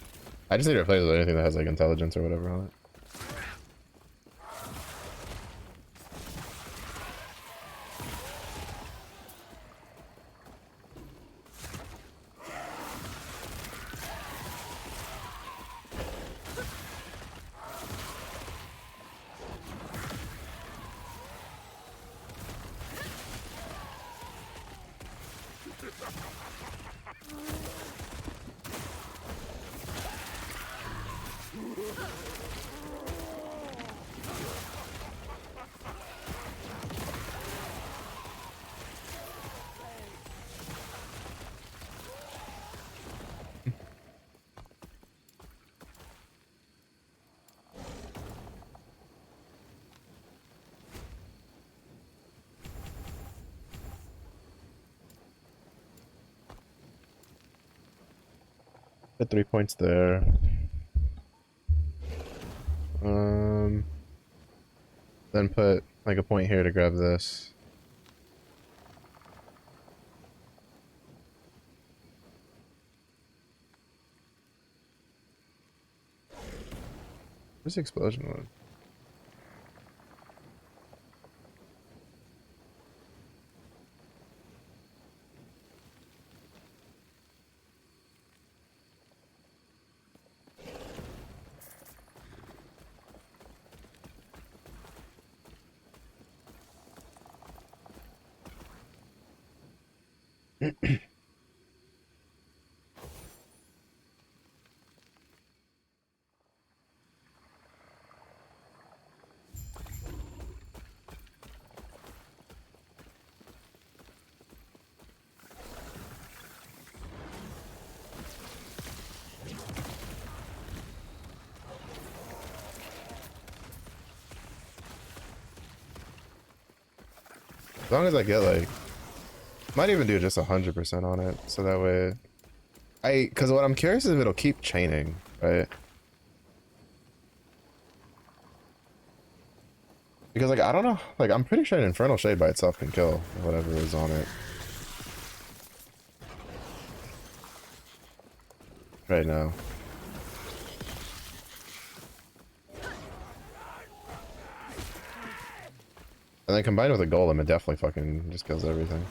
I just need to replace it with anything that has like intelligence or whatever on it. Hit 3 points there. Then put like a point here to grab this. Where's the explosion one? As long as I get like, might even do just 100% on it, so that way, because what I'm curious is if it'll keep chaining, right? Because like I don't know, like I'm pretty sure an Infernal Shade by itself can kill whatever is on it. Right now. And then combined with a golem, it definitely fucking just kills everything.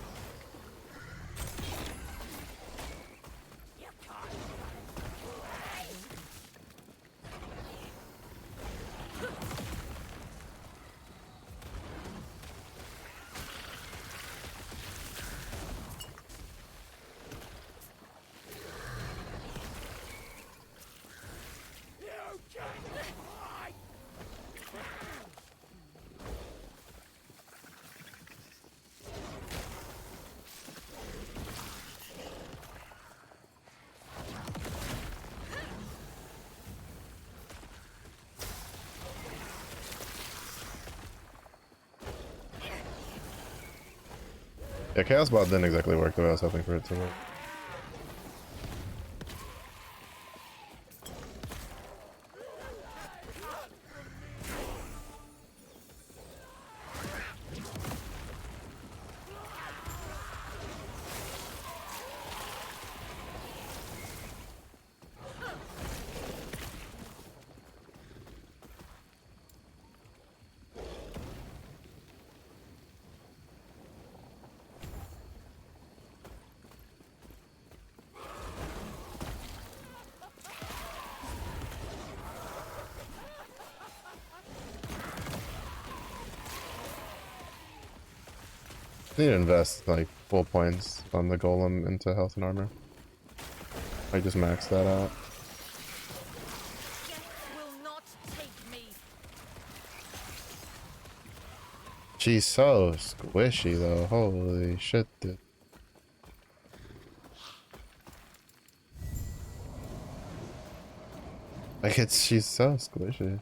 Yeah, Chaos Bot didn't exactly work the way I was hoping for it to work. I need to invest like full points on the golem into health and armor. I just max that out. Will not take me. She's so squishy though. Holy shit, dude. Like she's so squishy.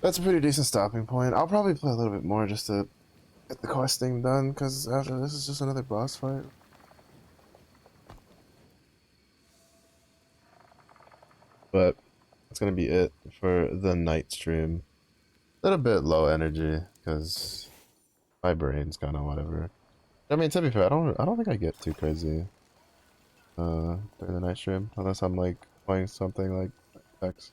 That's a pretty decent stopping point. I'll probably play a little bit more just to get the quest thing done, because after this is just another boss fight. But that's gonna be it for the night stream. A little bit low energy, because my brain's kind of whatever. I mean, to be fair, I don't think I get too crazy during the night stream, unless I'm like playing something like X.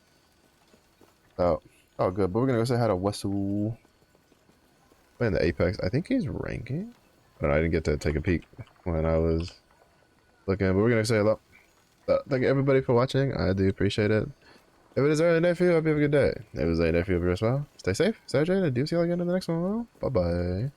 So, oh good, but we're gonna go say hi to Wessel. Playing the Apex. I think he's ranking. But I didn't get to take a peek when I was looking, but we're gonna say hello. Thank everybody for watching. I do appreciate it. If it is early day for you, I hope you have a good day. If it is late day for you as well, stay safe, stay hydrated. Do see you all again in the next one. Bye bye.